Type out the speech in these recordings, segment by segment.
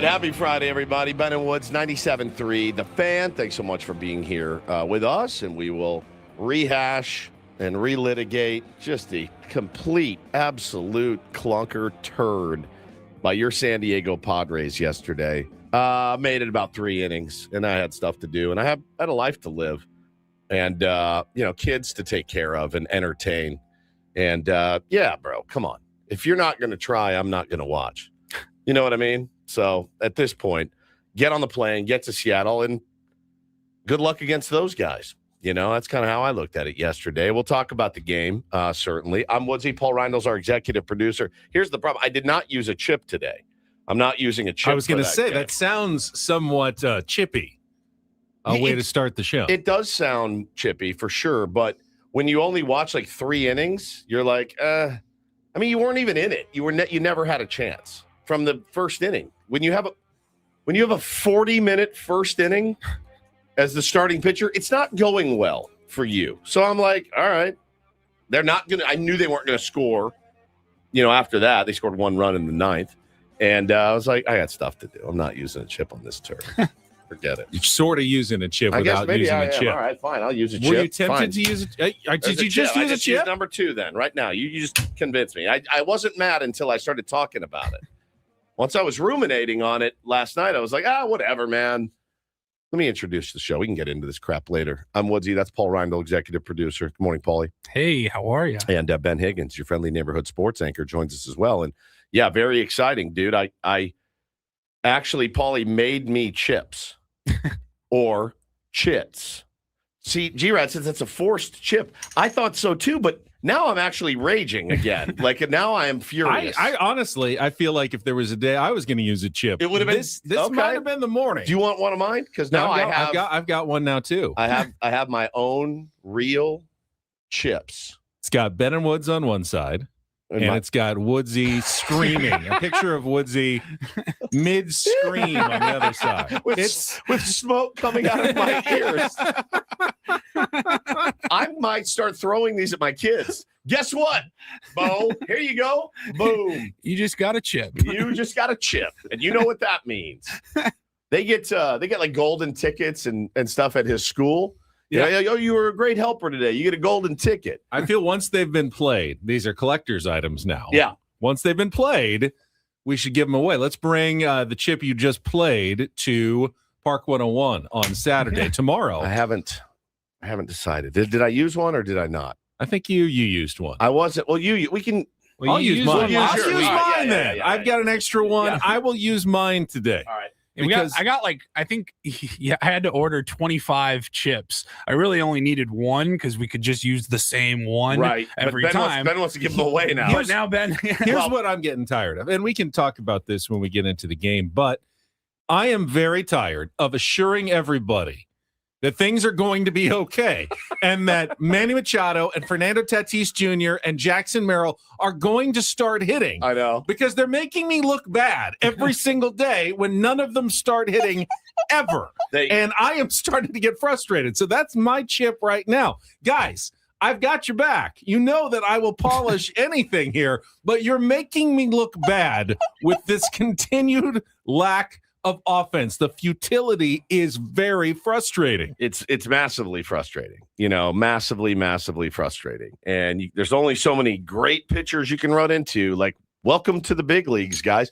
right, happy Friday, everybody. Ben and Woods, 97.3, The Fan. Thanks so much for being here with us, and we will rehash and relitigate just a complete, absolute clunker turd by your San Diego Padres yesterday. Made it about 3 innings, and I had stuff to do, and I had a life to live, and, kids to take care of and entertain. And, yeah, bro, come on. If you're not going to try, I'm not going to watch. You know what I mean? So at this point, get on the plane, get to Seattle, and good luck against those guys. You know, that's kind of how I looked at it yesterday. We'll talk about the game, certainly. I'm Woodsy. Paul Reindel's our executive producer. Here's the problem. I did not use a chip today. I'm not using a chip. I was going to say, that sounds somewhat chippy. Way to start the show. It does sound chippy for sure, but when you only watch like 3 innings, you're like, you weren't even in it. You never had a chance from the first inning. When you have a 40-minute first inning as the starting pitcher, it's not going well for you. So I'm like, all right, they're not going to – I knew they weren't going to score. After that, they scored 1 run in the 9th. And I was like, I got stuff to do. I'm not using a chip on this turn. Forget it. You're sort of using a chip without using a chip. All right, fine. I'll use a chip. Were you tempted to use it? Did you just use a chip? Number 2 then, right now. You just convinced me. I wasn't mad until I started talking about it. Once I was ruminating on it last night, I was like, whatever, man. Let me introduce the show. We can get into this crap later. I'm Woodsy. That's Paul Reindl, executive producer. Good morning, Paulie. Hey, how are you? And Ben Higgins, your friendly neighborhood sports anchor, joins us as well. And yeah, very exciting, dude. I actually, Paulie made me chips or chits. See, G-Rad says that's a forced chip. I thought so too, but now I'm actually raging again. Like now I am furious. I honestly, I feel like if there was a day I was going to use a chip, it would have been this might have been the morning. Do you want one of mine? Because now I've got one now too. I have my own real chips. It's got Ben and Woods on one side. And it's got Woodsy screaming. A picture of Woodsy mid-scream on the other side. With smoke coming out of my ears. I might start throwing these at my kids. Guess what, Bo? Here you go. Boom. You just got a chip. You just got a chip. And you know what that means. They get like golden tickets and stuff at his school. Yeah. You were a great helper today. You get a golden ticket. I feel once they've been played, these are collector's items now. Yeah. Once they've been played, we should give them away. Let's bring the chip you just played to Park 101 on Saturday, tomorrow. I haven't decided. Did I use one or did I not? I think you used one. I wasn't. Well, we can. Well, I'll use mine. I'll use mine then. Yeah, I've got an extra one. Yeah. I will use mine today. All right. I had to order 25 chips. I really only needed one because we could just use the same one every time. Ben wants to give them away now. But now, Ben, here's what I'm getting tired of. And we can talk about this when we get into the game. But I am very tired of assuring everybody that things are going to be okay and that Manny Machado and Fernando Tatis Jr. and Jackson Merrill are going to start hitting. I know. Because they're making me look bad every single day when none of them start hitting ever. And I am starting to get frustrated. So that's my chip right now. Guys, I've got your back. You know that I will polish anything here, but you're making me look bad with this continued lack of offense. The futility is very frustrating. It's massively frustrating, massively frustrating. And there's only so many great pitchers you can run into. Like, welcome to the big leagues, guys.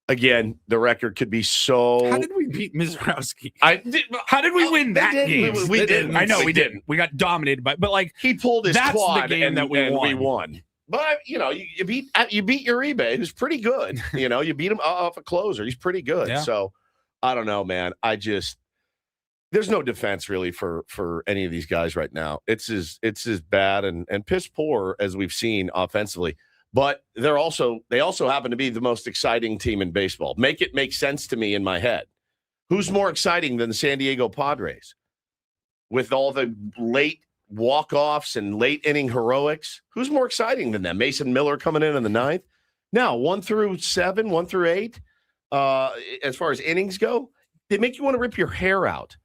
Again, the record could be so. How did we beat Mizrowski? How did we win that game? We didn't. I know we didn't. We got dominated but like he pulled his quad the game and that we won. But you beat Uribe, who's pretty good. You beat him off a closer. He's pretty good. Yeah. So I don't know, man. There's no defense really for any of these guys right now. It's as bad and piss poor as we've seen offensively. But they also happen to be the most exciting team in baseball. Make it make sense to me in my head. Who's more exciting than the San Diego Padres? With all the late walk-offs and late inning heroics, who's more exciting than them? Mason Miller coming in the 9th. Now, 1 through 7, 1 through 8, as far as innings go, they make you want to rip your hair out.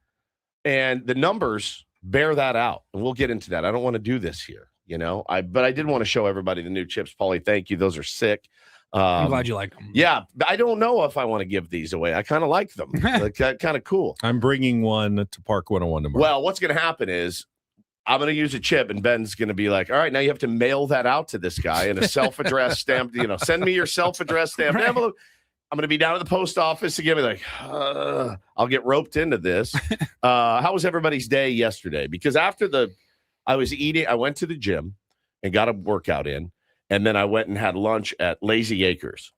And the numbers bear that out. And we'll get into that. I don't want to do this here, but I did want to show everybody the new chips. Paulie, thank you. Those are sick. I'm glad you like them. Yeah, I don't know if I want to give these away. I kind of like them. Like, kind of cool. I'm bringing one to Park 101 tomorrow. Well, what's going to happen is I'm going to use a chip, and Ben's going to be like, all right, now you have to mail that out to this guy in a self-addressed stamped, send me your self-addressed stamped envelope. I'm going to be down at the post office again. Be like, I'll get roped into this. How was everybody's day yesterday? Because after I went to the gym and got a workout in. And then I went and had lunch at Lazy Acres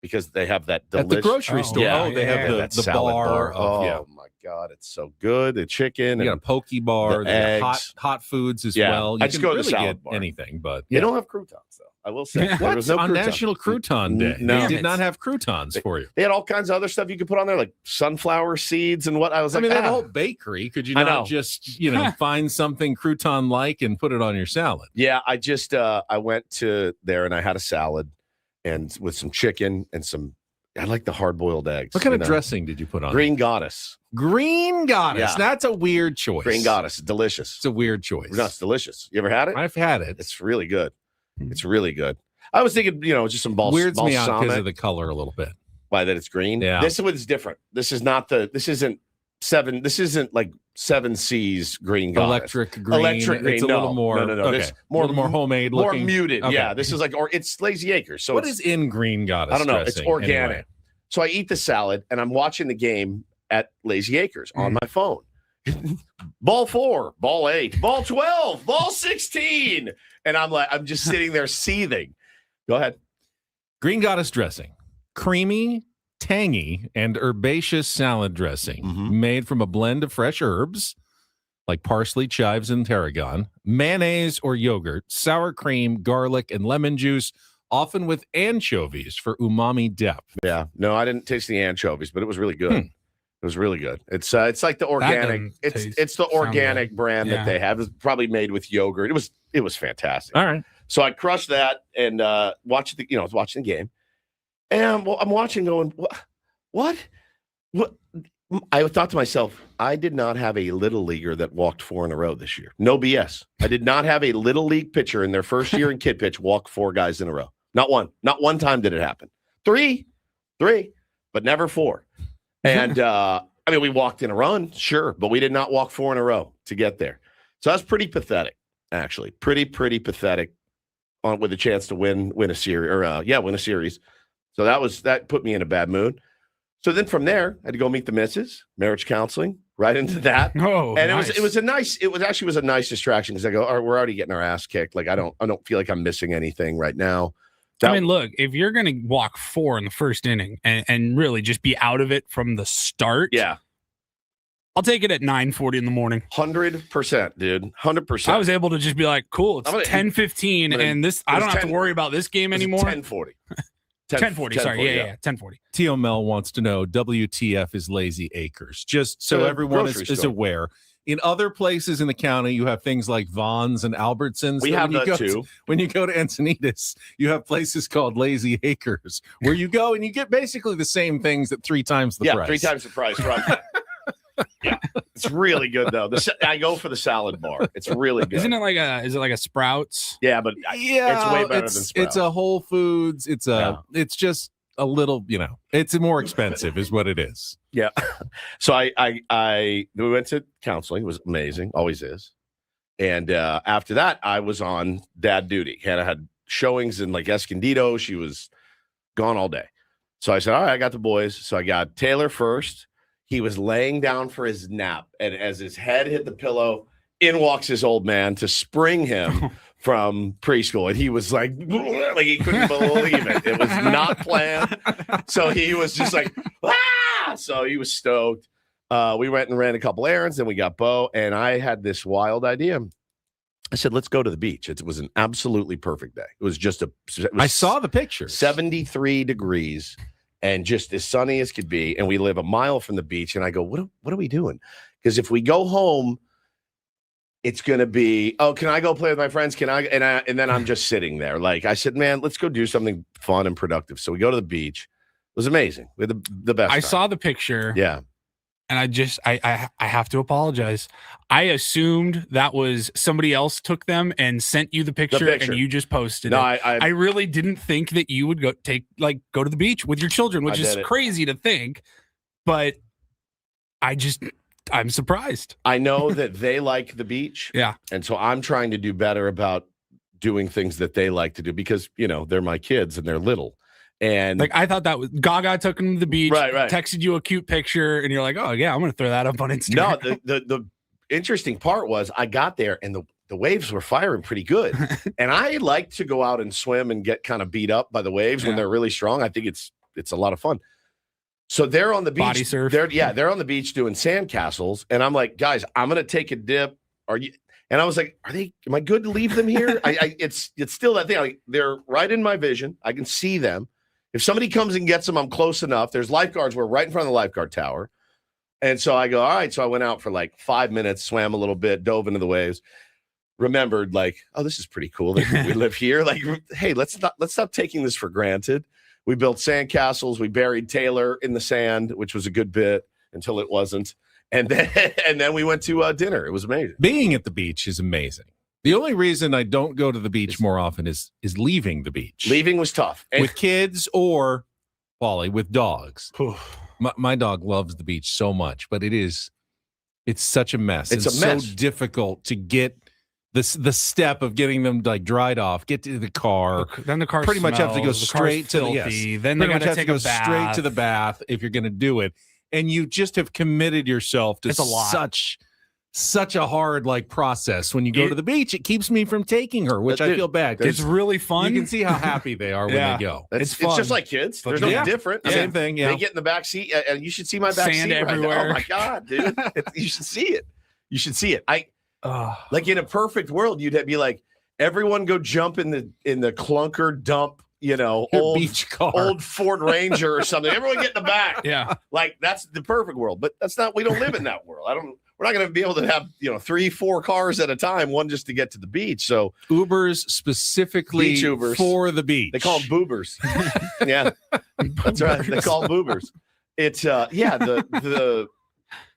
because they have that delicious. At the grocery store. Yeah, they have the bar. Oh, my God. It's so good. The chicken. You got a poke bar. They got hot foods as well. You I just can go to really the salad get bar. Anything, but They don't have croutons, though. I will say. There was no on National Crouton Day. No. They did not have croutons for you. They had all kinds of other stuff you could put on there, like sunflower seeds and what. I was like, they have a whole bakery. Could you not just, find something crouton-like and put it on your salad? Yeah, I just I went to there and I had a salad and with some chicken and I like the hard-boiled eggs. What kind of dressing did you put on? Green Goddess. Green Goddess. Yeah. That's a weird choice. Green Goddess. Delicious. It's a weird choice. No, it's delicious. You ever had it? I've had it. It's really good. It's really good. I was thinking, just some weirds me out because of the color a little bit. Why that it's green? Yeah. This one's different. This isn't like 7 C's green goddess. Electric green. It's a little more. No. Okay. A little more homemade looking. More muted. Okay. Yeah. This is it's Lazy Acres. So what is in Green Goddess? I don't know. It's organic. Anyway. So I eat the salad and I'm watching the game at Lazy Acres on my phone. Ball 4, ball 8, ball 12, ball 16. And I'm just sitting there seething. Go ahead. Green Goddess dressing. Creamy, tangy, and herbaceous salad dressing made from a blend of fresh herbs like parsley, chives, and tarragon, mayonnaise or yogurt, sour cream, garlic, and lemon juice, often with anchovies for umami depth. Yeah. No, I didn't taste the anchovies, but it was really good. It was really good. It's like the organic. It's the organic brand that they have. It's probably made with yogurt. It was fantastic. All right. So I crushed that and I was watching the game, and I'm watching, going, what? I thought to myself, I did not have a little leaguer that walked 4 in a row this year. No BS. I did not have a little league pitcher in their first year in kid pitch walk 4 guys in a row. Not one. Not one time did it happen. 3, but never 4. And we walked in a run, sure, but we did not walk 4 in a row to get there. So that's pretty pathetic, actually. Pretty pathetic with a chance to win a series win a series. So that put me in a bad mood. So then from there, I had to go meet the missus, marriage counseling, right into that. Oh, and nice. it was a nice distraction because I go, all right, we're already getting our ass kicked. Like I don't feel like I'm missing anything right now. Look, if you're going to walk 4 in the first inning and really just be out of it from the start, yeah, I'll take it at 9:40 in the morning. 100%, dude. 100%. I was able to just be like, cool, it's 10:15, and I don't have to worry about this game anymore. 10:40. 10:40. Sorry, yeah, 10:40. T.O. Mel wants to know WTF is Lazy Acres, just so everyone is aware. In other places in the county, you have things like Vaughn's and Albertsons. We have that too. When you go to Encinitas, you have places called Lazy Acres where you go and you get basically the same things at 3 times the price. 3 times the price, right? Yeah, it's really good though. I go for the salad bar. It's really good. Isn't it like a Sprouts? Yeah, but it's way better than Sprouts. It's a Whole Foods. It's just a little, it's more expensive is what it is. Yeah. So we went to counseling. It was amazing. Always is. And after that, I was on dad duty. Hannah had showings in like Escondido. She was gone all day. So I said, all right, I got the boys. So I got Taylor first. He was laying down for his nap. And as his head hit the pillow, in walks his old man to spring him from preschool. And he was like he couldn't believe it. It was not planned. So he was just like, ah! So he was stoked. We went and ran a couple errands. Then we got Bo. And I had this wild idea. I said, let's go to the beach. It was an absolutely perfect day. It was just I saw the pictures. 73 degrees. And just as sunny as could be. And we live a mile from the beach. And I go, what are we doing? Because if we go home, it's going to be, oh, can I go play with my friends? Can I? And then I'm just sitting there. Like I said, man, let's go do something fun and productive. So we go to the beach. It was amazing. We had the best time. Saw the picture. Yeah. And I have to apologize. I assumed that was somebody else took them and sent you the picture. And you just posted it. I really didn't think that you would go to the beach with your children, which is crazy to think. But I'm surprised. I know that they like the beach. Yeah. And so I'm trying to do better about doing things that they like to do because, they're my kids and they're little. And I thought that was Gaga took him to the beach, right. texted you a cute picture, and you're like, oh yeah, I'm going to throw that up on Instagram. No, the interesting part was I got there and the waves were firing pretty good. And I like to go out and swim and get kind of beat up by the waves when they're really strong. I think it's a lot of fun. So they're on the beach. Body surf. They're on the beach doing sandcastles. And I'm like, guys, I'm going to take a dip. Are you? And I was like, am I good to leave them here? It's still that thing. They're right in my vision. I can see them. If somebody comes and gets them, I'm close enough. There's lifeguards. We're right in front of the lifeguard tower. And so I go, all right. So I went out for 5 minutes, swam a little bit, dove into the waves, remembered oh, this is pretty cool that we live here. Hey, let's stop taking this for granted. We built sandcastles. We buried Taylor in the sand, which was a good bit until it wasn't. And then we went to dinner. It was amazing. Being at the beach is amazing. The only reason I don't go to the beach more often is leaving the beach. Leaving was tough. With kids or, Paulie, with dogs. My dog loves the beach so much, but it's such a mess. It's a mess. So difficult to get the step of getting them dried off, get to the car. Then the car pretty much have to go straight to the Then they got to take a bath. Straight to the bath if you're going to do it. And you just have committed yourself to such a hard process. When you go to the beach, it keeps me from taking her, which I feel bad. It's really fun. You can see how happy they are when they go. It's fun. It's just like kids. There's nothing different. Same thing. Yeah. They get in the back seat, and you should see my back Sand seat everywhere. Right now. Oh my God, dude! You should see it. You should see it. In a perfect world, you'd be like, everyone go jump in the clunker dump. Old beach car, old Ford Ranger or something. Everyone get in the back. Yeah, that's the perfect world. But that's not. We don't live in that world. We're not going to be able to have 3-4 cars at a time, one just to get to the beach. So Ubers specifically beach Ubers for the beach. They call them boobers. Yeah, that's right. They call them boobers. It's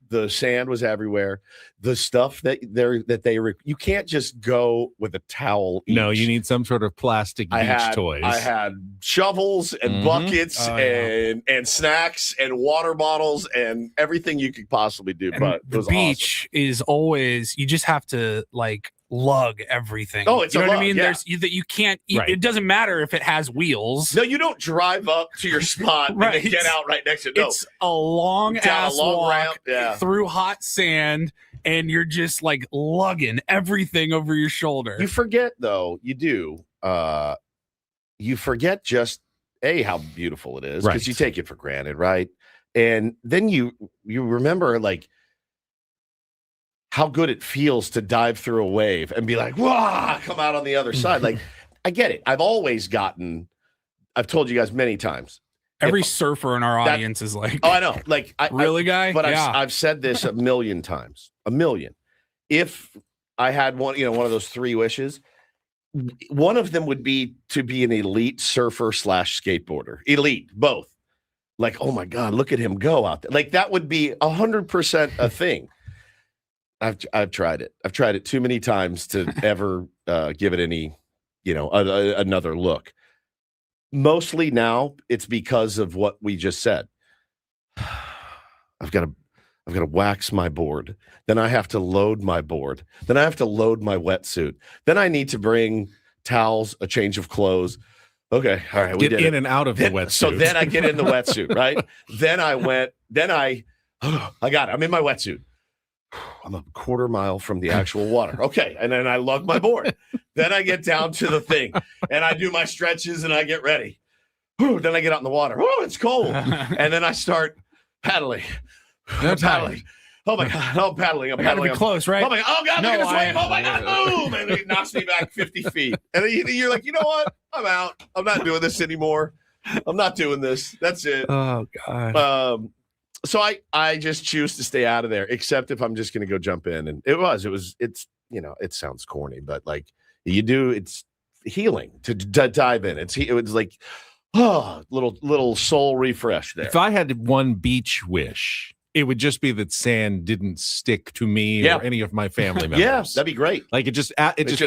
the sand was everywhere. The stuff you can't just go with a towel. No, you need some sort of plastic beach toys. I had shovels and buckets and snacks and water bottles and everything you could possibly do. But the beach is always, you just have to lug everything. Oh, it's you know what lug, I mean? yeah. There's that you can't. It doesn't matter if it has wheels. No, you don't drive up to your spot and then get out right next to it. No. It's a long ass walk ramp, through hot sand, and you're just lugging everything over your shoulder. You forget though. You do. You forget just how beautiful it is because you take it for granted, right? And then you remember how good it feels to dive through a wave and be like, "Wow!" Come out on the other side. I get it. I've told you guys many times. Every surfer in our audience is like, oh, I know. Really, guy? But I've said this a million times. A million. If I had one of those 3 wishes, one of them would be to be an elite surfer / skateboarder. Elite, both. Oh my God, look at him go out there. That would be 100% a thing. I've tried it. I've tried it too many times to ever give it any, another look. Mostly now it's because of what we just said. I've got to wax my board. Then I have to load my board. Then I have to load my wetsuit. Then I need to bring towels, a change of clothes. Okay, all right. Get in and out of the wetsuit. So then I get in the wetsuit, right? I got it. I'm in my wetsuit. I'm a quarter mile from the actual water. Okay. And then I lug my board. Then I get down to the thing and I do my stretches and I get ready. Then I get out in the water. Oh, it's cold. And then I start paddling. Paddling. Oh my God. I'm paddling. I'm paddling. Be close, right? Oh my God. Oh God. Look at this wave. Oh my God. Boom. And it knocks me back 50 feet. And then you're like, you know what? I'm out. I'm not doing this anymore. I'm not doing this. That's it. Oh God. So I just choose to stay out of there, except if I'm just going to go jump in. And it's it sounds corny, but it's healing to dive in. It was little soul refresh there. If I had one beach wish, It would just be that sand didn't stick to me or any of my family members. Yeah, that'd be great. Like it just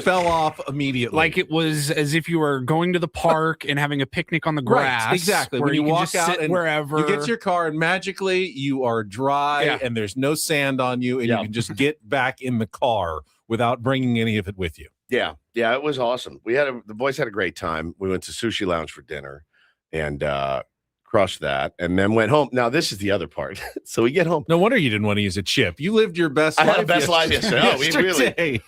fell off immediately. Like it was as if you were going to the park and having a picnic on the grass. Right, exactly. When you walk out and wherever. You get to your car and magically you are dry and there's no sand on you and you can just get back in the car without bringing any of it with you. Yeah, it was awesome. The boys had a great time. We went to Sushi Lounge for dinner and crushed that, and then went home. Now this is the other part. So we get home. No wonder you didn't want to use a chip. You lived your best life. I had the best life yesterday.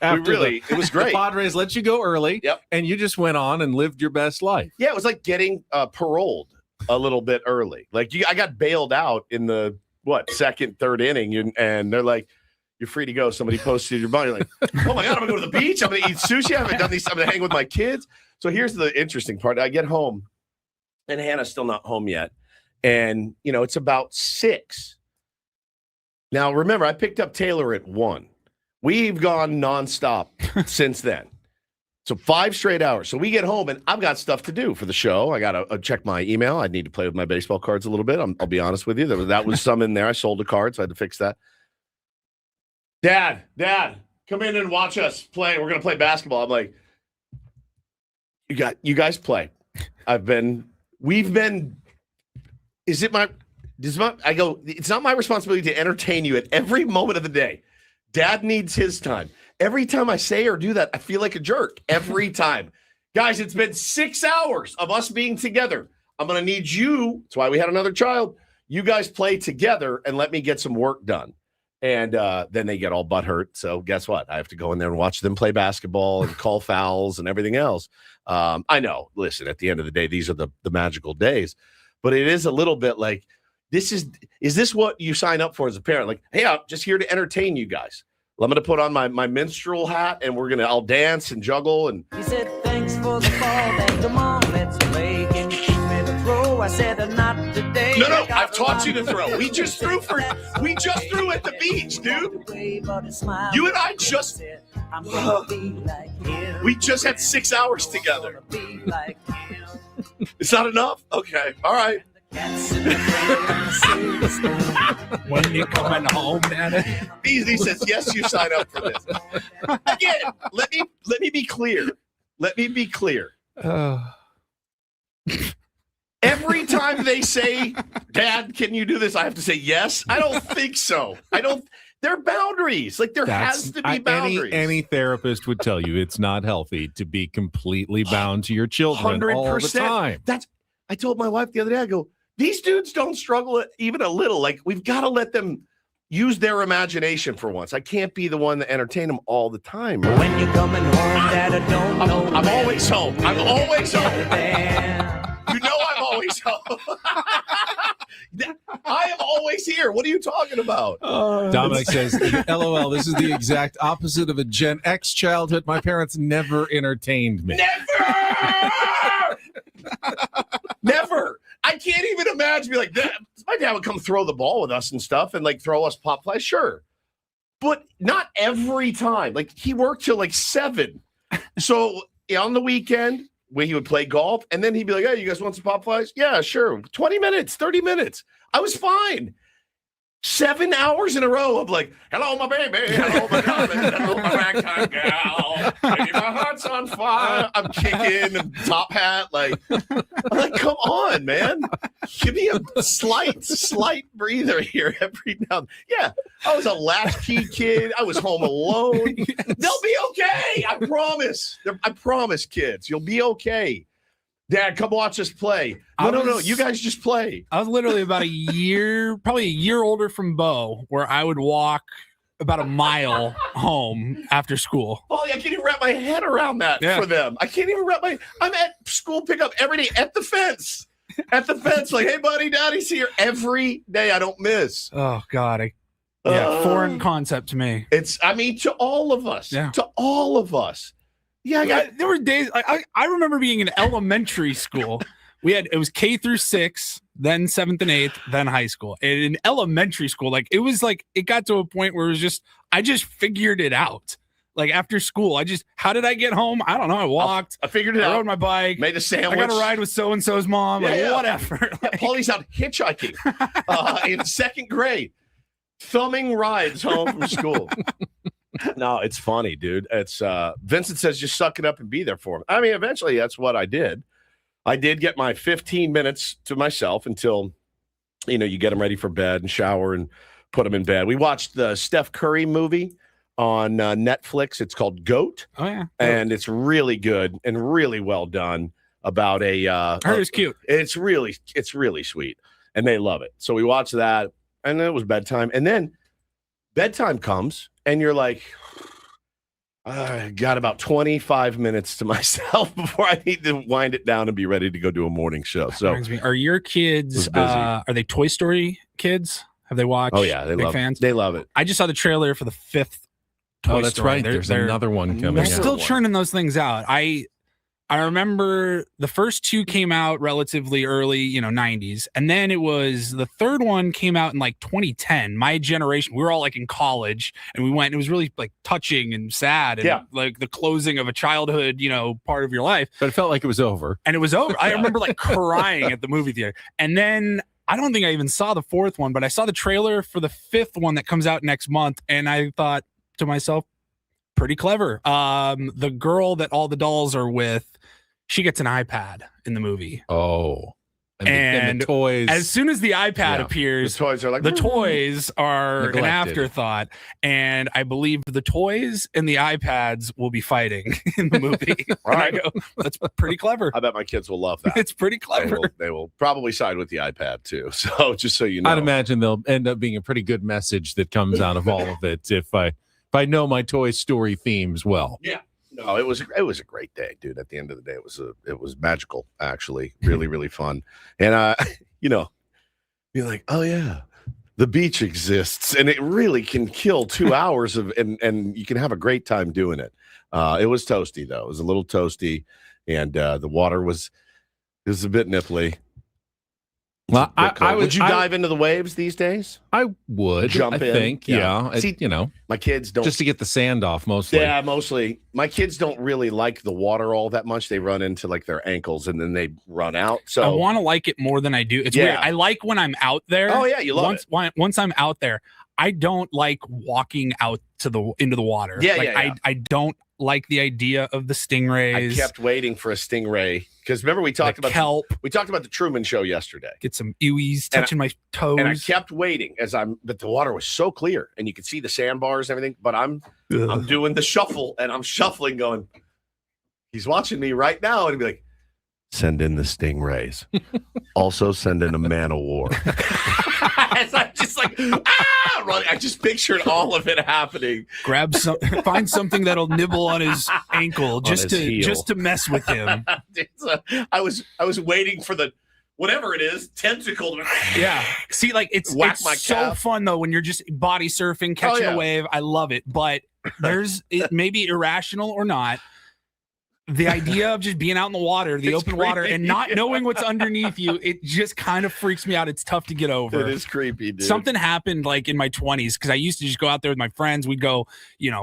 Oh, it was great. The Padres let you go early, and you just went on and lived your best life. Yeah, it was like getting paroled a little bit early. Like I got bailed out in the second, third inning, and they're like, "You're free to go." Somebody posted your body. You're like, "Oh my god, I'm gonna go to the beach. I'm gonna eat sushi. I haven't done these. I'm gonna hang with my kids." So here's the interesting part. I get home, and Hannah's still not home yet. And, it's about 6. Now, remember, I picked up Taylor at 1. We've gone nonstop since then. So 5 straight hours. So we get home, and I've got stuff to do for the show. I got to check my email. I need to play with my baseball cards a little bit. I'll be honest with you. That was some in there. I sold a card, so I had to fix that. Dad, come in and watch us play. We're going to play basketball. I'm like, you guys play. I go, it's not my responsibility to entertain you at every moment of the day. Dad needs his time. Every time I say or do that, I feel like a jerk. Every time. Guys, it's been 6 hours of us being together. I'm going to need you. That's why we had another child. You guys play together and let me get some work done. And then they get all butthurt. So guess what? I have to go in there and watch them play basketball and call fouls and everything else. I know. Listen, at the end of the day, these are the magical days. But it is a little bit like, is this what you sign up for as a parent? Like, hey, I'm just here to entertain you guys. Well, I'm going to put on my minstrel hat and I'll dance and juggle. And he said, thanks for the ball. Then come on, let's play. Can you teach me to throw? I said, not today. No, I've taught you to throw. We just threw at the beach, dude. You and I we just had 6 hours together. It's not enough? Okay. All right. When you coming home, Daddy? He says, yes, you sign up for this. Again, let me be clear. Every time they say, Dad, can you do this? I have to say yes. I don't think so. There are boundaries. Like has to be boundaries. Any therapist would tell you it's not healthy to be completely bound to your children 100%. All the time. I told my wife the other day, I go, these dudes don't struggle even a little. Like we've got to let them use their imagination for once. I can't be the one to entertain them all the time. When you're coming home, Dad, I don't know. I'm always home. I'm always home. You know I'm always home. I am always here. What are you talking about? Dominic says, LOL, this is the exact opposite of a Gen X childhood. My parents never entertained me. Never. I can't even imagine. Be like, my dad would come throw the ball with us and stuff and like throw us pop flies. Sure. But not every time. Like he worked till like 7. So on the weekend, where he would play golf, and then he'd be like, hey, you guys want some pop flies? Yeah, sure. 20 minutes, 30 minutes. I was fine. 7 hours in a row of like, hello, my baby. Hello, my darling. Hello, my ragtime gal. Baby, my heart's on fire. I'm kicking and top hat. I'm like, come on, man. Give me a slight breather here every now and then. Yeah, I was a latchkey kid. I was home alone. Yes. They'll be okay. I promise. I promise, kids. You'll be okay. Dad, come watch us play. No. You guys just play. I was literally about probably a year older from Bo, where I would walk about a mile home after school. Oh, I can't even wrap my head around that for them. I can't even I'm at school pickup every day at the fence. Like, hey, buddy, Daddy's here every day. I don't miss. Oh, God. Foreign concept to me. To all of us. Yeah. To all of us. Yeah, there were days I remember being in elementary school. It was K through 6, then 7th and 8th, then high school. And in elementary school, it got to a point where I just figured it out. Like after school, how did I get home? I don't know. I walked. I figured it out. I rode my bike. Made a sandwich. I got a ride with so-and-so's mom. Whatever. Paulie's out hitchhiking in 2nd grade. thumbing rides home from school. No, it's funny, dude. It's Vincent says just suck it up and be there for him. I mean, eventually that's what I did. I did get my 15 minutes to myself until, you get them ready for bed and shower and put them in bed. We watched the Steph Curry movie on Netflix. It's called GOAT. Oh, yeah. And it's really good and really well done about a I heard it's cute. It's really sweet. And they love it. So we watched that, and then it was bedtime. And then bedtime comes, and you're like, I got about 25 minutes to myself before I need to wind it down and be ready to go do a morning show. So, are your kids, are they Toy Story kids? Have they watched? Oh, yeah. They love fans? They love it. I just saw the trailer for the 5th Toy Story. That's right. There's another one coming. They're still churning those things out. I remember the first 2 came out relatively early, 90s. And then it was the third one came out in like 2010. My generation, we were all like in college, and we went, and it was really like touching and sad and like the closing of a childhood, part of your life. But it felt like it was over. And it was over. I remember like crying at the movie theater. And then I don't think I even saw the 4th one, but I saw the trailer for the 5th one that comes out next month. And I thought to myself, pretty clever. The girl that all the dolls are with, she gets an iPad in the movie. Oh, and the toys. As soon as the iPad appears, the toys are like an afterthought. And I believe the toys and the iPads will be fighting in the movie. Right. I go, that's pretty clever. I bet my kids will love that. It's pretty clever. They will probably side with the iPad too. So just so you know, I'd imagine they'll end up being a pretty good message that comes out of all of it. If I know my Toy Story themes well. Yeah. No, it was a great day, dude. At the end of the day, it was magical, actually. Really, really fun. And you're like, oh yeah, the beach exists, and it really can kill 2 hours of and you can have a great time doing it. It was toasty though. It was a little toasty, and the water was a bit nipply. Well, would you dive into the waves these days? I would jump in. I think, yeah. See, my kids don't, just to get the sand off mostly. Yeah, mostly. My kids don't really like the water all that much. They run into like their ankles and then they run out. So I want to like it more than I do. It's weird. I like when I'm out there. Oh yeah, you love it. Once I'm out there, I don't like walking out into the water. Yeah. I don't like the idea of the stingrays. I kept waiting for a stingray because remember we talked about kelp. We talked about the Truman Show yesterday. Get some ewies touching my toes, and I kept waiting but the water was so clear and you could see the sandbars and everything. But I'm doing the shuffle and I'm shuffling, going, he's watching me right now, and he'd be like, send in the stingrays. Also send in a man of war. As I'm just like, running. I just pictured all of it happening. Find something that'll nibble on his ankle just to mess with him. I was waiting for the whatever it is tentacle. Yeah. See, like it's so fun though when you're just body surfing, catching a wave. I love it, but it may be irrational or not. The idea of just being out in the water, the open water, and not knowing what's underneath you, it just kind of freaks me out. It's tough to get over. It is creepy, dude. Something happened like in my 20s because I used to just go out there with my friends. We'd go,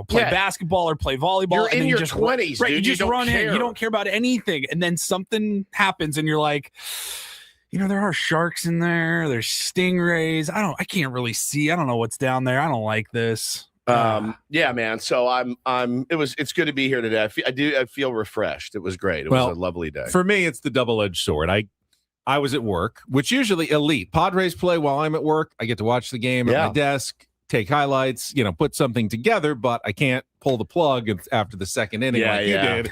play basketball or play volleyball. You're in your 20s, right? Dude. You just run in. You don't care about anything, and then something happens, and you're like, there are sharks in there. There's stingrays. I can't really see. I don't know what's down there. I don't like this. Yeah, man. So it's good to be here today. I feel refreshed. It was great. It was a lovely day. For me, it's the double-edged sword. I was at work, which usually elite. Padres play while I'm at work. I get to watch the game at my desk, take highlights, put something together, but I can't pull the plug after the second inning like you did.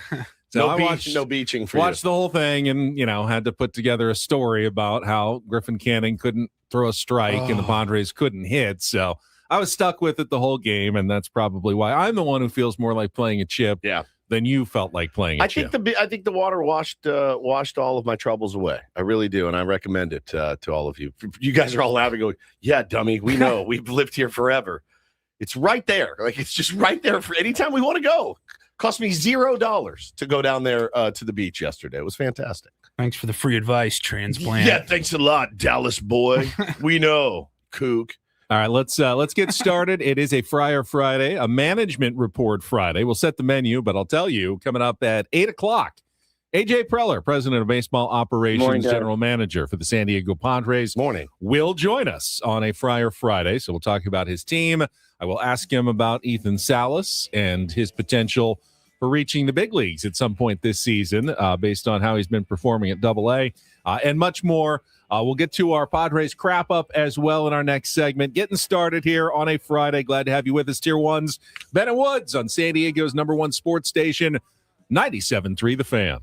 So no beaching for watched the whole thing and, had to put together a story about how Griffin Canning couldn't throw a strike and the Padres couldn't hit. So I was stuck with it the whole game, and that's probably why I'm the one who feels more like playing a chip than you felt like playing a chip. I think the water washed all of my troubles away. I really do, and I recommend it to all of you. You guys are all laughing, going, "Yeah, dummy, we know. We've lived here forever. It's right there. Like it's just right there for anytime we want to go." Cost me $0 to go down there to the beach yesterday. It was fantastic. Thanks for the free advice, transplant. Yeah, thanks a lot, Dallas boy. We know, kook. All right, let's get started. It is a Friar Friday, a management report Friday. We'll set the menu, but I'll tell you, coming up at 8 o'clock AJ Preller, president of baseball operations, general manager for the San Diego Padres. Morning. Will join us on a Friar Friday. So we'll talk about his team. I will ask him about Ethan Salas and his potential for reaching the big leagues at some point this season, based on how he's been performing at AA, and much more. We'll get to our Padres crap up as well in our next segment. Getting started here on a Friday. Glad to have you with us, Tier 1's Ben and Woods on San Diego's #1 sports station, 97.3 The Fan.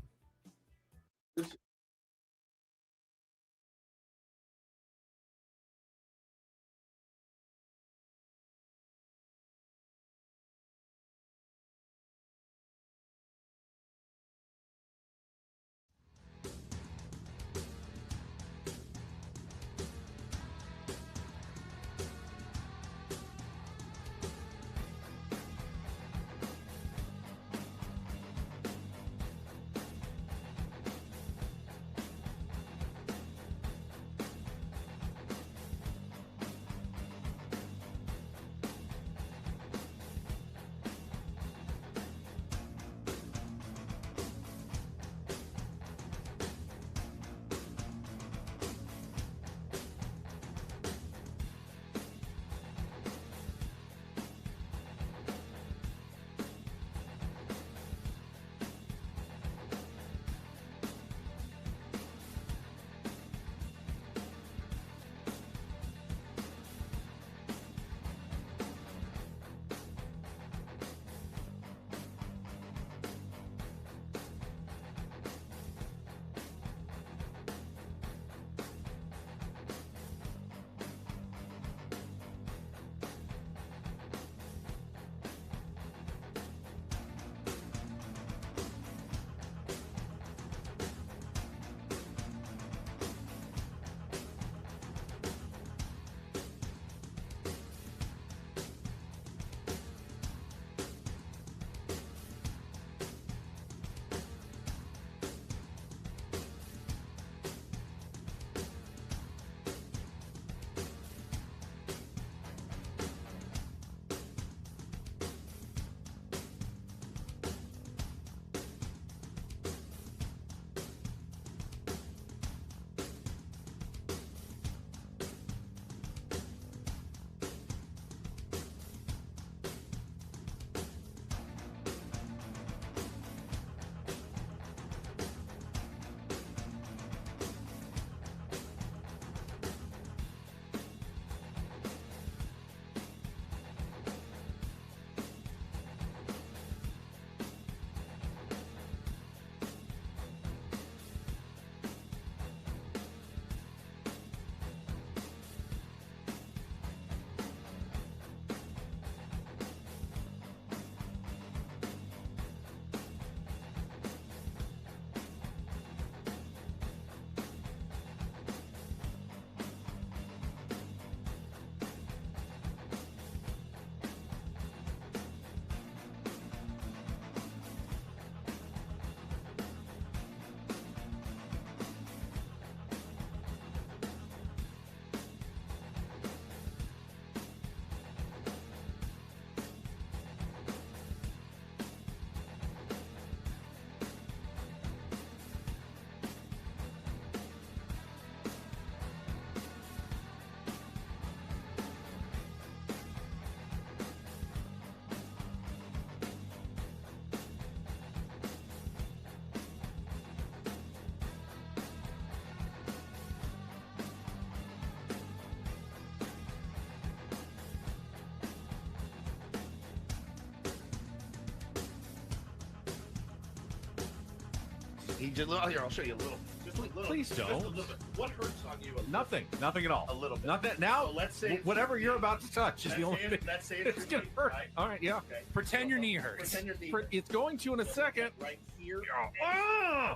He just here. I'll show you a little. Just a little. Please don't. Just a little bit. What hurts on you? Nothing at all. A little bit. Not that now. So let's say whatever you're about to touch is the only thing. Let's say it's gonna hurt. Right? All right, yeah. Okay. Pretend your knee hurts. Pretend your knee hurts. It's going to in a second. Right here. Oh,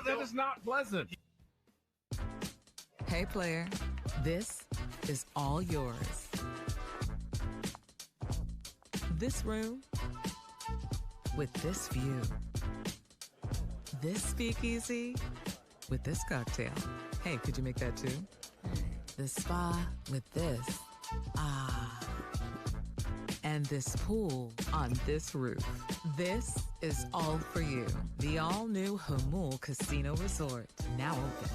that is not pleasant. Hey, player, this is all yours. This room with this view. This speakeasy with this cocktail. Hey, could you make that too? The spa with this. Ah. and this pool on this roof. This is all for you. The all-new Hamul Casino Resort, now open.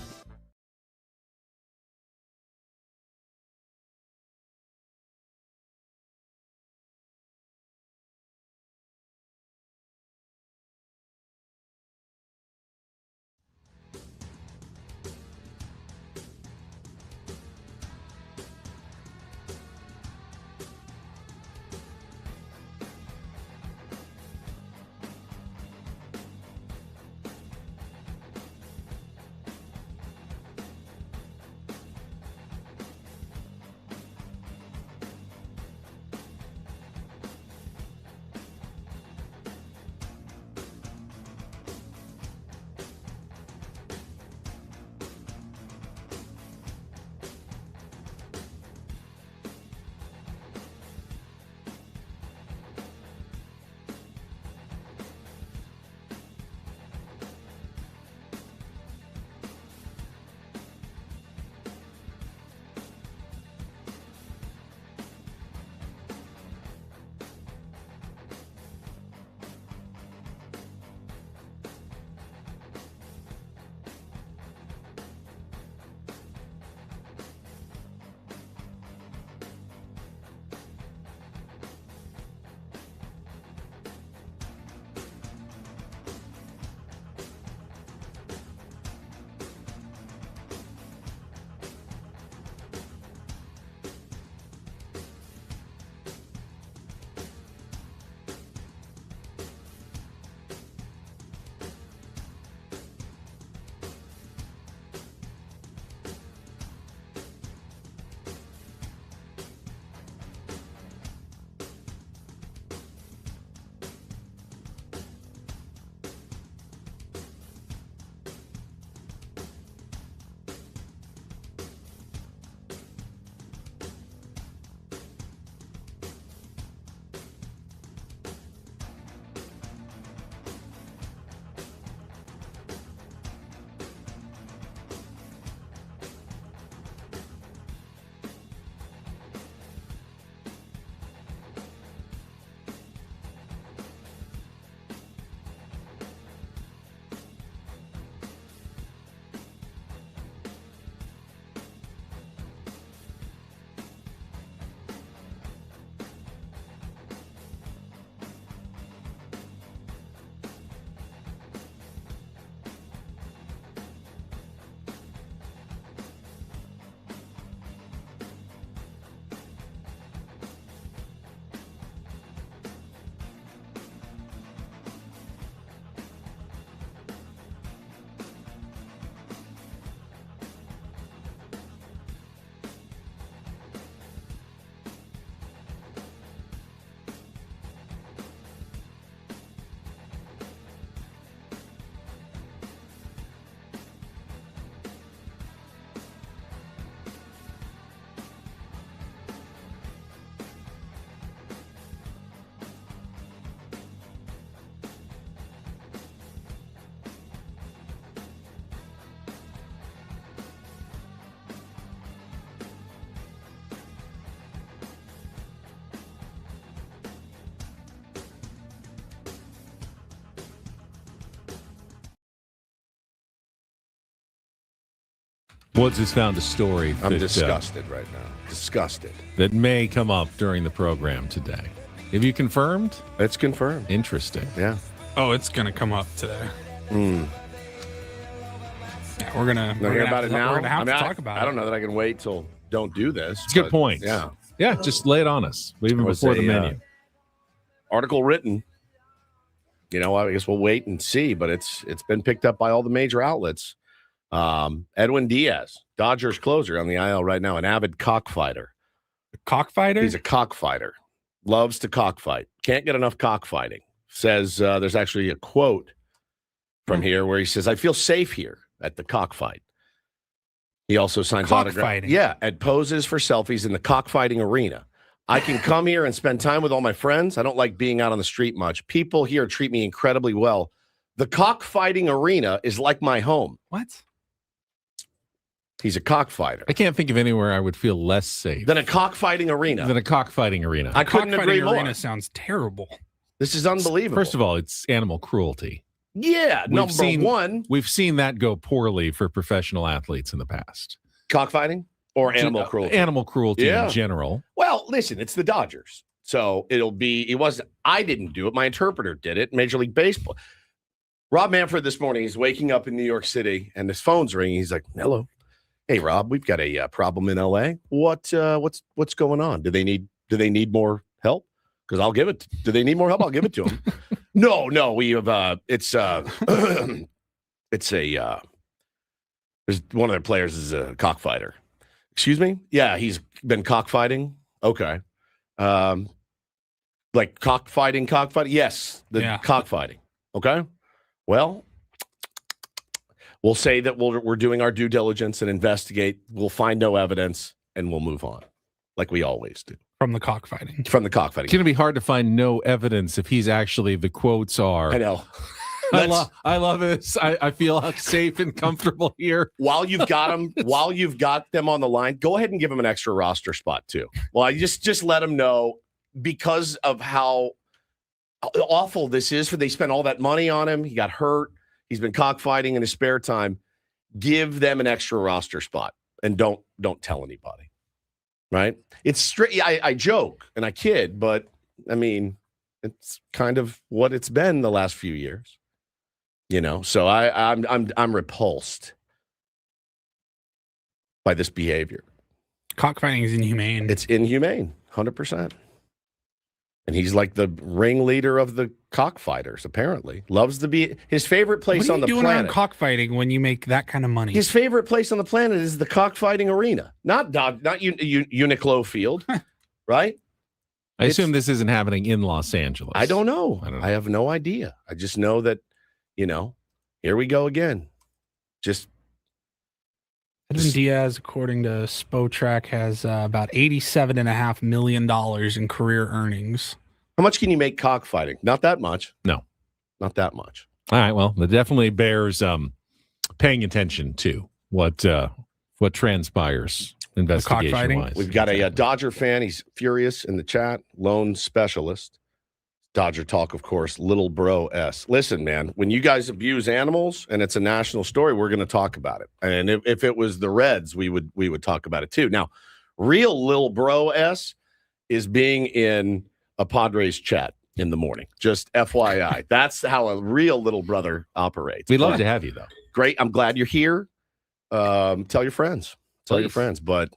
Woods has found a story. I'm disgusted right now. Disgusted. That may come up during the program today. Have you confirmed? It's confirmed. Interesting. Yeah. Oh, it's going to come up today. Mm. Yeah, we're gonna hear about it now. We're gonna have to talk about it. I don't know that I can wait till don't do this. It's a good point. Yeah. Yeah, just lay it on us. Even before the menu. Article written. You know, I guess we'll wait and see, but it's been picked up by all the major outlets. Edwin Diaz, Dodgers closer on the IL right now, an avid cockfighter. A cockfighter? He's a cockfighter. Loves to cockfight. Can't get enough cockfighting. Says there's actually a quote from here where he says, "I feel safe here at the cockfight." He also signs autographs. Yeah, and poses for selfies in the cockfighting arena. I can come here and spend time with all my friends. I don't like being out on the street much. People here treat me incredibly well. The cockfighting arena is like my home. What? He's a cockfighter. I can't think of anywhere I would feel less safe than a cockfighting arena. I couldn't agree more. Arena sounds terrible. This is unbelievable. First of all, it's animal cruelty. Yeah, number one. We've seen that go poorly for professional athletes in the past. Cockfighting or animal cruelty? Animal cruelty in general. Well, listen, it's the Dodgers. So I didn't do it. My interpreter did it. Major League Baseball. Rob Manfred this morning, he's waking up in New York City and his phone's ringing. He's like, hello. Hey, Rob, we've got a problem in LA. What's going on? Do they need more help? Because I'll give it. Do they need more help? I'll give it to them. No, we have it's there's one of their players is a cockfighter. Excuse me? Yeah, he's been cockfighting. Okay. Like cockfighting. Yes, cockfighting. Okay. Well, we'll say that we're doing our due diligence and investigate. We'll find no evidence and we'll move on, like we always do. From the cockfighting. It's going to be hard to find no evidence if he's actually, the quotes are. I know. I love this. I feel safe and comfortable here. While you've got them on the line, go ahead and give them an extra roster spot too. Well, I just let them know, because of how awful this is. They spent all that money on him. He got hurt. He's been cockfighting in his spare time. Give them an extra roster spot and don't tell anybody. Right? It's straight. I joke and I kid, but I mean, it's kind of what it's been the last few years. So I'm repulsed by this behavior. Cockfighting is inhumane. It's inhumane, 100%. And he's like the ringleader of the cockfighters, apparently. Loves to be his favorite place on the planet. What are you doing around cockfighting when you make that kind of money? His favorite place on the planet is the cockfighting arena, not Uniqlo Field, right? I assume this isn't happening in Los Angeles. I don't know. I have no idea. I just know that, here we go again. Edwin Diaz, according to Spotrac, has about $87.5 million in career earnings. How much can you make cockfighting? Not that much. No. Not that much. All right, well, it definitely bears paying attention to what transpires investigation-wise. We've got a Dodger fan. He's furious in the chat. Lone specialist. Dodger talk, of course, little bro S. Listen, man, when you guys abuse animals and it's a national story, we're going to talk about it. And if it was the Reds, we would talk about it too. Now, real little bro S is being in a Padres chat in the morning. Just FYI. That's how a real little brother operates. We'd love to have you, though. Great. I'm glad you're here. Tell your friends. Tell your friends. But,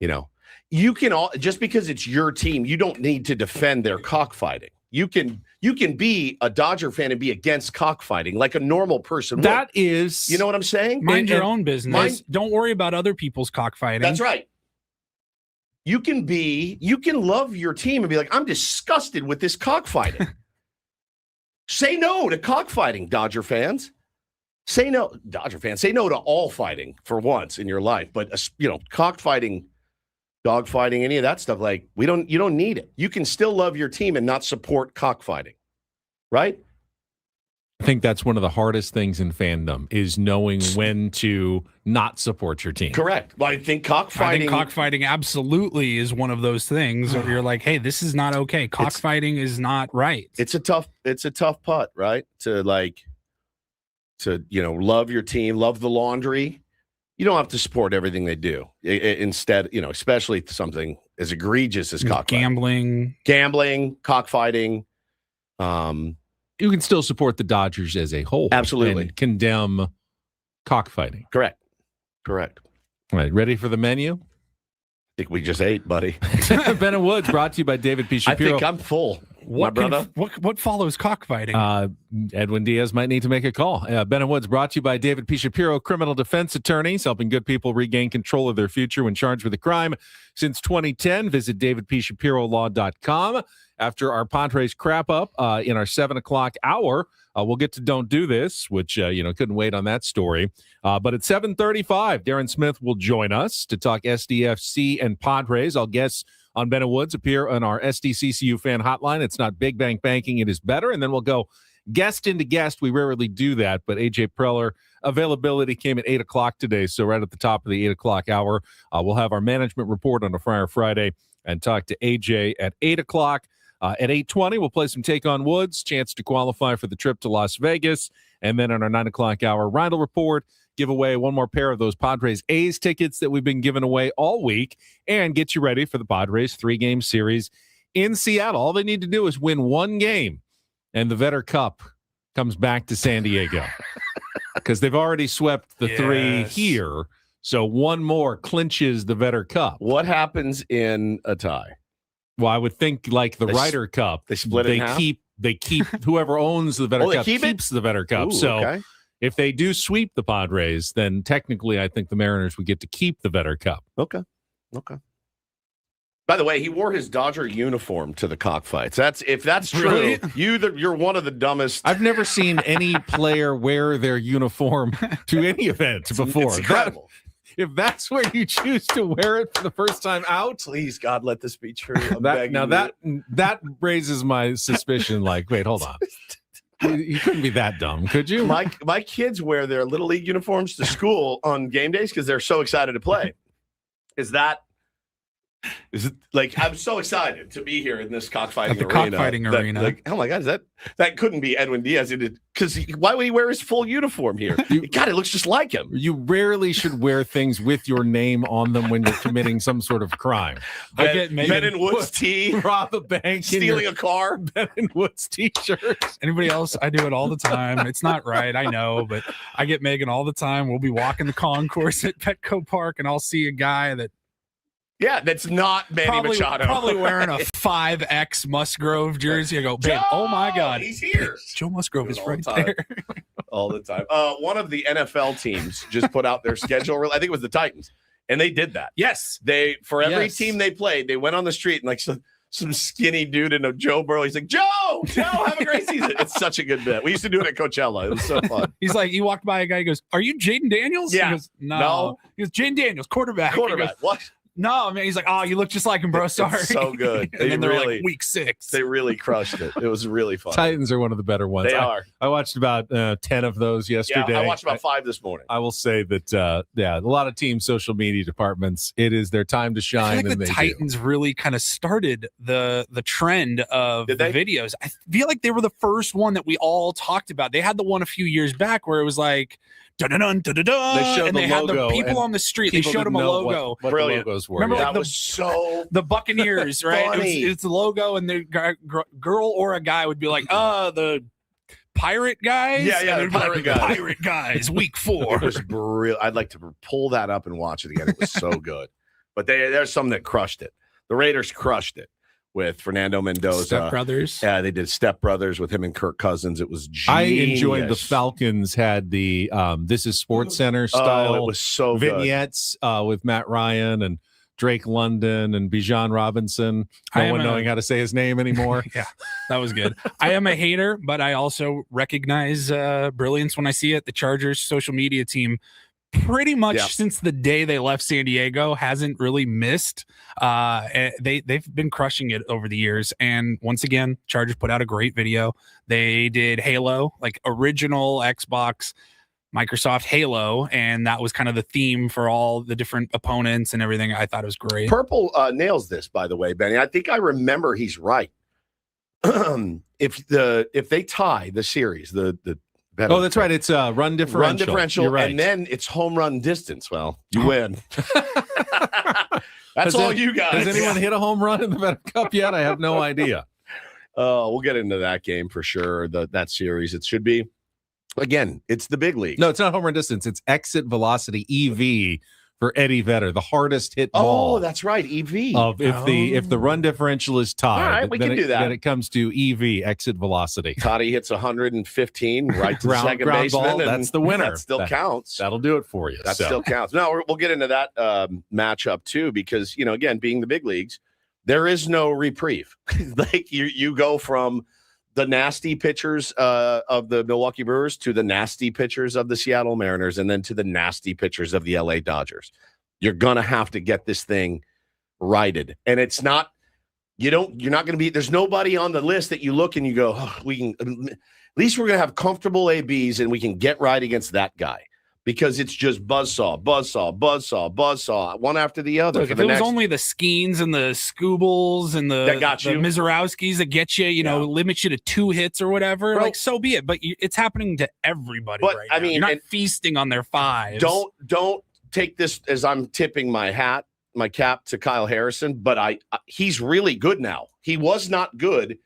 you can all, just because it's your team, you don't need to defend their cockfighting. You can be a Dodger fan and be against cockfighting like a normal person would. That is, you know what I'm saying? Mind your own business. Don't worry about other people's cockfighting. That's right. You can love your team and be like, I'm disgusted with this cockfighting. Say no to cockfighting, Dodger fans. Say no, Dodger fans. Say no to all fighting for once in your life. But cockfighting, dogfighting, any of that stuff, like you don't need it. You can still love your team and not support cockfighting, right? I think that's one of the hardest things in fandom is knowing when to not support your team. Correct. Well, I think cockfighting absolutely is one of those things where you're like, hey, this is not okay. Cockfighting is not right. It's a tough putt, right? To love your team, love the laundry. You don't have to support everything they do. Instead, especially something as egregious as cockfighting. Gambling, cockfighting. You can still support the Dodgers as a whole. Absolutely. And condemn cockfighting. Correct. All right, ready for the menu? I think we just ate, buddy. Ben and Woods brought to you by David P. Shapiro. I think I'm full. My brother. What follows cockfighting? Edwin Diaz might need to make a call. Ben and Woods brought to you by David P. Shapiro, criminal defense attorneys, helping good people regain control of their future when charged with a crime. Since 2010, visit davidpshapirolaw.com. After our Padres crap up in our 7 o'clock hour, we'll get to Don't Do This, which, couldn't wait on that story. But at 7:35, Darren Smith will join us to talk SDFC and Padres. I'll guess on Ben and Woods appear on our SDCCU fan hotline. It's not big bank banking. It is better. And then we'll go guest into guest. We rarely do that, but AJ Preller availability came at 8 o'clock today, so right at the top of the 8 o'clock hour, we'll have our management report on a Friar Friday and talk to AJ at 8 o'clock. At 8:20, we'll play some Take on Woods, chance to qualify for the trip to Las Vegas. And then on our 9 o'clock hour, Rindle Report, give away one more pair of those Padres A's tickets that we've been giving away all week and get you ready for the Padres 3-game series in Seattle. All they need to do is win one game, and the Vetter Cup comes back to San Diego because they've already swept the 3 here. So one more clinches the Vetter Cup. What happens in a tie? Well, I would think like the Ryder Cup. They split it in half? They keep whoever owns the Vetter Cup keeps the Vetter Cup. Ooh, so okay. if they do sweep the Padres, then technically I think the Mariners would get to keep the Vetter Cup. Okay. By the way, he wore his Dodger uniform to the cockfights. If that's true, Really? you're one of the dumbest. I've never seen any player wear their uniform to any event before. It's incredible. If that's where you choose to wear it for the first time out, Please, God, let this be true. that raises my suspicion. Like, wait, hold on. You couldn't be that dumb, could you? My kids wear their Little League uniforms to school on game days because they're so excited to play. Is it like I'm so excited to be here in this cockfighting arena? Cockfighting arena. Like, oh my God, that couldn't be Edwin Diaz? Because why would he wear his full uniform here? God, it looks just like him. You rarely should wear things with your name on them when you're committing some sort of crime. I get Ben and Woods tee, rob a bank, stealing a car, Ben and Woods t-shirts. Anybody else? I do it all the time. It's not right, I know, but I get Megan all the time. We'll be walking the concourse at Petco Park, and I'll see a guy that's not Manny Machado. Probably wearing a 5X Musgrove jersey. I go, babe, oh my God. He's here. Joe Musgrove is right time. there. All the time. One of the NFL teams just put out their schedule. I think it was the Titans. And they did that. Yes. For every team they played, they went on the street and like some skinny dude in a Joe Burrow. He's like, Joe, have a great season. It's such a good bit. We used to do it at Coachella. It was so fun. He's like, he walked by a guy. He goes, are you Jaden Daniels? Yeah. He goes, no. He goes, Jaden Daniels, quarterback. He goes, What? no, man. He's like, oh, you look just like him, bro. Sorry. It's so good. And then they're like week 6. They really crushed it. It was really fun. Titans are one of the better ones. They are. I watched about 10 of those yesterday. Yeah, I watched about 5 this morning. I will say that, a lot of team social media departments, it is their time to shine. I feel like the Titans really kind of started the trend of the videos. I feel like they were the first one that we all talked about. They had the one a few years back where it was like, dun-dun-dun, dun-dun-dun, they showed and they had the people on the street. They showed them a logo. What Brilliant. The logos were. Remember, that was so the Buccaneers, right? It's the logo, and the girl or a guy would be like, the pirate guys. Yeah, the pirate guys. Pirate guys, week 4. It was brilliant. I'd like to pull that up and watch it again. It was so good. But there's some that crushed it. The Raiders crushed it with Fernando Mendoza. Step Brothers. Yeah, they did Step Brothers with him and Kirk Cousins. It was genius. I enjoyed the Falcons had the This Is Sports Center style. Oh, it was so vignettes with Matt Ryan and Drake London and Bijan Robinson. No one knowing how to say his name anymore. Yeah, that was good. I am a hater, but I also recognize brilliance when I see it. The Chargers social media team pretty much since the day they left San Diego hasn't really missed. They've been crushing it over the years. And once again, Chargers put out a great video. They did Halo, like original Xbox, Microsoft Halo, and that was kind of the theme for all the different opponents and everything. I thought it was great. Purple nails this, by the way, Benny. I think I remember he's right. If they tie the series, that's right. It's run differential. Run differential, right. And then it's home run distance. Well, you win. That's all you guys. Has anyone hit a home run in the Vetter Cup yet? I have no idea. We'll get into that game for sure. That series. It should be. Again, it's the big league. No, it's not home run distance. It's exit velocity, EV, for Eddie Vedder, the hardest hit ball. Oh, that's right, EV. If the run differential is tied, all right, we can do that. Then it comes to EV, exit velocity. Toddy hits 115 right to the second baseman. Ball, that's the winner. That still counts. That'll do it for you. That still counts. No, we'll get into that matchup too, because again, being the big leagues, there is no reprieve. Like you go from the nasty pitchers of the Milwaukee Brewers to the nasty pitchers of the Seattle Mariners, and then to the nasty pitchers of the LA Dodgers. You're going to have to get this thing righted. And it's not You're not going to be, there's nobody on the list that you look and you go, we can, at least we're going to have comfortable ABs and we can get right against that guy. Because it's just buzzsaw, one after the other. Look, if it was only the Skeens and the Scoobles and the Mizorowskis that get you, limit you to 2 hits or whatever, Bro, like so be it. But it's happening to everybody right now. I mean, you're not feasting on their 5s. Don't take this as I'm tipping my cap to Kyle Harrison, but he's really good now. He was not good.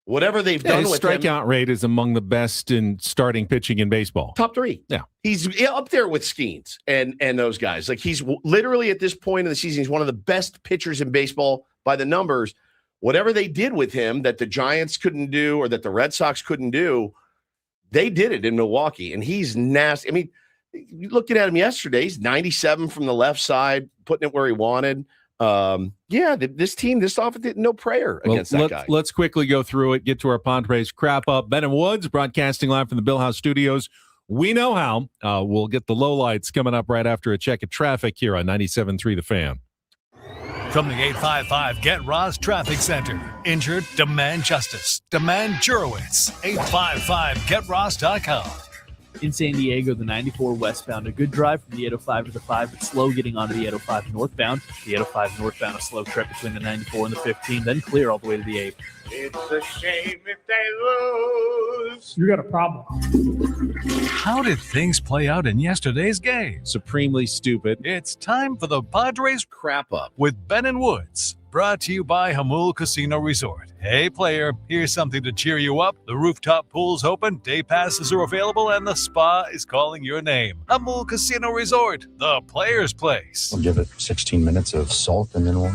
Whatever they've done with him. His strikeout rate is among the best in starting pitching in baseball. Top 3. Yeah. He's up there with Skeens and those guys. Like, he's literally at this point in the season, he's one of the best pitchers in baseball by the numbers. Whatever they did with him that the Giants couldn't do or that the Red Sox couldn't do, they did it in Milwaukee. And he's nasty. I mean, you looked at him yesterday. He's 97 from the left side, putting it where he wanted. This team, this offense, no prayer against that guy. Let's quickly go through it, get to our Padres crap up. Ben and Woods broadcasting live from the Bill House Studios. We know how. We'll get the lowlights coming up right after a check of traffic here on 97.3 The Fan. From the 855 Get Ross Traffic Center. Injured? Demand justice. Demand Jurowitz. 855GetRoss.com. In San Diego, the 94 westbound, a good drive from the 805 to the 5, but slow getting onto the 805 northbound. The 805 northbound, a slow trip between the 94 and the 15, then clear all the way to the 8. It's a shame if they lose. You got a problem. How did things play out in yesterday's game? Supremely stupid. It's time for the Padres crap up with Ben and Woods. Brought to you by Hamul Casino Resort. Hey, player, here's something to cheer you up. The rooftop pool's open, day passes are available, and the spa is calling your name. Hamul Casino Resort, the player's place. We'll give it 16 minutes of salt, and then we'll,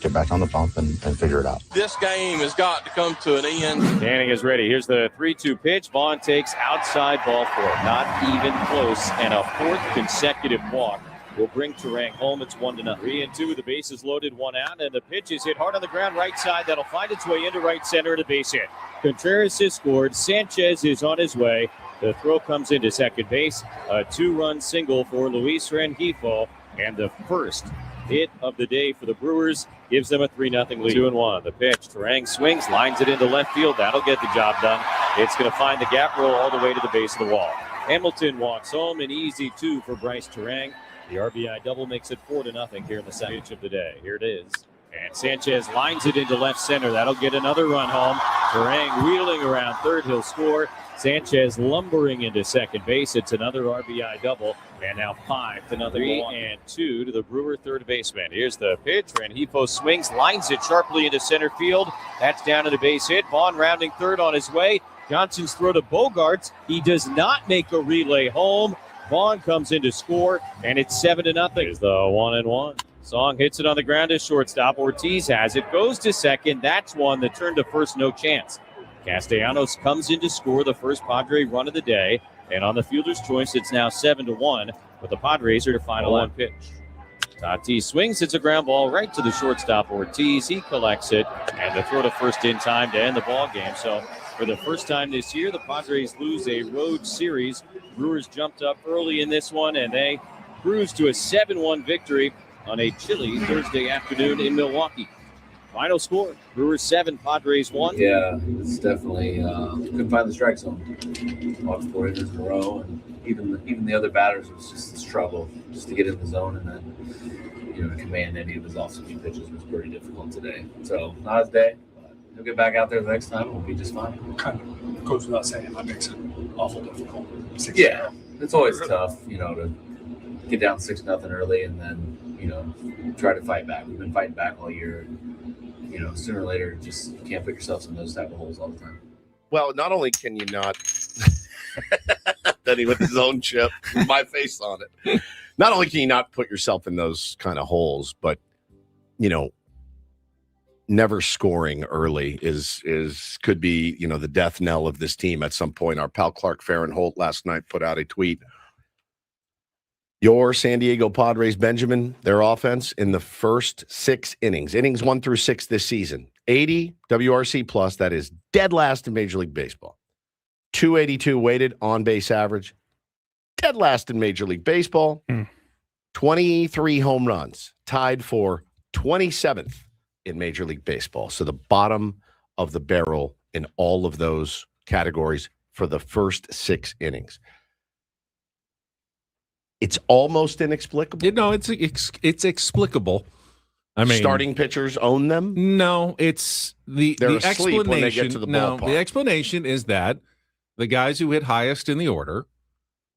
get back on the pump and figure it out. This game has got to come to an end. Danning is ready. Here's the 3-2 pitch. Vaughn takes outside ball 4. Not even close, and a 4th consecutive walk will bring Turang home. It's 1-0. 3-2. The base is loaded, 1 out, and the pitch is hit hard on the ground right side. That'll find its way into right center, and a base hit. Contreras has scored. Sanchez is on his way. The throw comes into second base. A 2-run single for Luis Rengifo, and the first hit of the day for the Brewers gives them a 3-0 lead. 2-1. The pitch. Turang swings, lines it into left field. That'll get the job done. It's going to find the gap roll all the way to the base of the wall. Hamilton walks home, an easy 2 for Bryce Turang. The RBI double makes it 4-0 here in the second pitch of the day. Here it is. And Sanchez lines it into left center. That'll get another run home. Turang wheeling around third. He'll score. Sanchez lumbering into second base. It's another RBI double. And now 5-0. 3-2 to the Brewer third baseman. Here's the pitch. Rengifo swings, lines it sharply into center field. That's down to the base hit. Vaughn rounding third on his way. Johnson's throw to Bogarts. He does not make a relay home. Vaughn comes in to score, and it's 7-0. Here's the 1-1. Song hits it on the ground to shortstop. Ortiz has it, goes to second. That's one. The turn to first, no chance. Castellanos comes in to score the first Padre run of the day, and on the fielder's choice, it's now 7-1, but the Padres are to final on pitch. Tatis swings. It's a ground ball right to the shortstop, Ortiz. He collects it, and the throw to first in time to end the ball game. So for the first time this year, the Padres lose a road series. Brewers jumped up early in this one, and they cruised to a 7-1 victory on a chilly Thursday afternoon in Milwaukee. Final score, Brewers 7, Padres 1. Yeah, it's definitely couldn't find the strike zone. Walked 4 innings in a row, and even the other batters was just a struggle just to get in the zone, and then to command any of his off-swing pitches was pretty difficult today. So not his day. He'll get back out there the next time. We'll be just fine. Kind of goes without saying, that makes it awful difficult. Yeah, it's always tough, to get down 6-0 early and then, try to fight back. We've been fighting back all year. Sooner or later, just you can't put yourself in those type of holes all the time. Well, not only can you not, Denny with his own chip, with my face on it. Not only can you not put yourself in those kind of holes, but never scoring early could be the death knell of this team at some point. Our pal Clark Fahrenholt last night put out a tweet. Your San Diego Padres, Benjamin, their offense in the first 6 innings 1 through 6 this season, 80 WRC plus. That is dead last in Major League Baseball. 282 weighted on base average, dead last in Major League Baseball. 23 home runs, tied for 27th in Major League Baseball. So the bottom of the barrel in all of those categories for the first 6 innings. It's almost inexplicable. No, it's explicable. I mean, starting pitchers own them? No, it's the explanation. When they get to the ballpark. The explanation is that the guys who hit highest in the order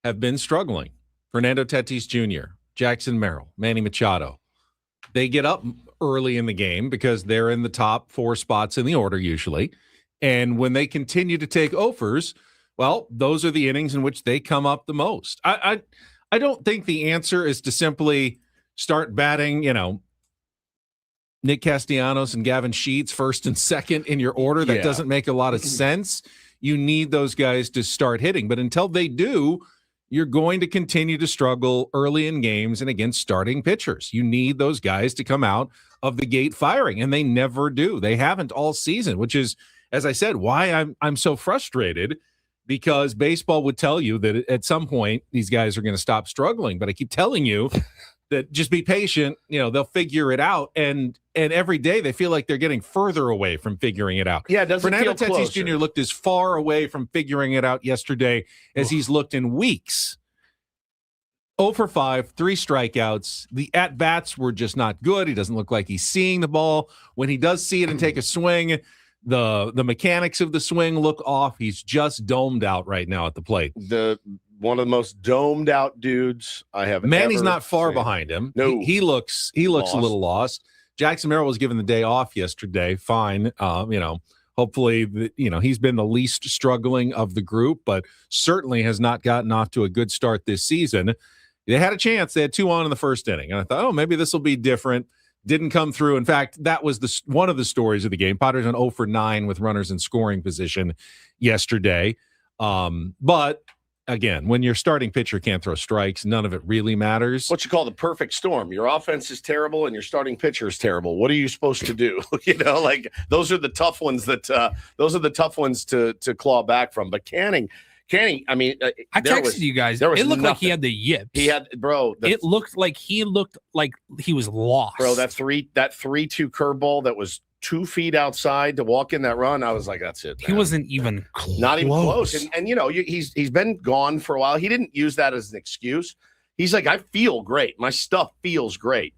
have been struggling. Fernando Tatis Jr., Jackson Merrill, Manny Machado. They get up early in the game because they're in the top 4 spots in the order usually. And when they continue to take offers, well, those are the innings in which they come up the most. I don't think the answer is to simply start batting, Nick Castellanos and Gavin Sheets first and second in your order. That doesn't make a lot of sense. You need those guys to start hitting. But until they do, you're going to continue to struggle early in games and against starting pitchers. You need those guys to come out of the gate firing, and they never do. They haven't all season, which is, as I said, why I'm so frustrated, because baseball would tell you that at some point these guys are going to stop struggling. But I keep telling you that just be patient. They'll figure it out. And every day they feel like they're getting further away from figuring it out. Yeah, it doesn't Fernando feel Tatis closer. Jr. looked as far away from figuring it out yesterday as he's looked in weeks. 0 for 5, 3 strikeouts. The at-bats were just not good. He doesn't look like he's seeing the ball. When he does see it and take a swing, the mechanics of the swing look off. He's just domed out right now at the plate. One of the most domed out dudes I have Manny's ever not far seen. behind him. No. He looks Lost. a little lost. Jackson Merrill was given the day off yesterday. Fine. Hopefully, he's been the least struggling of the group, but certainly has not gotten off to a good start this season. They had a chance. They had 2 on in the first inning. And I thought, maybe this will be different. Didn't come through. In fact, that was one of the stories of the game. Padres on 0 for 9 with runners in scoring position yesterday. But again, when your starting pitcher can't throw strikes, none of it really matters. What you call the perfect storm. Your offense is terrible and your starting pitcher is terrible. What are you supposed to do? Those are the tough ones to claw back from. But Canning, I mean, I texted you guys. It looked like he had the yips. He had, bro. It looked like he was lost. Bro, that 3-2 curveball that was 2 feet outside to walk in that run. I was like, that's it. Man. He wasn't even close. Not even close. And he's been gone for a while. He didn't use that as an excuse. He's like, I feel great. My stuff feels great.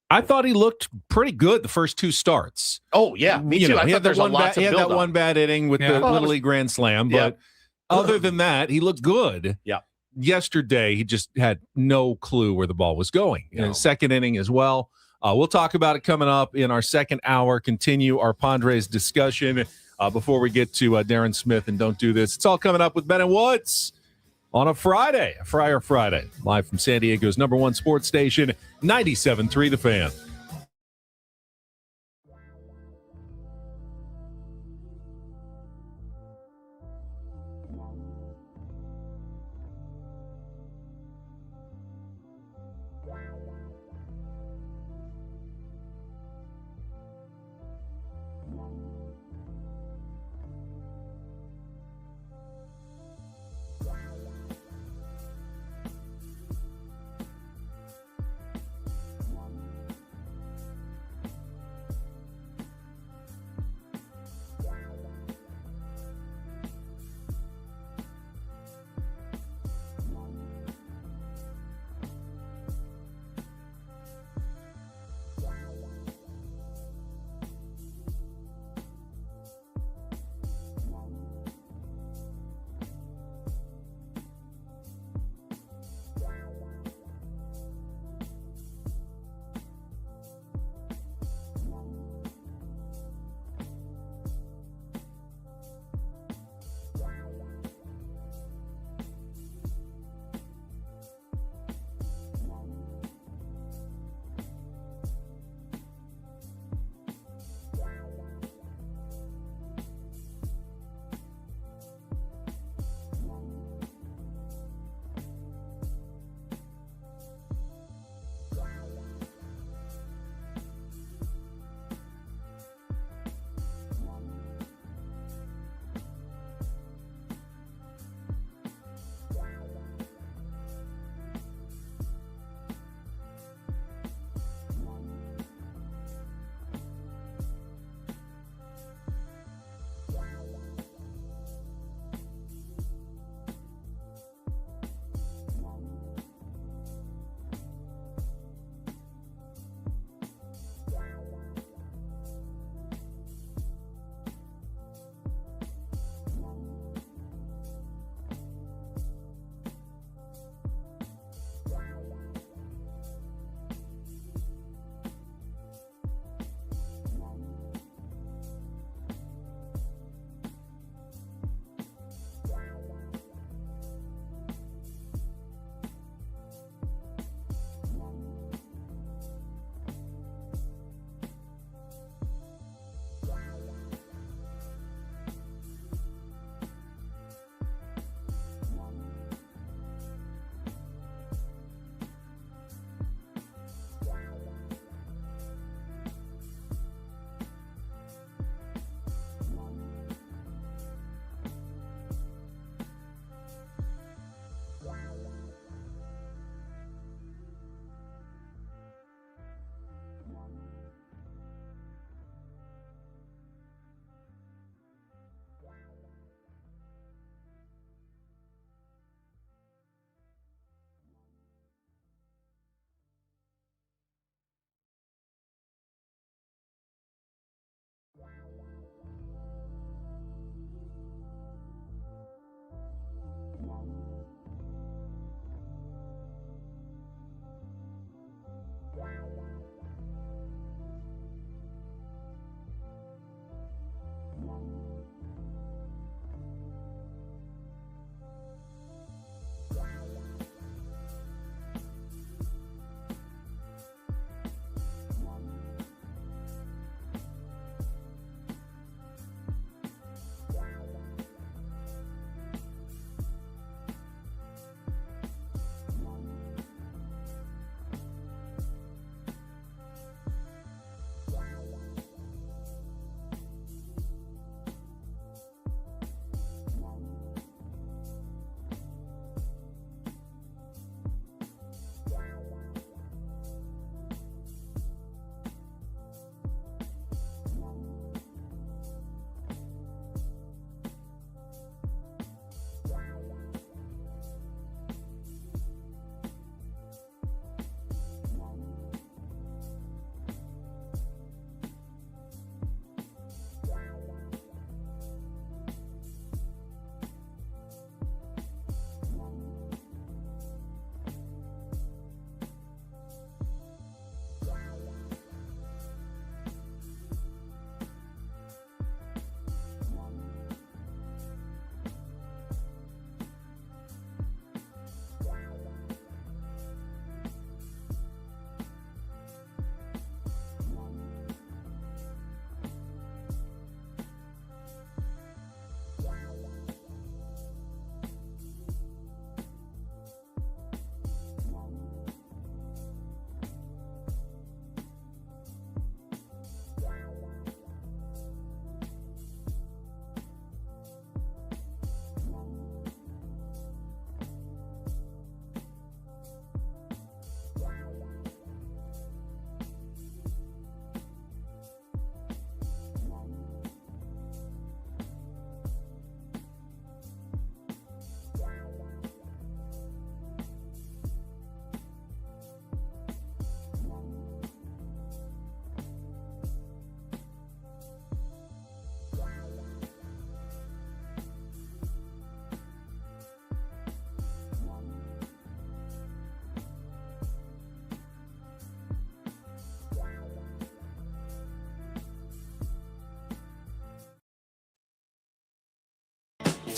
I thought he looked pretty good the first 2 starts. Oh, yeah. Me too. He had that one bad inning with the Little League Grand Slam. But other than that, he looked good. Yeah. Yesterday, he just had no clue where the ball was going. No. Second inning as well. We'll talk about it coming up in our second hour, continue our Padres discussion before we get to Darren Smith and Don't Do This. It's all coming up with Ben and Woods on a Friday, Friar Friday, live from San Diego's #1 sports station, 97.3 The Fan.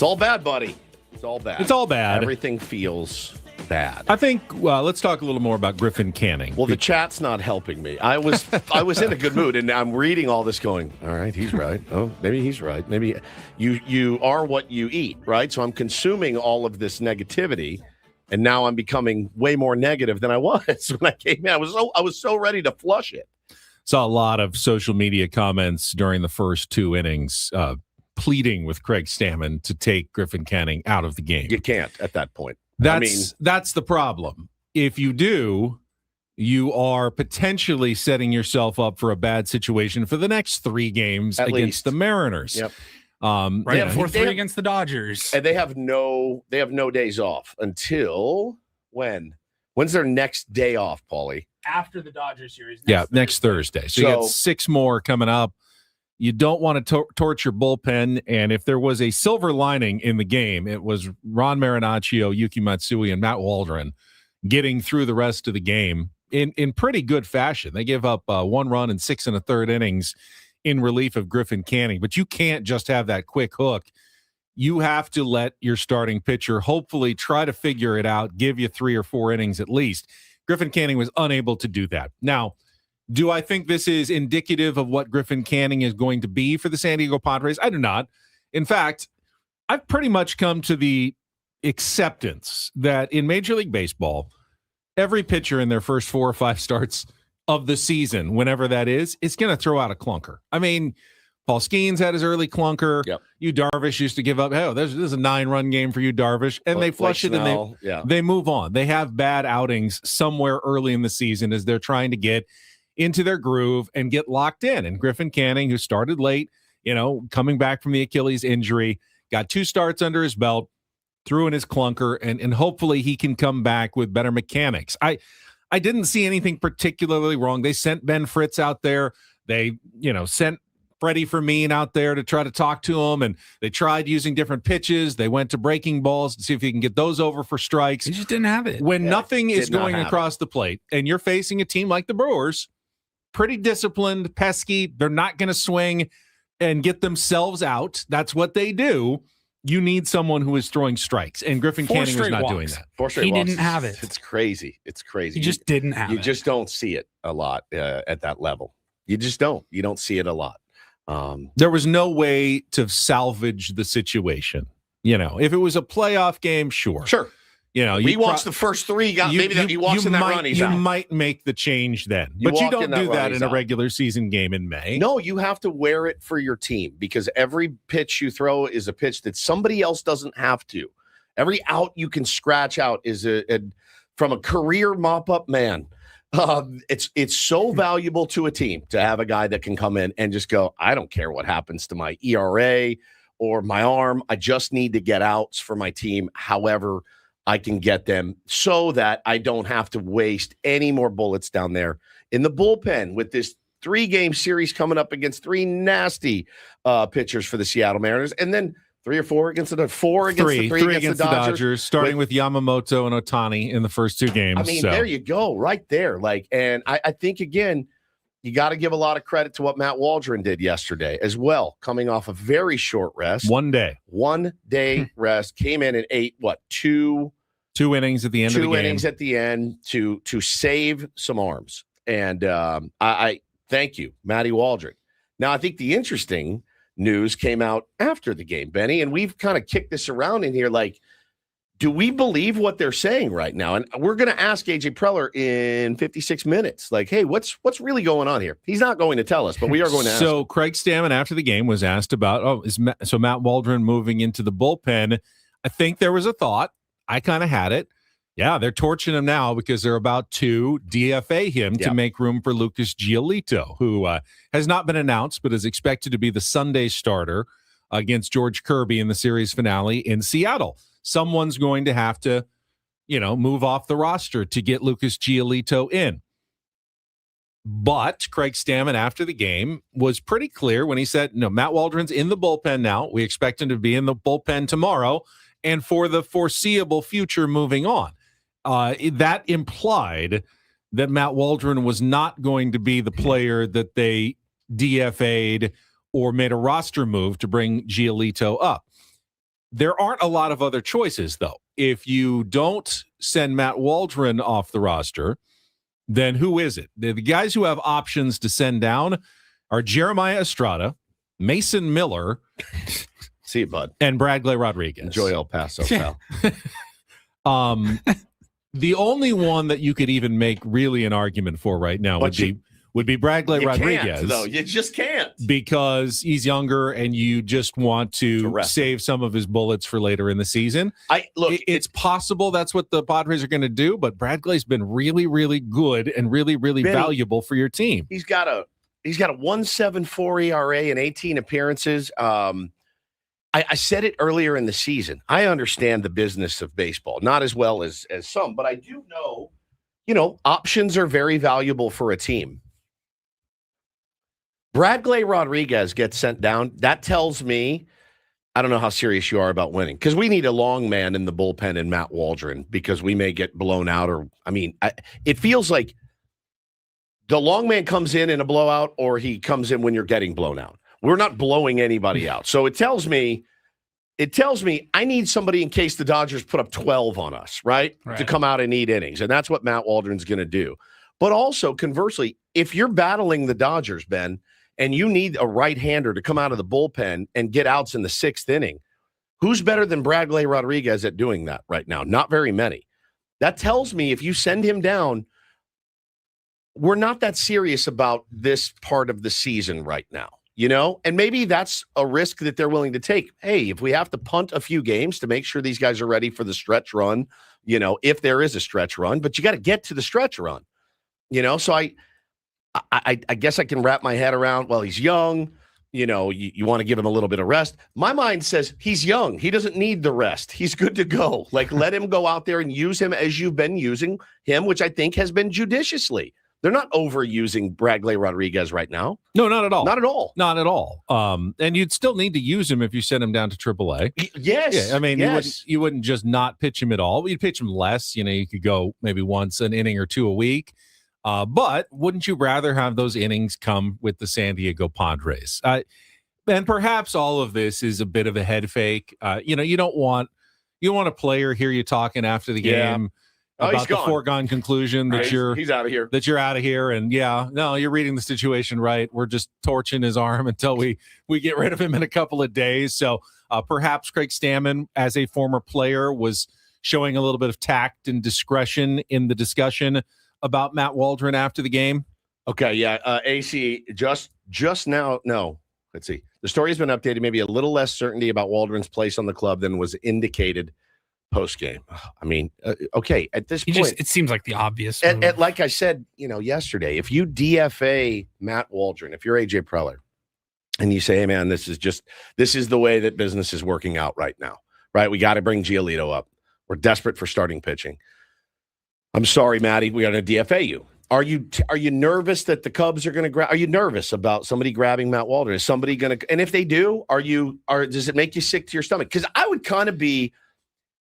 It's all bad, buddy. It's all bad. It's all bad. Everything feels bad. I think, well, let's talk a little more about Griffin Canning. Well, the chat's not helping me. I was in a good mood, and I'm reading all this going, all right, he's right. Oh, maybe he's right. Maybe you are what you eat, right? So I'm consuming all of this negativity, and now I'm becoming way more negative than I was when I came in. I was so ready to flush it. Saw a lot of social media comments during the first two innings pleading with Craig Stammen to take Griffin Canning out of the game. You can't at that point. That's the problem. If you do, you are potentially setting yourself up for a bad situation for the next 3 games against the Mariners. Yep. Right before 3 against the Dodgers. And they have no days off until when? When's their next day off, Paulie? After the Dodgers series. Next Thursday. So you got 6 more coming up. You don't want to torch your bullpen, and if there was a silver lining in the game, it was Ron Marinaccio, Yuki Matsui, and Matt Waldron getting through the rest of the game in pretty good fashion. They gave up 1 run in 6 1/3 innings in relief of Griffin Canning, but you can't just have that quick hook. You have to let your starting pitcher hopefully try to figure it out, give you 3 or 4 innings at least. Griffin Canning was unable to do that. Now, do I think this is indicative of what Griffin Canning is going to be for the San Diego Padres? I do not. In fact, I've pretty much come to the acceptance that in Major League Baseball, every pitcher in their first 4 or 5 starts of the season, whenever that is going to throw out a clunker. I mean, Paul Skeens had his early clunker. Yep. Yu Darvish used to give up, hey, this is a 9-run game for Yu Darvish, and they flush it and they move on. They have bad outings somewhere early in the season as they're trying to get into their groove and get locked in. And Griffin Canning, who started late, coming back from the Achilles injury, got 2 starts under his belt, threw in his clunker, and hopefully he can come back with better mechanics. I didn't see anything particularly wrong. They sent Ben Fritz out there. They, sent Freddie Fermin out there to try to talk to him, and they tried using different pitches. They went to breaking balls to see if he can get those over for strikes. He just didn't have it. When nothing is going across the plate, and you're facing a team like the Brewers, pretty disciplined, pesky. They're not going to swing and get themselves out. That's what they do. You need someone who is throwing strikes, and Griffin Canning was not doing that. 4 straight he walks. didn't have it. It's crazy. It's crazy. He just didn't have it. You just don't see it a lot at that level. You just don't. You don't see it a lot. There was no way to salvage the situation. If it was a playoff game, sure. We watched the first 3. He walks in that run. He's out. Might make the change then, but you don't do that in a regular season game in May. No, you have to wear it for your team because every pitch you throw is a pitch that somebody else doesn't have to. Every out you can scratch out is from a career mop-up man. It's so valuable to a team to have a guy that can come in and just go, I don't care what happens to my ERA or my arm. I just need to get outs for my team. However, I can get them so that I don't have to waste any more bullets down there in the bullpen with this 3-game series coming up against 3 nasty pitchers for the Seattle Mariners. And then 3 or 4 against the 4 against the 3 against the Dodgers, starting with Yamamoto and Ohtani in the first 2 games. I mean, there you go, right there. And I think, again, you got to give a lot of credit to what Matt Waldron did yesterday as well, coming off a very short rest. 1 day. 1 day rest, came in and ate, 2 innings at the end of the game. 2 innings at the end to save some arms. And I thank you, Matty Waldron. Now, I think the interesting news came out after the game, Benny, and we've kind of kicked this around in here. Do we believe what they're saying right now? And we're going to ask AJ Preller in 56 minutes, hey, what's really going on here? He's not going to tell us, but we are going to ask. So Craig Stammen after the game was asked about, Matt Waldron moving into the bullpen. I think there was a thought. I kind of had it. Yeah, they're torching him now because they're about to DFA him to make room for Lucas Giolito, who has not been announced but is expected to be the Sunday starter against George Kirby in the series finale in Seattle. Someone's going to have to, move off the roster to get Lucas Giolito in. But Craig Stammen after the game was pretty clear when he said, no, Matt Waldron's in the bullpen now. We expect him to be in the bullpen tomorrow and for the foreseeable future moving on. That implied that Matt Waldron was not going to be the player that they DFA'd or made a roster move to bring Giolito up. There aren't a lot of other choices, though. If you don't send Matt Waldron off the roster, then who is it? The guys who have options to send down are Jeremiah Estrada, Mason Miller. See you, bud. And Bradley Rodriguez. Enjoy El Paso, pal. The only one that you could even make really an argument for right now would be Bradley Rodriguez. Though you just can't, because he's younger and you just want to save some of his bullets for later in the season. It's possible that's what the Padres are going to do, but Bradley's been really, really good and really, really valuable for your team. He's got a 1.74 ERA and 18 appearances. I said it earlier in the season. I understand the business of baseball, not as well as some, but I do know, options are very valuable for a team. Bradley Rodriguez gets sent down. That tells me, I don't know how serious you are about winning, because we need a long man in the bullpen in Matt Waldron, because we may get blown out. It feels like the long man comes in a blowout, or he comes in when you're getting blown out. We're not blowing anybody out. So it tells me I need somebody in case the Dodgers put up 12 on us, right? To come out and eat innings. And that's what Matt Waldron's going to do. But also, conversely, if you're battling the Dodgers, Ben, and you need a right-hander to come out of the bullpen and get outs in the 6th inning, who's better than Bradley Rodriguez at doing that right now? Not very many. That tells me if you send him down, we're not that serious about this part of the season right now, And maybe that's a risk that they're willing to take. Hey, if we have to punt a few games to make sure these guys are ready for the stretch run, if there is a stretch run, but you got to get to the stretch run, So I guess I can wrap my head around, well, he's young, you want to give him a little bit of rest. My mind says he's young. He doesn't need the rest. He's good to go. Let him go out there and use him as you've been using him, which I think has been judiciously. They're not overusing Bradley Rodriguez right now. No, not at all. Not at all. Not at all. And you'd still need to use him if you send him down to AAA. Yes. Yeah, you wouldn't just not pitch him at all. You'd pitch him less. You could go maybe once an inning or two a week. But wouldn't you rather have those innings come with the San Diego Padres? And perhaps all of this is a bit of a head fake. You don't want a player hear you talking after the game about the foregone conclusion that he's out of here. That you're out of here. And you're reading the situation right. We're just torching his arm until we get rid of him in a couple of days. So perhaps Craig Stammen, as a former player, was showing a little bit of tact and discretion in the discussion about Matt Waldron after the game. Okay, yeah. AC, just now, no. Let's see. The story has been updated. Maybe a little less certainty about Waldron's place on the club than was indicated post-game. Okay, at this point. It seems like the obvious. Like I said, yesterday, if you DFA Matt Waldron, if you're AJ Preller, and you say, hey, man, this is the way that business is working out right now, right? We got to bring Giolito up. We're desperate for starting pitching. I'm sorry, Matty, we got to DFA you. Are you nervous that the Cubs are going to grab? Are you nervous about somebody grabbing Matt Waldron? Is somebody going to? And if they do, does it make you sick to your stomach? Because I would kind of be,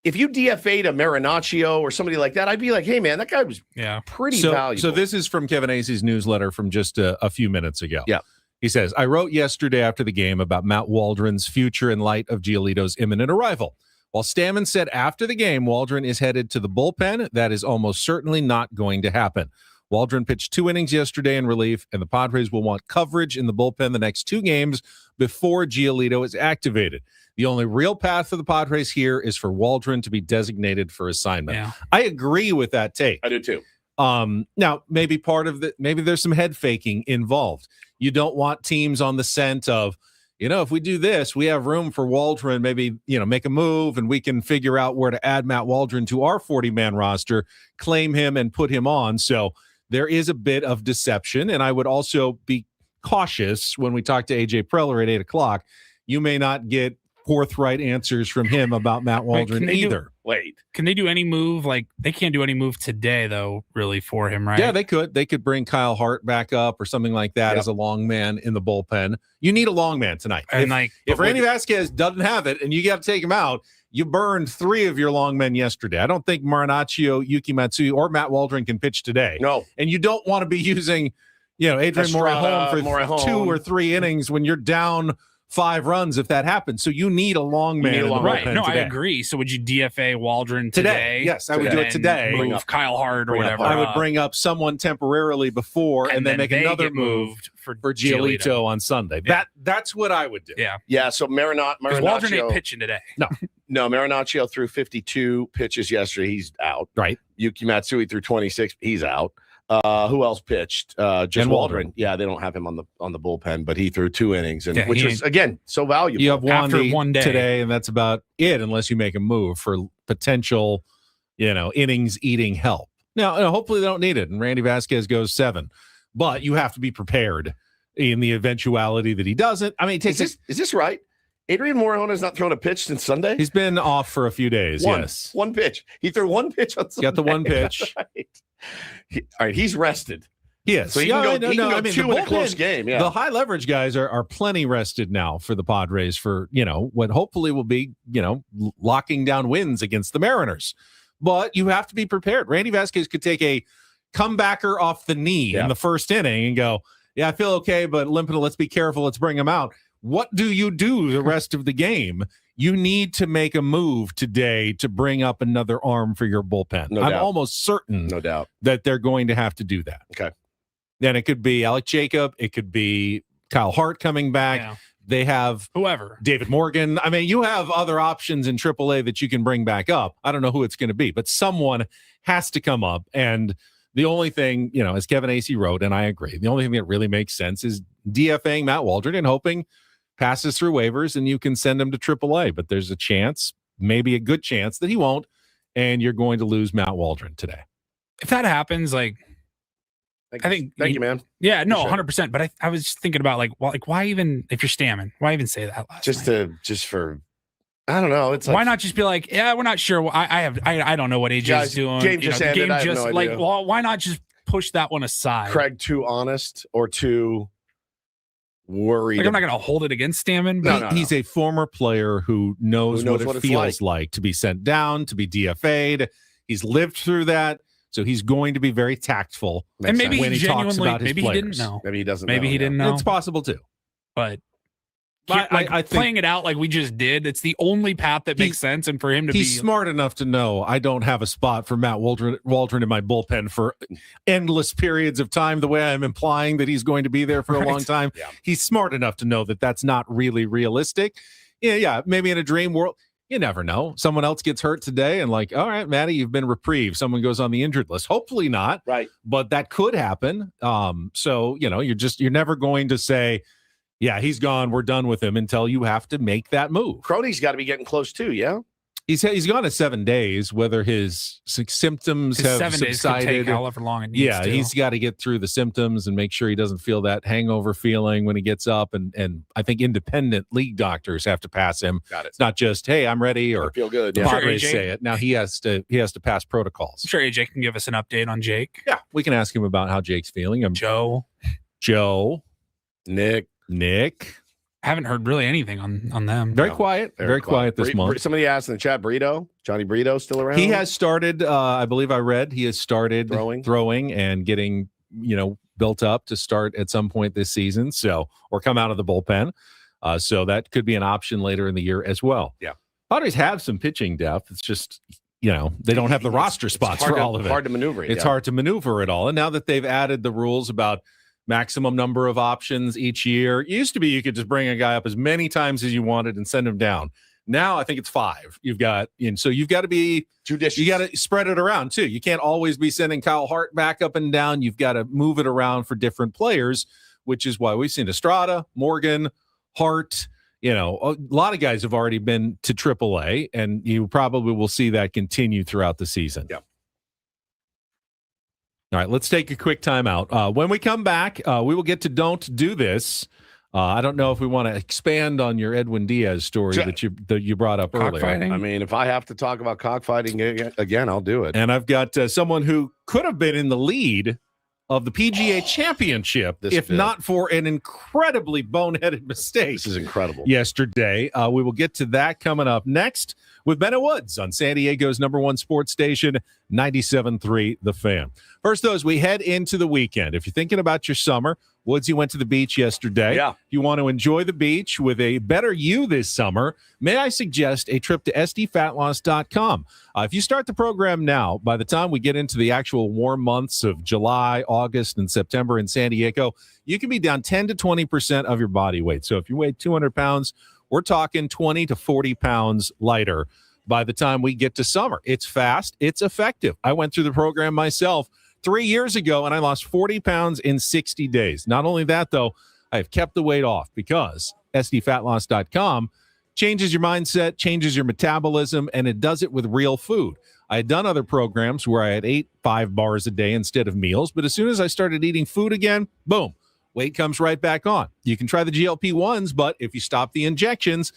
if you DFA'd a Marinaccio or somebody like that, I'd be like, hey, man, that guy was pretty valuable. So this is from Kevin Acey's newsletter from just a few minutes ago. Yeah. He says, I wrote yesterday after the game about Matt Waldron's future in light of Giolito's imminent arrival. While Stammen said after the game Waldron is headed to the bullpen, that is almost certainly not going to happen. Waldron pitched 2 innings yesterday in relief, and the Padres will want coverage in the bullpen the next 2 games before Giolito is activated. The only real path for the Padres here is for Waldron to be designated for assignment. Yeah. I agree with that take. I do too. Now, maybe maybe there's some head faking involved. You don't want teams on the scent of, if we do this, we have room for Waldron, maybe, make a move and we can figure out where to add Matt Waldron to our 40-man roster, claim him and put him on. So there is a bit of deception. And I would also be cautious when we talk to AJ Preller at 8:00. You may not get forthright answers from him about Matt Waldron either. Can they do any move? They can't do any move today, though, really, for him, right? Yeah, they could. They could bring Kyle Hart back up or something like that as a long man in the bullpen. You need a long man tonight. And if Randy Vasquez doesn't have it and you got to take him out, you burned 3 of your long men yesterday. I don't think Marinaccio, Yuki Matsui, or Matt Waldron can pitch today. No. And you don't want to be using, Adrian Morejon for 2 or 3 innings when you're down 5 runs if that happens. So you need a long man in the right. bullpen No, today. I agree. So would you DFA Waldron today? Yes, I would do it today. Move Kyle Hart or whatever. I would bring up someone temporarily before and then make another move for Giolito on Sunday. Yeah. That's what I would do. Yeah, so Because Waldron ain't pitching today. No, Marinaccio threw 52 pitches yesterday. He's out. Right. Yuki Matsui threw 26. He's out. Who else pitched? Just Waldron. Yeah, they don't have him on the bullpen, but he threw 2 innings, which was again so valuable. You have after one day today, and that's about it, unless you make a move for potential, innings eating help. Now, hopefully they don't need it, and Randy Vasquez goes 7, but you have to be prepared in the eventuality that he doesn't. I mean, is this right? Adrian Morejon has not thrown a pitch since Sunday. He's been off for a few days. Yes, one pitch. He threw 1 pitch on Sunday. Got the 1 pitch. All right, he's rested. Yes, so he can go 2 in a close game. Yeah, the high leverage guys are plenty rested now for the Padres for what hopefully will be locking down wins against the Mariners. But you have to be prepared. Randy Vasquez could take a comebacker off the knee in the first inning and go, I feel okay, but limping. Let's be careful. Let's bring him out. What do you do the rest of the game? You need to make a move today to bring up another arm for your bullpen. I'm almost certain, no doubt, that they're going to have to do that. Okay. Then it could be Alec Jacob. It could be Kyle Hart coming back. Yeah. They have whoever. David Morgan. I mean, you have other options in AAA that you can bring back up. I don't know who it's going to be, but someone has to come up. And the only thing, as Kevin Acee wrote, and I agree, the only thing that really makes sense is DFAing Matt Waldron and hoping passes through waivers and you can send him to AAA. But there's a chance, maybe a good chance, that he won't, and you're going to lose Matt Waldron today. If that happens, I think. Thank you, man. Yeah, no, 100%. But I was just thinking about why even if you're Stammen, why even say that last night? Just for. I don't know. It's why not just be like, we're not sure. I don't know what AJ's doing. Game just ended. I have no idea. Why not just push that one aside? Craig, too honest or too worried. I'm not going to hold it against Stammen. But he's a former player who knows what it feels like to be sent down, to be DFA'd. He's lived through that, so he's going to be very tactful. And maybe when he talks about his maybe players. he didn't know. Maybe he doesn't. Maybe he didn't know. It's possible too, but. I think playing it out like we just did, it's the only path that makes sense. And for him to he's smart enough to know I don't have a spot for Matt Waldron in my bullpen for endless periods of time, the way I'm implying that he's going to be there for a long time. Yeah. He's smart enough to know that that's not really realistic. Yeah, maybe in a dream world, you never know. Someone else gets hurt today and all right, Matty, you've been reprieved. Someone goes on the injured list. Hopefully not. Right. But that could happen. So, you're never going to say, yeah, he's gone. We're done with him until you have to make that move. Crony's got to be getting close too, yeah? He's gone to 7 days, whether his symptoms have 7 days subsided. could take however long it needs to. He's got to get through the symptoms and make sure he doesn't feel that hangover feeling when he gets up. And I think independent league doctors have to pass him. Got it. It's not just, hey, I'm ready, or I feel good. Yeah. Padres say it. Now he has to pass protocols. I'm sure AJ can give us an update on Jake. Yeah, we can ask him about how Jake's feeling. Joe, Nick. I haven't heard really anything on them. Very quiet. Very quiet this month. Somebody asked in the chat, Johnny Brito still around? He has started, I believe I read, he has started throwing and getting, built up to start at some point this season. Or come out of the bullpen. So that could be an option later in the year as well. Yeah. Padres have some pitching depth. It's just, they don't have the roster spots for all of it. Hard to maneuver it. It's hard to maneuver it all. And now that they've added the rules about maximum number of options each year. It used to be you could just bring a guy up as many times as you wanted and send him down. Now I think it's 5. So you've got to be judicious. You got to spread it around too. You can't always be sending Kyle Hart back up and down. You've got to move it around for different players, which is why we've seen Estrada, Morgan, Hart. A lot of guys have already been to AAA, and you probably will see that continue throughout the season. Yeah. All right, let's take a quick timeout. When we come back, we will get to Don't Do This. I don't know if we want to expand on your Edwin Diaz story that you brought up earlier. I mean, if I have to talk about cockfighting again, I'll do it. And I've got someone who could have been in the lead of the PGA Championship if not for an incredibly boneheaded mistake. This is incredible. Yesterday. We will get to that coming up next. with Ben and Woods on San Diego's #1 sports station, 97.3 The Fan. First, though, as we head into the weekend, if you're thinking about your summer, Woods, you went to the beach yesterday. Yeah. You want to enjoy the beach with a better you this summer, may I suggest a trip to sdfatloss.com. If you start the program now, by the time we get into the actual warm months of July, August, and September in San Diego, you can be down 10 to 20% of your body weight. So if you weigh 200 pounds, we're talking 20 to 40 pounds lighter by the time we get to summer. It's fast. It's effective. I went through the program myself 3 years ago, and I lost 40 pounds in 60 days. Not only that, though, I have kept the weight off because sdfatloss.com changes your mindset, changes your metabolism, and it does it with real food. I had done other programs where I had ate 5 bars a day instead of meals, but as soon as I started eating food again, boom, weight comes right back on. You can try the GLP-1s, but if you stop the injections,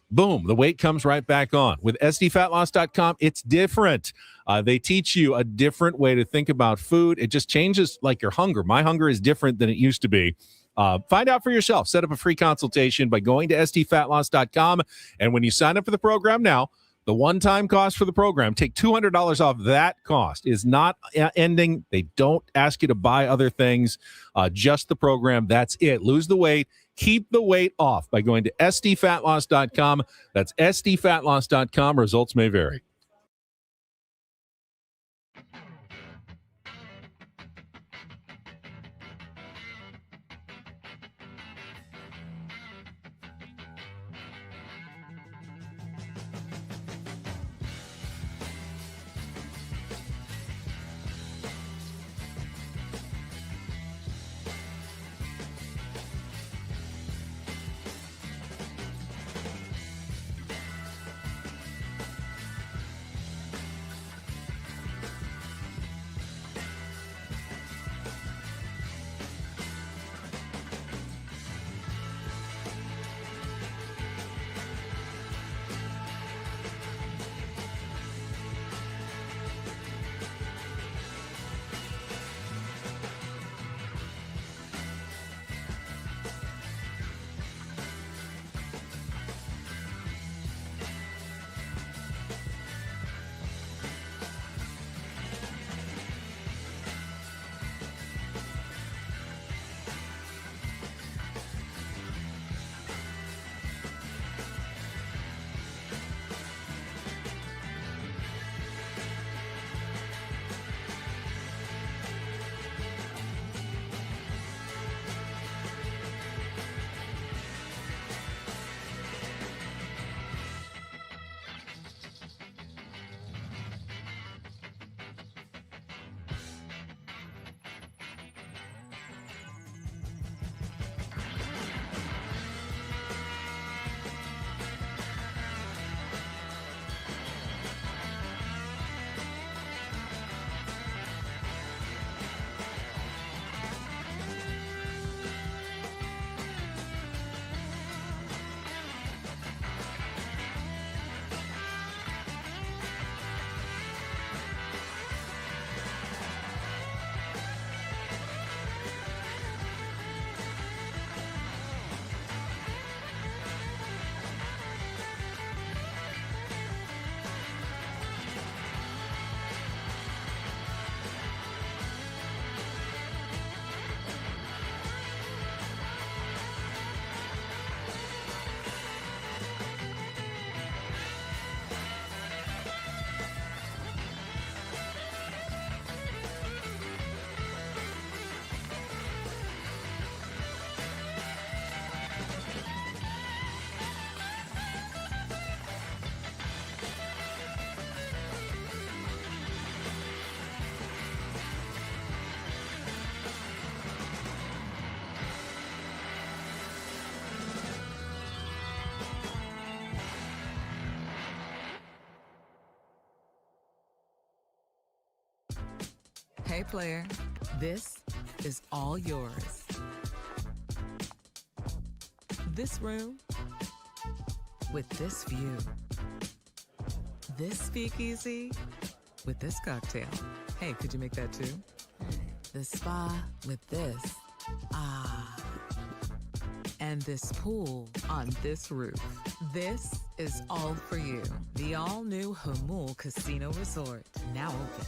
boom, the weight comes right back on. With sdfatloss.com, it's different. They teach you a different way to think about food. It just changes like your hunger. My hunger is different than it used to be. Find out for yourself. Set up a free consultation by going to sdfatloss.com. And when you sign up for the program now, the one-time cost for the program, take $200 off that cost. Is not ending. They don't ask you to buy other things. Just the program. That's it. Lose the weight. Keep the weight off by going to sdfatloss.com. That's sdfatloss.com. Results may vary. Hey, player, this is all yours. This room with this view. This speakeasy with this cocktail. Hey, could you make that too? The spa with this. Ah. And and this pool on this roof. This is all for you. The all-new Hamul Casino Resort, now open.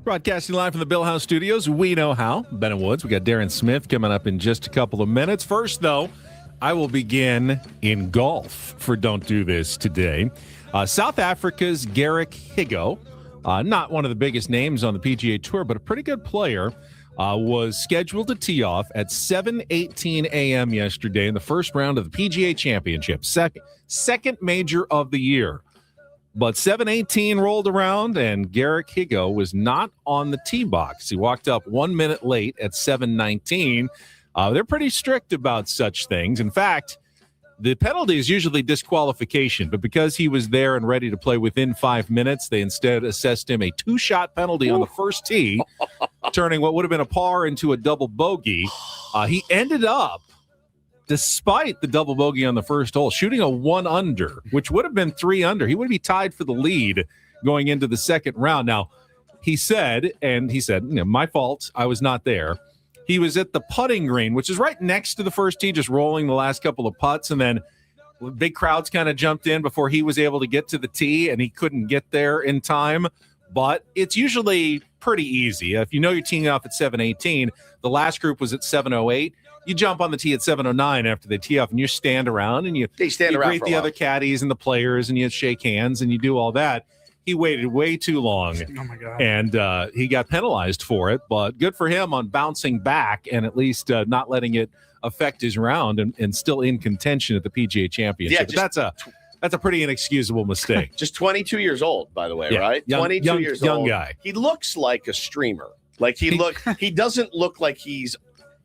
Broadcasting live from the Bill House Studios, we know how. Ben and Woods. We got Darren Smith coming up in just a couple of minutes. First, though, I will begin in golf for Don't Do This today. South Africa's Garrick Higo, not one of the biggest names on the PGA Tour, but a pretty good player, was scheduled to tee off at 7:18 a.m. yesterday in the first round of the PGA Championship, second major of the year. But 7:18 rolled around, and Garrick Higo was not on the tee box. He walked up 1 minute late at 7:19. They're pretty strict about such things. In fact, the penalty is usually disqualification, but because he was there and ready to play within 5 minutes, they instead assessed him a 2-shot penalty on the first tee, turning what would have been a par into a double bogey. He ended up, despite the double bogey on the first hole, shooting a 1 under, which would have been 3 under. He would be tied for the lead going into the second round. Now, he said, my fault, I was not there. He was at the putting green, which is right next to the first tee, just rolling the last couple of putts, and then big crowds kind of jumped in before he was able to get to the tee, and he couldn't get there in time. But it's usually pretty easy. If you know you're teeing off at 7:18, the last group was at 7:08. You jump on the tee at 7:09 after they tee off, and you stand around and you greet the other caddies and the players, and you shake hands and you do all that. He waited way too long. Oh my God. And he got penalized for it, but good for him on bouncing back and at least not letting it affect his round and still in contention at the PGA Championship. Yeah, that's a pretty inexcusable mistake. Just 22 years old, by the way, right? 22 years old. Young guy. He looks like a streamer. Like he doesn't look like he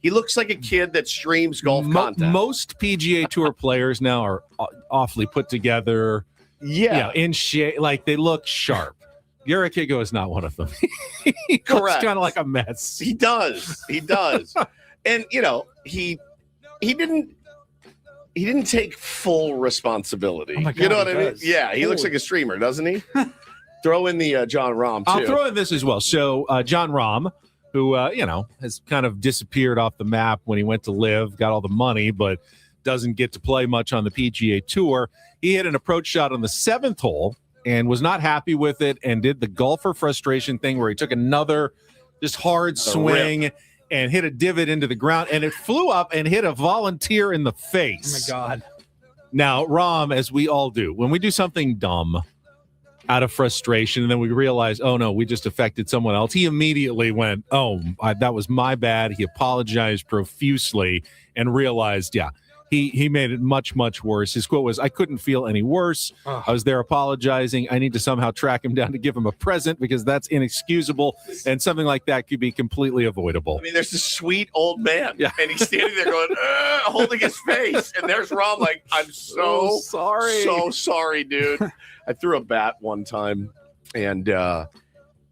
looks like a kid that streams golf content. Most PGA Tour players now are awfully put together. Yeah, in shape, like they look sharp. Garrick Higo is not one of them. He looks kind of like a mess. He does. And he didn't take full responsibility. Oh my God, you know what I mean? Yeah, he looks like a streamer, doesn't he? Throw in the John Rahm too. I'll throw in this as well. So John Rahm, who has kind of disappeared off the map when he went to live, got all the money, but doesn't get to play much on the PGA Tour. He hit an approach shot on the 7th hole and was not happy with it and did the golfer frustration thing where he took another just hard swing and hit a divot into the ground, and it flew up and hit a volunteer in the face. Oh, my God. Now, Rahm, as we all do, when we do something dumb, out of frustration. And then we realized, oh, no, we just affected someone else. He immediately went, that was my bad. He apologized profusely and realized, he made it much, much worse. His quote was, "I couldn't feel any worse. I was there apologizing. I need to somehow track him down to give him a present because that's inexcusable." And something like that could be completely avoidable. I mean, there's this sweet old man, and he's standing there going, holding his face. And there's Rom like, "I'm so sorry. So sorry, dude." I threw a bat one time, and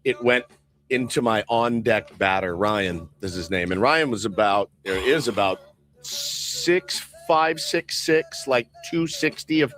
it went into my on-deck batter. Ryan is his name. And Ryan is about 6'5", 6'6", like 260 of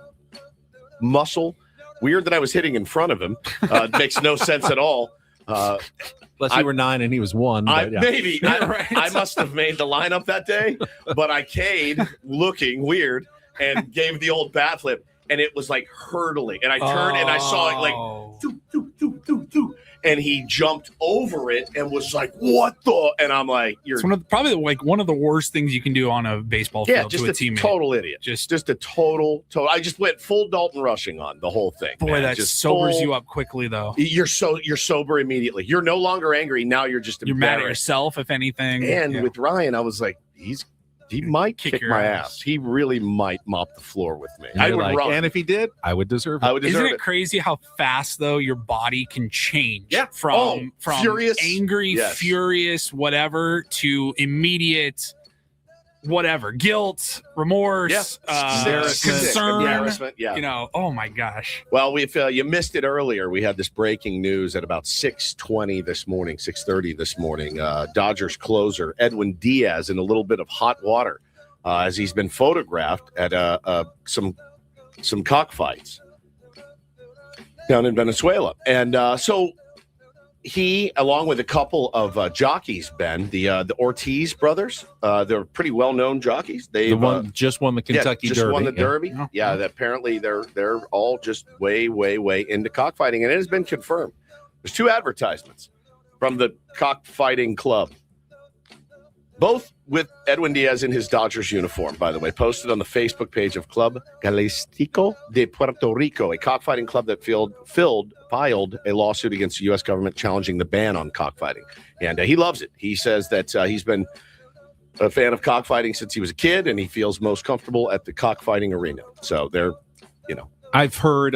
muscle. Weird that I was hitting in front of him. It makes no sense at all. Unless you were 9 and he was 1. Maybe. I must have made the lineup that day, but I K'd looking weird and gave the old bat flip, and it was like hurdling. And I turned and I saw it like, doo, doo, doo, doo, doo. And he jumped over it and was like, "What the?" And I'm like, "It's probably one of the worst things you can do on a baseball field to a teammate." Total idiot. Just a total. I just went full Dalton Rushing on the whole thing. Boy, man. that just sobers you up quickly, though. You're sober immediately. You're no longer angry. Now you're just embarrassed. You're mad at yourself, if anything. And with Ryan, I was like, he might kick my ass. He really might mop the floor with me. I would run. And if he did, I would deserve it. Isn't it crazy how fast, though, your body can change from furious, angry, furious, whatever, to immediate whatever, guilt, remorse, concern, embarrassment. Yeah. Oh my gosh. Well, you missed it earlier. We had this breaking news at about 6:20 this morning, 6:30 this morning. Dodgers closer Edwin Diaz in a little bit of hot water as he's been photographed at some cockfights down in Venezuela, and so. He, along with a couple of jockeys, Ben, the Ortiz brothers, they're pretty well-known jockeys. They just won the Kentucky Derby. Won the Derby. Yeah, apparently they're all just way, way, way into cockfighting, and it has been confirmed. There's 2 advertisements from the cockfighting club, both with Edwin Diaz in his Dodgers uniform, by the way, posted on the Facebook page of Club Galístico de Puerto Rico, a cockfighting club that filed a lawsuit against the U.S. government challenging the ban on cockfighting. And he loves it. He says that he's been a fan of cockfighting since he was a kid, and he feels most comfortable at the cockfighting arena. So they're, I've heard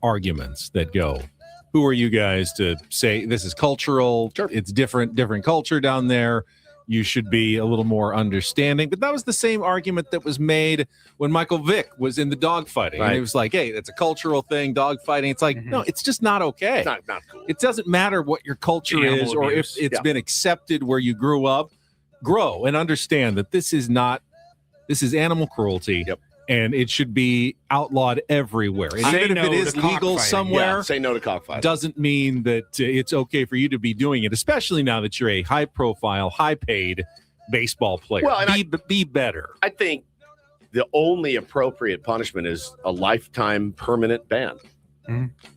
arguments that go, who are you guys to say this is cultural? Sure. It's different culture down there. You should be a little more understanding. But that was the same argument that was made when Michael Vick was in the dogfighting. Right. And it was like, hey, that's a cultural thing, dogfighting. It's like, no, it's just not okay. It's not cool. It doesn't matter what your culture is or if it's been accepted where you grew up. Grow and understand that this is animal cruelty. Yep. And it should be outlawed everywhere. And even if it is legal somewhere, say no to cockfighting. Doesn't mean that it's okay for you to be doing it, especially now that you're a high-profile, high-paid baseball player. Well, be better. I think the only appropriate punishment is a lifetime permanent ban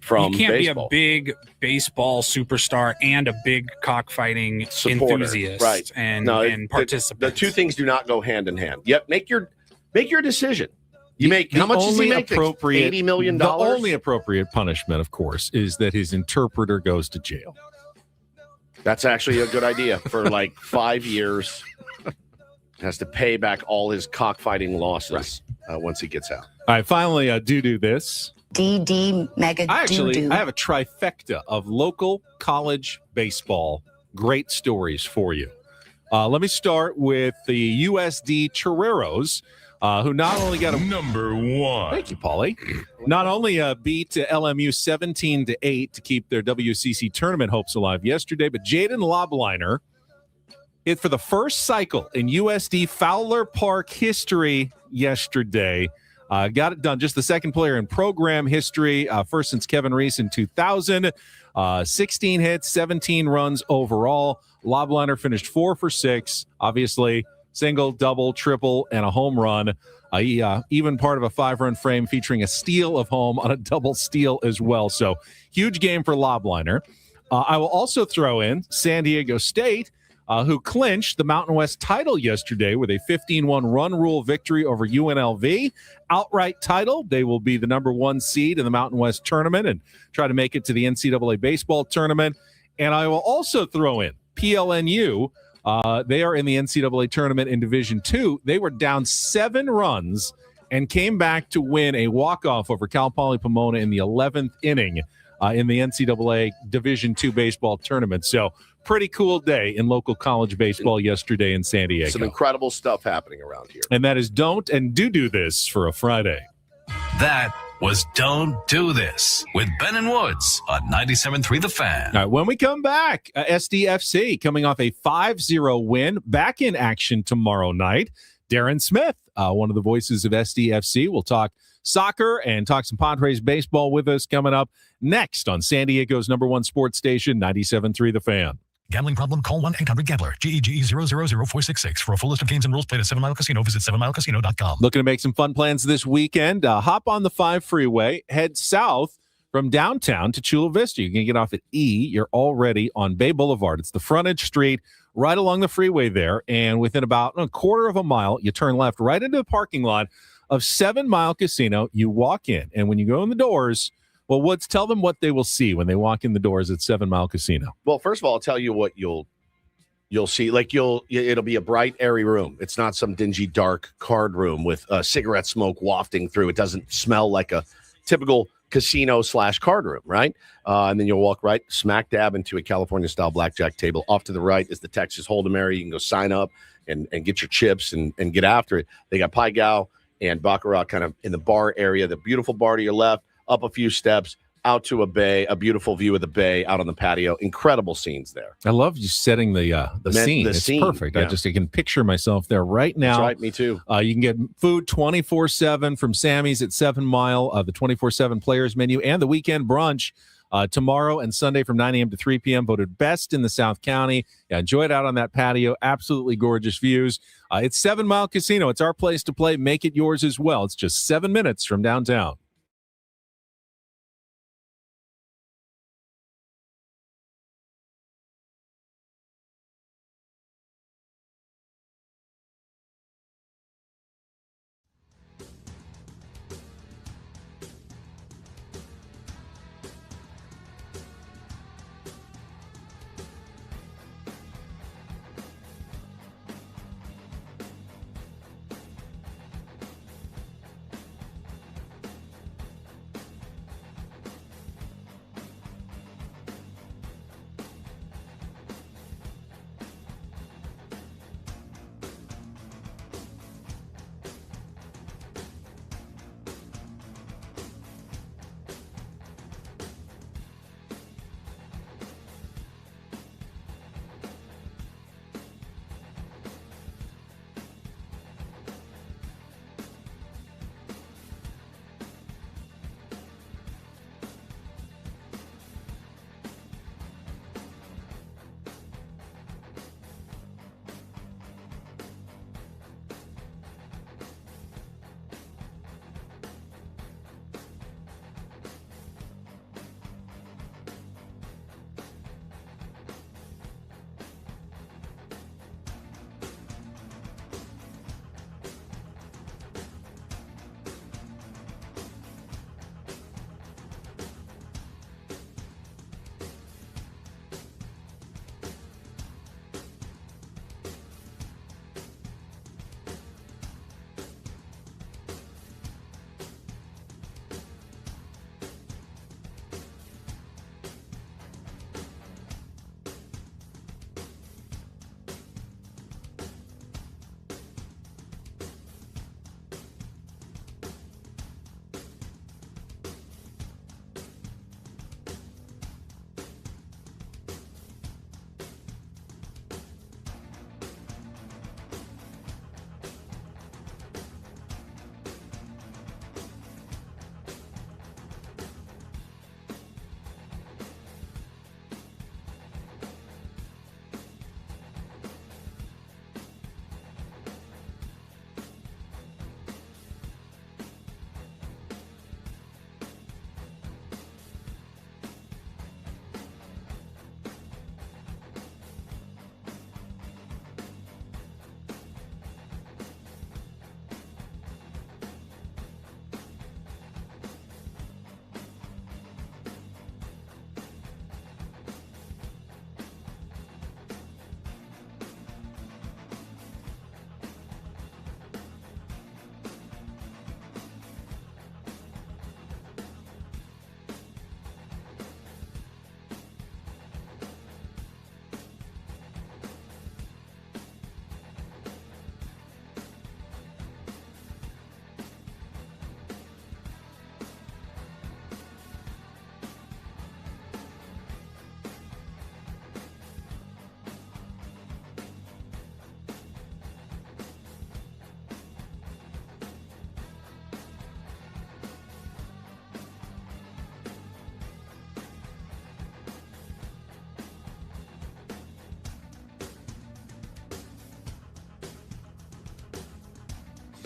from You can't baseball. be a big baseball superstar and a big cockfighting enthusiast and participant. The 2 things do not go hand in hand. Yep, make your decision. You make how much does he make? $80 million. The only appropriate punishment, of course, is that his interpreter goes to jail. That's actually a good idea for like 5 years. Has to pay back all his cockfighting losses once he gets out. All right, finally, do this. DD mega I have a trifecta of local college baseball great stories for you. Let me start with the USD Toreros. Who not only got a number 1. Thank you, Paulie. Not only beat LMU 17-8 to keep their WCC tournament hopes alive yesterday, but Jaden Lobliner hit for the first cycle in USD Fowler Park history yesterday. Got it done. Just the second player in program history, first since Kevin Reese in 2000. 16 hits, 17 runs overall. Lobliner finished 4 for 6. Obviously, single, double, triple, and a home run. Even part of a 5-run frame featuring a steal of home on a double steal as well. So huge game for Lobliner. I will also throw in San Diego State who clinched the Mountain West title yesterday with a 15-1 run rule victory over UNLV. Outright title. They will be the number 1 seed in the Mountain West tournament and try to make it to the NCAA baseball tournament. And I will also throw in PLNU. They are in the NCAA tournament in Division II. They were down 7 runs and came back to win a walk-off over Cal Poly Pomona in the 11th inning in the NCAA Division II baseball tournament. So pretty cool day in local college baseball yesterday in San Diego. Some incredible stuff happening around here. And that is Don't and Do This for a Friday. That was Don't Do This with Ben and Woods on 97.3 The Fan. All right, when we come back, SDFC coming off a 5-0 win, back in action tomorrow night. Darren Smith, one of the voices of SDFC, will talk soccer and talk some Padres baseball with us coming up next on San Diego's #1 sports station, 97.3 The Fan. Gambling problem? Call 1-800-GAMBLER. GEGE 0000466. For a full list of games and rules, play at 7 Mile Casino. Visit 7milecasino.com. Looking to make some fun plans this weekend? Hop on the 5 freeway, head south from downtown to Chula Vista. You can get off at E. You're already on Bay Boulevard. It's the frontage street right along the freeway there. And within about a quarter of a mile, you turn left right into the parking lot of 7 Mile Casino. You walk in. And when you go in the doors, well, Woods, tell them what they will see when they walk in the doors at 7 Mile Casino. Well, first of all, I'll tell you what you'll see. Like it'll be a bright, airy room. It's not some dingy, dark card room with cigarette smoke wafting through. It doesn't smell like a typical casino/card room, right? And then you'll walk right smack dab into a California-style blackjack table. Off to the right is the Texas Hold'em area. You can go sign up and get your chips and get after it. They got Pai Gow and Baccarat kind of in the bar area. The beautiful bar to your left, up a few steps, out to a bay, a beautiful view of the bay out on the patio. Incredible scenes there. I love you setting the scene. It's perfect. Yeah. I can picture myself there right now. That's right, me too. You can get food 24/7 from Sammy's at 7 Mile, the 24/7 players menu, and the weekend brunch tomorrow and Sunday from 9 a.m. to 3 p.m. Voted best in the South County. Yeah, enjoy it out on that patio. Absolutely gorgeous views. It's 7 Mile Casino. It's our place to play. Make it yours as well. It's just 7 minutes from downtown.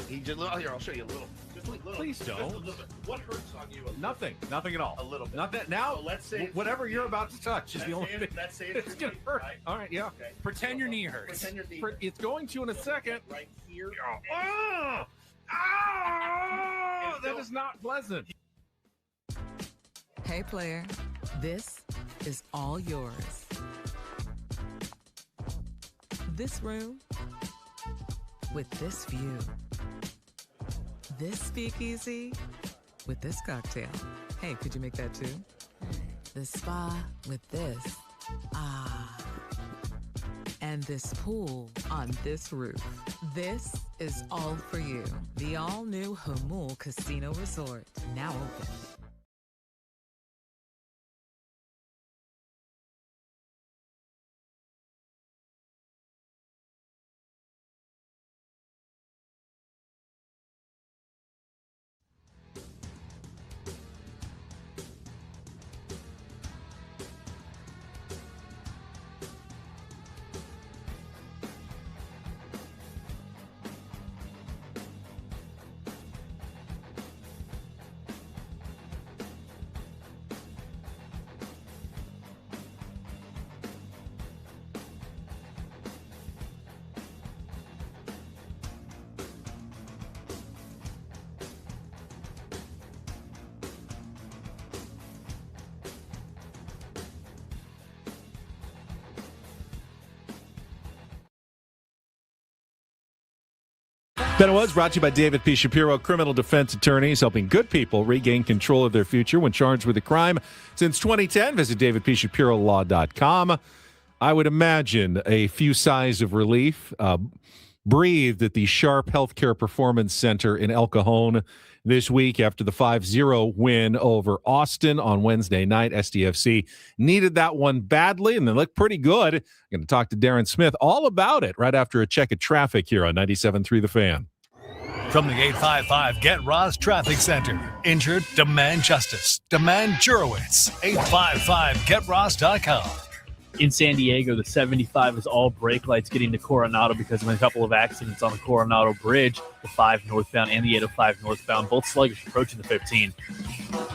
He just here. I'll show you a little. Just a little. Please don't. Just a little bit. What hurts on you? Nothing at all. A little bit. Not that now. So let's say whatever you're about to touch is the only thing. Let's say it's gonna hurt. Right? All right, yeah. Okay. Pretend your knee hurts. Pretend your knee. It's going to in a second. Right here. Oh, that is not pleasant. Hey, player, this is all yours. This room with this view. This speakeasy with this cocktail. Hey, could you make that too? The spa with this. Ah. And this pool on this roof. This is all for you. The all-new Hamul Casino Resort, now open. Ben Woods brought to you by David P. Shapiro, criminal defense attorneys helping good people regain control of their future when charged with a crime. Since 2010, visit davidpshapirolaw.com. I would imagine a few sighs of relief breathed at the Sharp Healthcare Performance Center in El Cajon this week after the 5-0 win over Austin on Wednesday night. SDFC needed that one badly, and they looked pretty good. I'm going to talk to Darren Smith all about it right after a check of traffic here on 97.3 The Fan. From the 855 Get Ross Traffic Center. Injured? Demand justice. Demand Jurowitz. 855GetRoss.com. In San Diego, the 75 is all brake lights getting to Coronado because of a couple of accidents on the Coronado Bridge. The 5 northbound and the 805 northbound, both sluggish approaching the 15.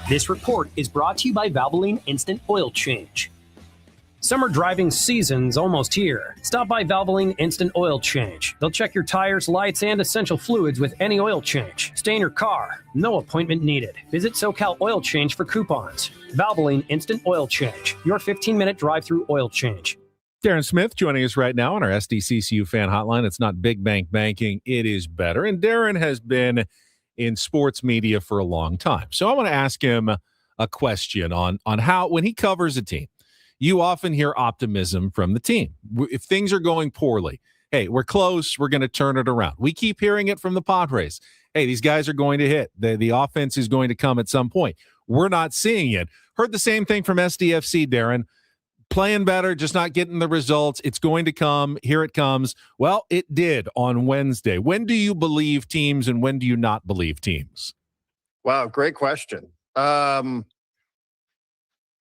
This report is brought to you by Valvoline Instant Oil Change. Summer driving season's almost here. Stop by Valvoline Instant Oil Change. They'll check your tires, lights, and essential fluids with any oil change. Stay in your car. No appointment needed. Visit SoCal Oil Change for coupons. Valvoline Instant Oil Change. Your 15-minute drive-through oil change. Darren Smith joining us right now on our SDCCU fan hotline. It's not big bank banking. It is better. And Darren has been in sports media for a long time. So I want to ask him a question on how, when he covers a team, you often hear optimism from the team. If things are going poorly, hey, we're close, we're going to turn it around. We keep hearing it from the Padres. Hey, these guys are going to hit. The offense is going to come at some point. We're not seeing it. Heard the same thing from SDFC, Darren. Playing better, just not getting the results. It's going to come. Here it comes. Well, it did on Wednesday. When do you believe teams and when do you not believe teams? Wow, great question.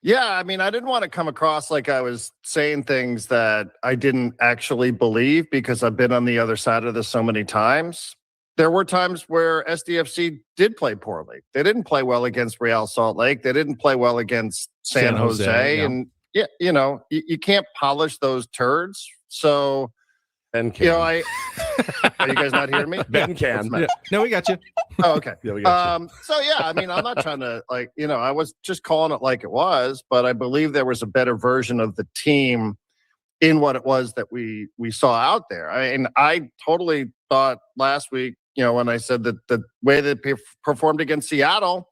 Yeah, I mean, I didn't want to come across like I was saying things that I didn't actually believe because I've been on the other side of this so many times. There were times where SDFC did play poorly. They didn't play well against Real Salt Lake. They didn't play well against San Jose. Yeah. And, yeah, you know, you can't polish those turds. So, Ben can. You know, are you guys not hearing me? Ben can. Yeah. No, we got you. Oh, okay. Yeah, we got you. So, yeah, I mean, I'm not trying to, like, you know, I was just calling it like it was, but I believe there was a better version of the team in what it was that we saw out there. I totally thought last week, you know, when I said that the way they performed against Seattle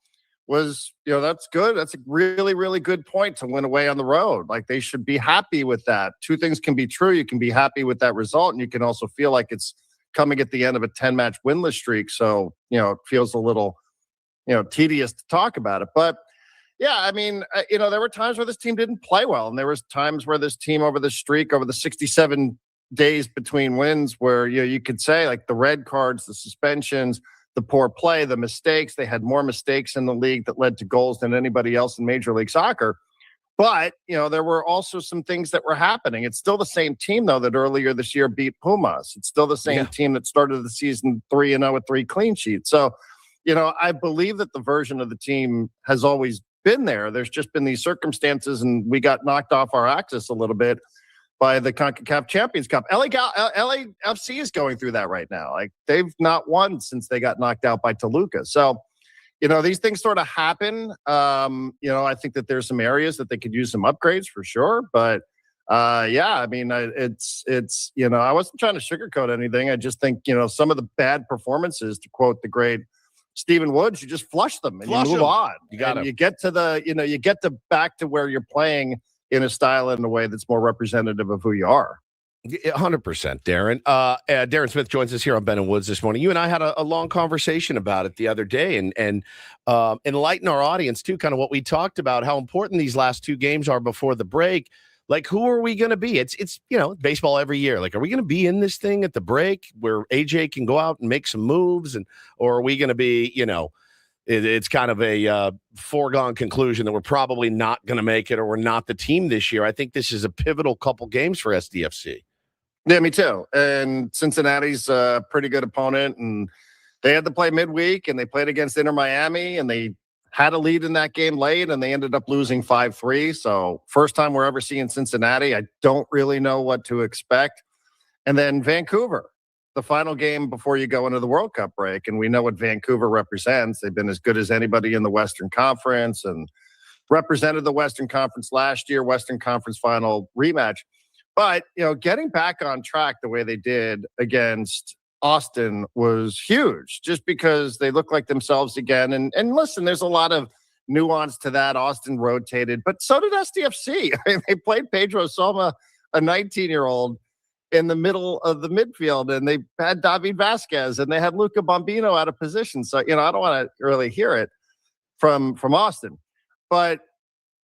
was, you know, that's good. That's a really, really good point to win away on the road. Like, they should be happy with that. Two things can be true. You can be happy with that result, and you can also feel like it's coming at the end of a 10-match winless streak. So, you know, it feels a little, you know, tedious to talk about it. But, yeah, I mean, you know, there were times where this team didn't play well, and there was times where this team over the streak, over the 67 days between wins, where, you know, you could say, like, the red cards, the suspensions, the poor play, the mistakes. They had more mistakes in the league that led to goals than anybody else in Major League Soccer. But, there were also some things that were happening. It's still the same team, though, that earlier this year beat Pumas. It's still the same team that started the season 3-0 with 3 clean sheets. So, I believe that the version of the team has always been there. There's just been these circumstances, and we got knocked off our axis a little bit by the CONCACAF Champions Cup. LAFC is going through that right now. Like, they've not won since they got knocked out by Toluca. So, these things sort of happen. I think that there's some areas that they could use some upgrades for sure. But it's I wasn't trying to sugarcoat anything. I just think, some of the bad performances, to quote the great Stephen Woods, you just flush them and you move on. You got to. You get to you get to back to where you're playing in a style and in a way that's more representative of who you are. 100%, Darren. Darren Smith joins us here on Ben and Woods this morning. You and I had a long conversation about it the other day and enlighten our audience too, kind of what we talked about, how important these last 2 games are before the break. Like, who are we going to be? It's baseball every year. Like, are we going to be in this thing at the break where AJ can go out and make some moves, or are we going to be, it's kind of a foregone conclusion that we're probably not going to make it, or we're not the team this year? I think this is a pivotal couple games for SDFC. Yeah, me too. And Cincinnati's a pretty good opponent, and they had to play midweek, and they played against Inter Miami, and they had a lead in that game late, and they ended up losing 5-3. So first time we're ever seeing Cincinnati. I don't really know what to expect. And then Vancouver, the final game before you go into the World Cup break, and we know what Vancouver represents. They've been as good as anybody in the Western Conference and represented the Western Conference last year, Western Conference final rematch. But, getting back on track the way they did against Austin was huge, just because they look like themselves again. And listen, there's a lot of nuance to that. Austin rotated, but so did SDFC. I mean, they played Pedro Soma, a 19-year-old, in the middle of the midfield, and they had David Vasquez, and they had Luca Bombino out of position. So, I don't want to really hear it from Austin. But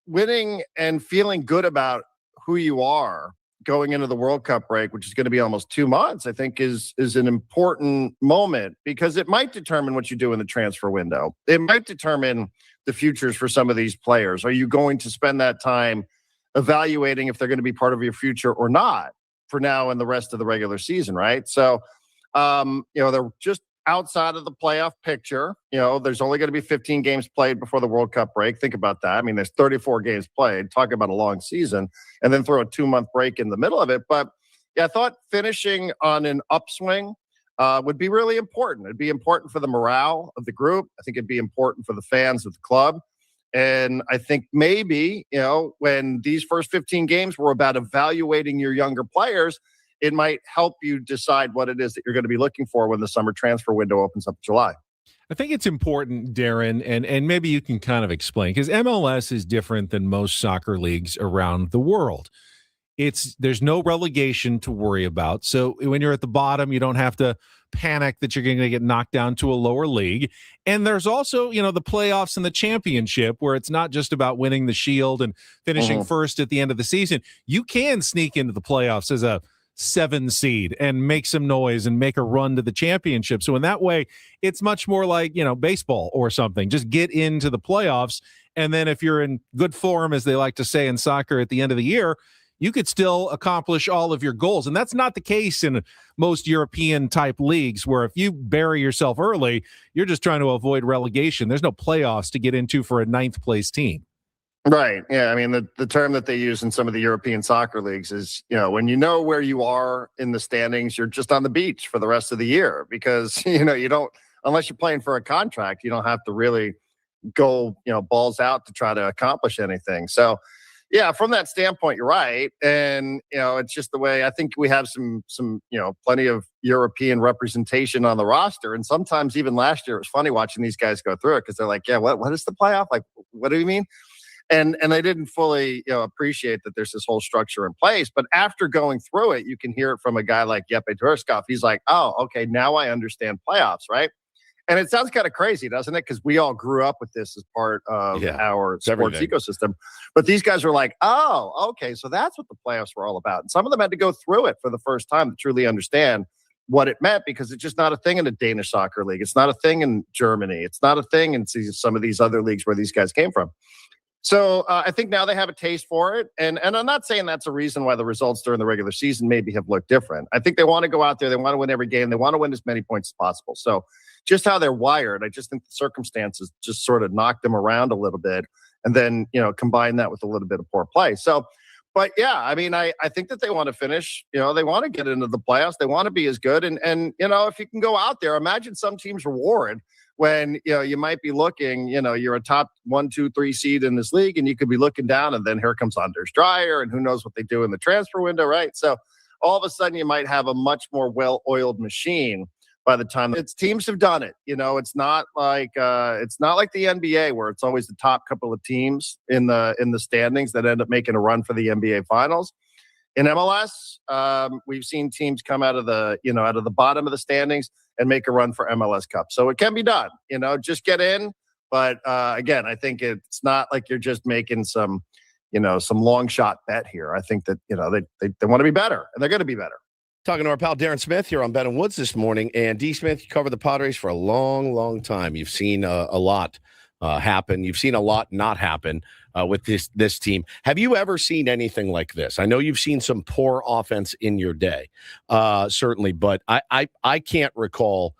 winning and feeling good about who you are going into the World Cup break, which is going to be almost 2 months, I think is an important moment, because it might determine what you do in the transfer window. It might determine the futures for some of these players. Are you going to spend that time evaluating if they're going to be part of your future or not for now and the rest of the regular season, right? So, they're just outside of the playoff picture. There's only going to be 15 games played before the World Cup break. Think about that. I mean, there's 34 games played. Talk about a long season, and then throw a 2-month break in the middle of it. But yeah, I thought finishing on an upswing would be really important. It'd be important for the morale of the group. I think it'd be important for the fans of the club. And I think maybe, when these first 15 games were about evaluating your younger players, it might help you decide what it is that you're going to be looking for when the summer transfer window opens up in July. I think it's important, Darren, and maybe you can kind of explain, because MLS is different than most soccer leagues around the world. There's no relegation to worry about. So when you're at the bottom, you don't have to panic that you're going to get knocked down to a lower league. And there's also, the playoffs and the championship, where it's not just about winning the Shield and finishing first at the end of the season. You can sneak into the playoffs as a 7 seed and make some noise and make a run to the championship. So in that way, it's much more like, baseball or something. Just get into the playoffs. And then if you're in good form, as they like to say in soccer at the end of the year, you could still accomplish all of your goals. And that's not the case in most European type leagues, where if you bury yourself early, you're just trying to avoid relegation. There's no playoffs to get into for a 9th place team. Right. Yeah. I mean, the term that they use in some of the European soccer leagues is, when you know where you are in the standings, you're just on the beach for the rest of the year, because, you don't, unless you're playing for a contract, you don't have to really go, balls out to try to accomplish anything. So, yeah, from that standpoint, you're right. And, it's just the way I think we have some, plenty of European representation on the roster. And sometimes even last year, it was funny watching these guys go through it, because they're like, yeah, what is the playoff? Like, what do you mean? And they didn't fully, appreciate that there's this whole structure in place. But after going through it, you can hear it from a guy like Jeppe Turskov. He's like, oh, okay, now I understand playoffs, right? And it sounds kind of crazy, doesn't it? Because we all grew up with this as part of our sports ecosystem. But these guys are like, oh, okay, so that's what the playoffs were all about. And some of them had to go through it for the first time to truly understand what it meant, because it's just not a thing in the Danish soccer league. It's not a thing in Germany. It's not a thing in some of these other leagues where these guys came from. So I think now they have a taste for it. And I'm not saying that's a reason why the results during the regular season maybe have looked different. I think they want to go out there. They want to win every game. They want to win as many points as possible. So just how they're wired, I just think the circumstances just sort of knocked them around a little bit. And then, combine that with a little bit of poor play. So, but yeah, I mean, I think that they want to finish, they want to get into the playoffs. They want to be as good. And if you can go out there, imagine some teams reward when, you might be looking, you're a top 1, 2, 3 seed in this league, and you could be looking down, and then here comes Anders Dreyer, and who knows what they do in the transfer window, right? So all of a sudden you might have a much more well-oiled machine by the time teams have done it. It's not like the NBA where it's always the top couple of teams in the standings that end up making a run for the NBA finals. In MLS, we've seen teams come out of the bottom of the standings and make a run for MLS Cup. So it can be done, just get in. But again, I think it's not like you're just making some long shot bet here. I think that, they want to be better, and they're going to be better. Talking to our pal Darren Smith here on Ben and Woods this morning. And D. Smith, you covered the Padres for a long, long time. You've seen a lot happen. You've seen a lot not happen with this team. Have you ever seen anything like this? I know you've seen some poor offense in your day, certainly, but I can't recall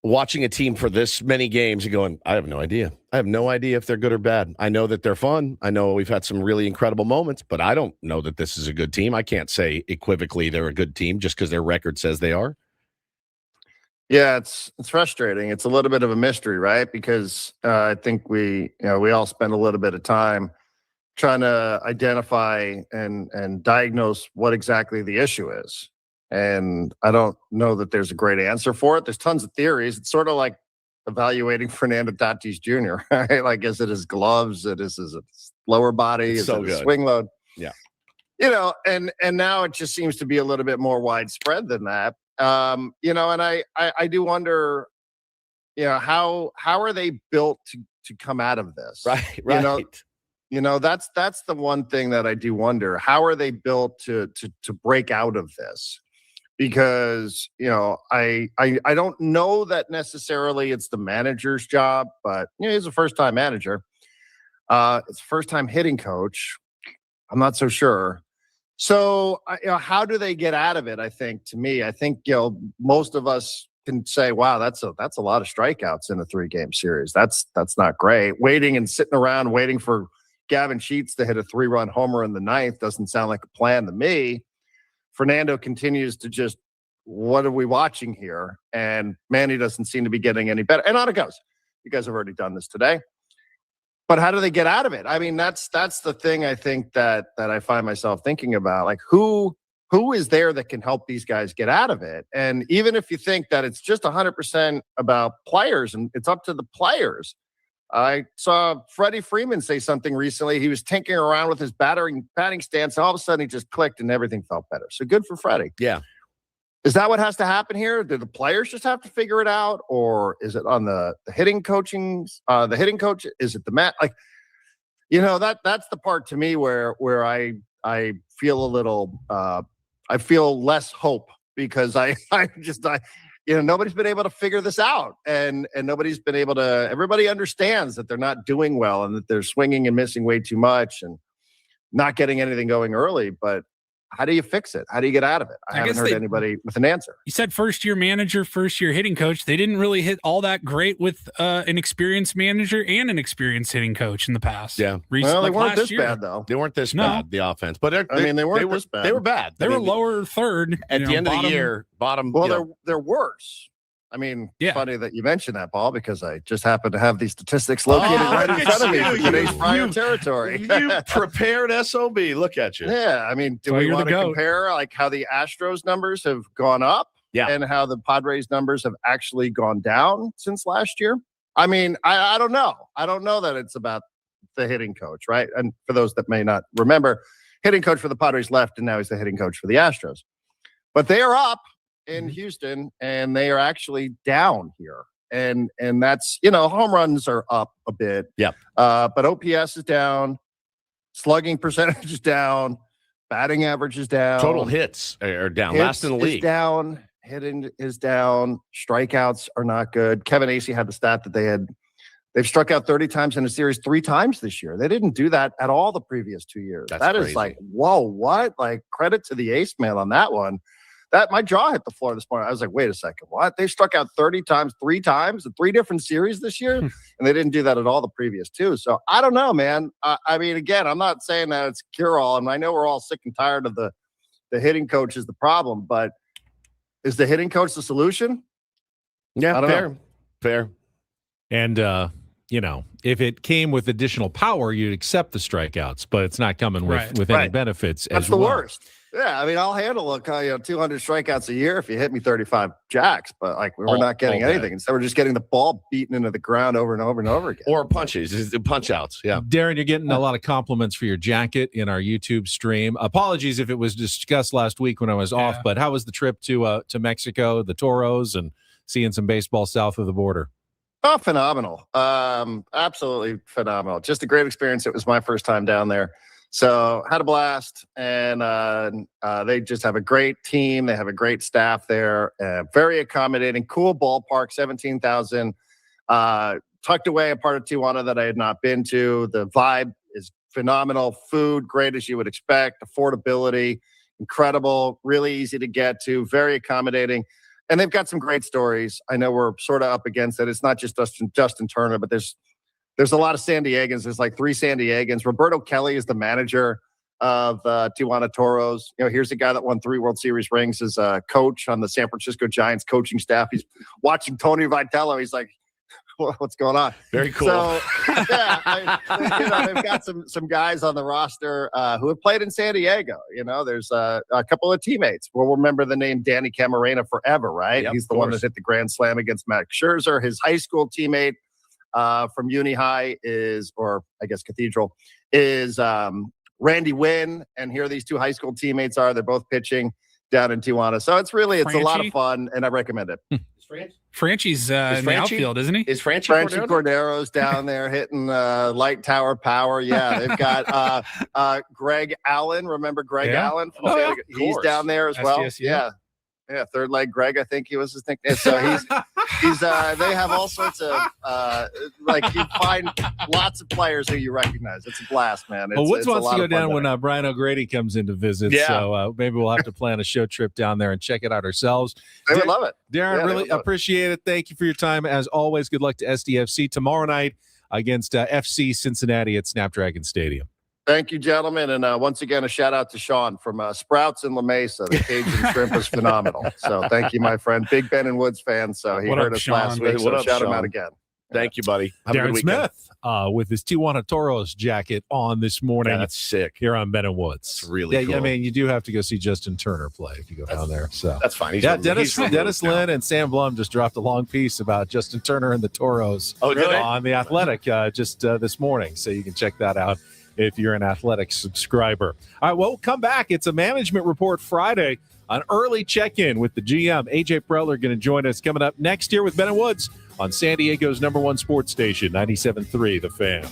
watching a team for this many games and going, I have no idea. I have no idea if they're good or bad. I know that they're fun. I know we've had some really incredible moments, but I don't know that this is a good team. I can't say equivocally they're a good team just because their record says they are. Yeah, it's frustrating. It's a little bit of a mystery, right? Because I think we all spend a little bit of time trying to identify and diagnose what exactly the issue is. And I don't know that there's a great answer for it. There's tons of theories. It's sort of like evaluating Fernando Tatis Jr., right? Like, is it his gloves? Is it his lower body? Is it his swing load? Yeah. And now it just seems to be a little bit more widespread than that. And I do wonder, how are they built to come out of this? Right. That's the one thing that I do wonder. How are they built to break out of this? Because, I don't know that necessarily it's the manager's job, but he's a first-time manager. It's a first-time hitting coach. I'm not so sure. So, how do they get out of it? I think most of us can say, wow, that's a lot of strikeouts in a 3-game series. That's not great. Waiting and sitting around waiting for Gavin Sheets to hit a 3-run homer in the 9th doesn't sound like a plan to me. Fernando continues to just, what are we watching here? And Manny doesn't seem to be getting any better. And on it goes. You guys have already done this today. But how do they get out of it? I mean, that's the thing I think that I find myself thinking about. Like, who is there that can help these guys get out of it? And even if you think that it's just 100% about players and it's up to the players, I saw Freddie Freeman say something recently. He was tinkering around with his batting stance, and all of a sudden he just clicked and everything felt better. So good for Freddie. Yeah. Is that what has to happen here? Do the players just have to figure it out? Or is it on the hitting coaching? The hitting coach? Is it the mat? Like, that's the part to me where I feel a little, I feel less hope because nobody's been able to figure this out, and nobody's been able to. Everybody understands that they're not doing well and that they're swinging and missing way too much and not getting anything going early. But how do you fix it? How do you get out of it? I haven't heard anybody with an answer. You said first-year manager, first-year hitting coach. They didn't really hit all that great with an experienced manager and an experienced hitting coach in the past. Yeah. Well, they weren't this bad, though. They weren't this bad, the offense. But they weren't this bad. They were bad. They were lower third. At the end of the year, bottom. Well, they're worse. I mean, funny that you mentioned that, Paul, because I just happen to have these statistics located right in front of me for today's prior territory. You prepared SOB. Look at you. Yeah. I mean, do we want to compare like how the Astros numbers have gone up and how the Padres numbers have actually gone down since last year? I mean, I don't know. I don't know that it's about the hitting coach, right? And for those that may not remember, hitting coach for the Padres left, and now he's the hitting coach for the Astros. But they are up in Houston, and they are actually down here. And that's, home runs are up a bit. Yeah. But OPS is down. Slugging percentage is down. Batting average is down. Total hits are down. Last in the league. Is down. Hitting is down. Strikeouts are not good. Kevin Acee had the stat that they They've struck out 30 times in a series 3 times this year. They didn't do that at all the previous 2 years. That's that crazy. is like, whoa, what? Like, credit to the ace man on that one. That my jaw hit the floor this morning. I was like, wait a second, what? They struck out 30 times 3 times in 3 different series this year, and they didn't do that at all the previous 2. So I don't know, man. I mean, again, I'm not saying that it's cure-all, and I know we're all sick and tired of the hitting coach is the problem, but is the hitting coach the solution? Yeah, I don't know. Fair. And, if it came with additional power, you'd accept the strikeouts, but it's not coming with any benefits That's as the well. worst. Yeah, I mean, I'll handle 200 strikeouts a year if you hit me 35 jacks, but like we're not getting anything. Instead, we're just getting the ball beaten into the ground over and over and over again. Or punches, punch outs. Yeah. Darren, you're getting a lot of compliments for your jacket in our YouTube stream. Apologies if it was discussed last week when I was off, but how was the trip to Mexico, the Toros, and seeing some baseball south of the border? Oh, phenomenal. Absolutely phenomenal. Just a great experience. It was my first time down there. So had a blast, and they just have a great team. They have a great staff there, very accommodating, cool ballpark, 17,000, tucked away a part of Tijuana that I had not been to. The vibe is phenomenal. Food, great as you would expect. Affordability, incredible, really easy to get to, very accommodating. And they've got some great stories. I know we're sort of up against it. It's not just Justin Turner, but there's a lot of San Diegans. There's like 3 San Diegans. Roberto Kelly is the manager of Tijuana Toros. Here's a guy that won 3 World Series rings as a coach on the San Francisco Giants coaching staff. He's watching Tony Vitello. He's like, what's going on? Very cool. So, yeah, they've got some guys on the roster who have played in San Diego. There's a couple of teammates. We'll remember the name Danny Camarena forever, right? Yep, He's the one that hit the grand slam against Max Scherzer. His high school teammate from Uni High Cathedral is Randy Wynn. And here these 2 high school teammates are. They're both pitching down in Tijuana. So it's a lot of fun, and I recommend it. Franchi's in the outfield, isn't he? Is Franchi Cordero's down there hitting light tower power. Yeah, they've got Greg Allen. Remember Greg Allen? He's down there as well. Yeah, third leg Greg, I think he was his nickname. So he's they have all sorts of you find lots of players who you recognize. It's a blast, man. Woods wants to go down when Brian O'Grady comes in to visit. Yeah. So maybe we'll have to plan a show trip down there and check it out ourselves. They would love it. Darren, really appreciate it. Thank you for your time. As always, good luck to SDFC tomorrow night against FC Cincinnati at Snapdragon Stadium. Thank you, gentlemen. And once again, a shout out to Sean from Sprouts in La Mesa. The Cajun shrimp was phenomenal. So thank you, my friend. Big Ben and Woods fan. So he heard us last week. So shout him out again. Thank you, buddy. Have Darren Smith with his Tijuana Toros jacket on this morning. Yeah, that's sick. Here on Ben and Woods. It's really cool. I mean, you do have to go see Justin Turner play if you go down there. So that's fine. Dennis Lynn and Sam Blum just dropped a long piece about Justin Turner and the Toros on The Athletic just this morning. So you can check that out if you're an Athletic subscriber. All right, well, we'll come back. It's a management report Friday, an early check-in with the GM. AJ Preller going to join us coming up next year with Ben and Woods on San Diego's #1 sports station, 97.3 The Fan.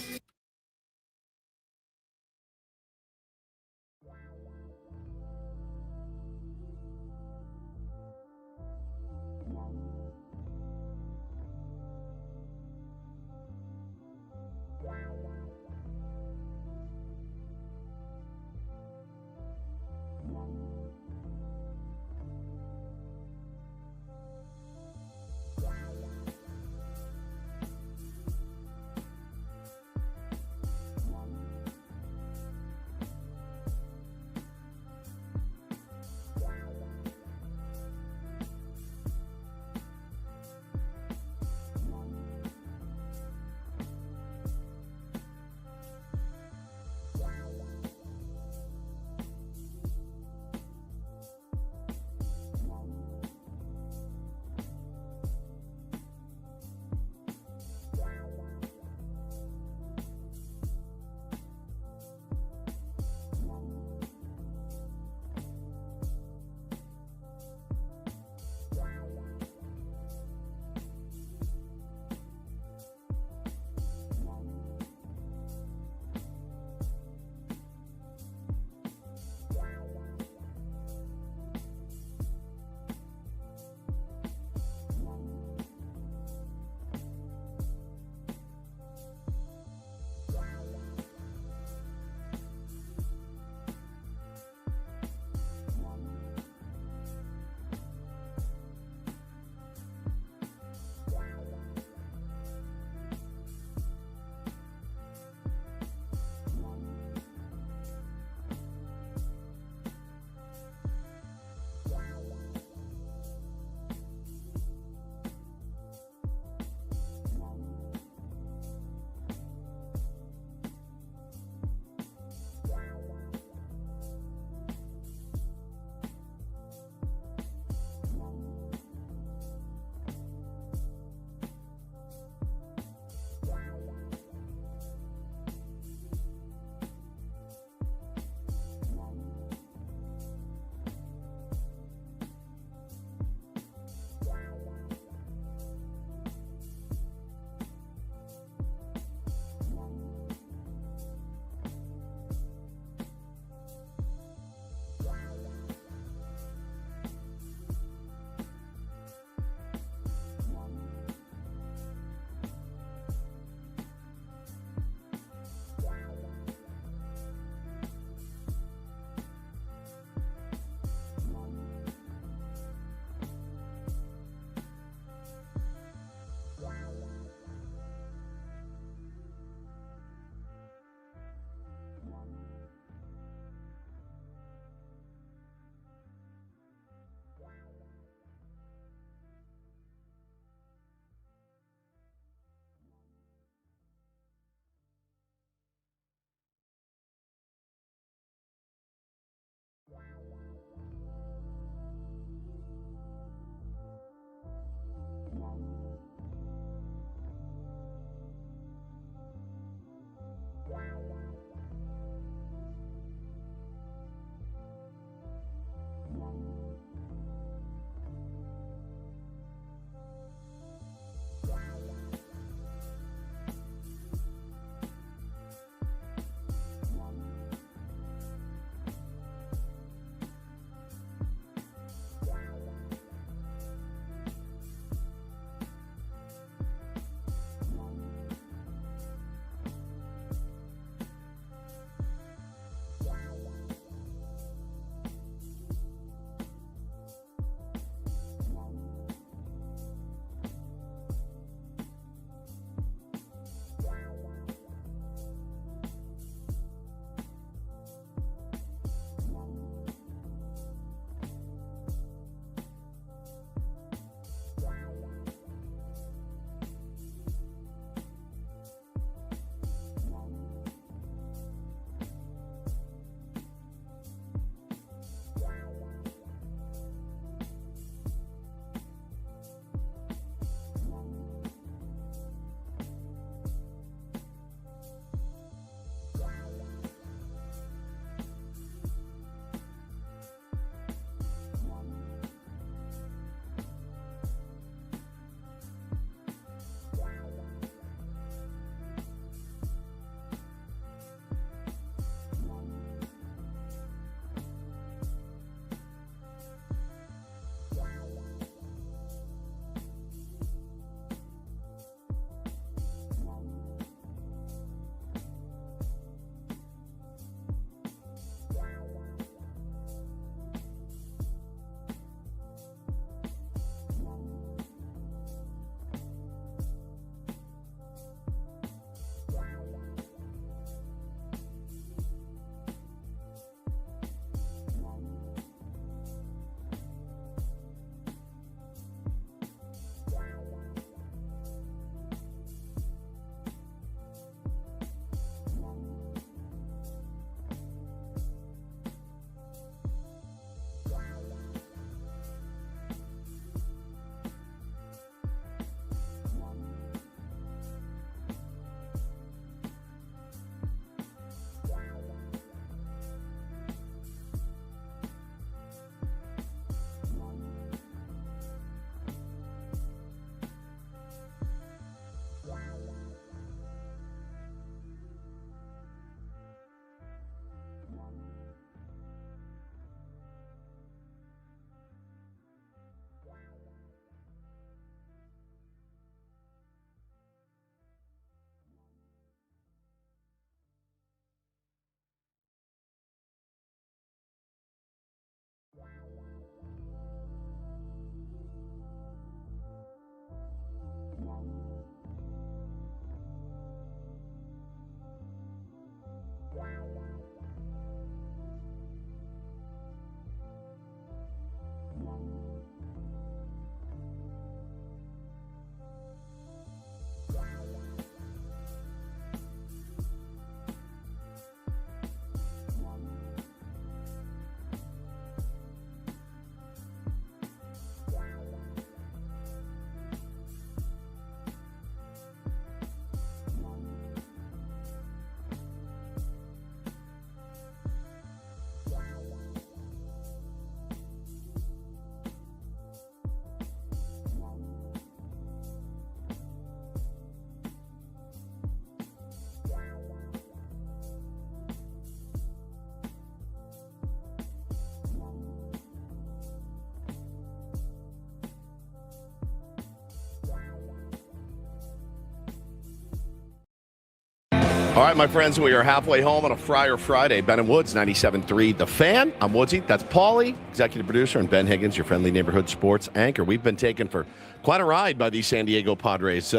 All right, my friends, we are halfway home on a Friar Friday. Ben and Woods, 97.3 The Fan. I'm Woodsy. That's Paulie, executive producer, and Ben Higgins, your friendly neighborhood sports anchor. We've been taken for quite a ride by the San Diego Padres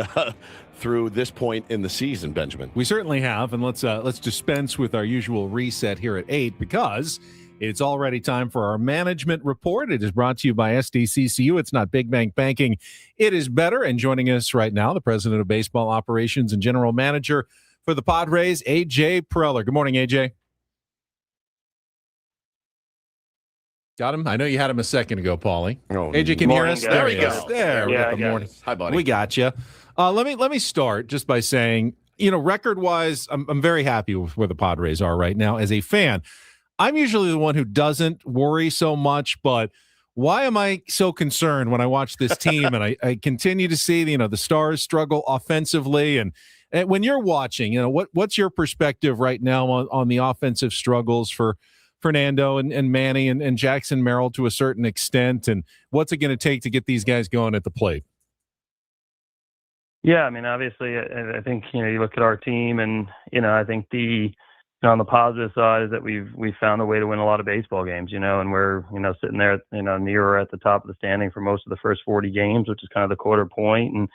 through this point in the season, Benjamin. We certainly have, and let's dispense with our usual reset here at 8 because it's already time for our management report. It is brought to you by SDCCU. It's not big bank banking. It is better. And joining us right now, the president of baseball operations and general manager for the Padres, AJ Preller. Good morning, AJ. Got him? I know you had him a second ago, Paulie. Oh, AJ, can you hear us? Guys. There he goes. There. Yeah, Good morning. Hi, buddy. We got you. Let me start just by saying, record-wise, I'm very happy with where the Padres are right now. As a fan, I'm usually the one who doesn't worry so much, but why am I so concerned when I watch this team and I continue to see, the Stars struggle offensively? And when you're watching, what's your perspective right now on the offensive struggles for Fernando and Manny and Jackson Merrill to a certain extent? And what's it going to take to get these guys going at the plate? Yeah, I mean, obviously, I think, you look at our team and, I think on the positive side is that we've found a way to win a lot of baseball games, and we're, sitting there, near or at the top of the standing for most of the first 40 games, which is kind of the quarter point, and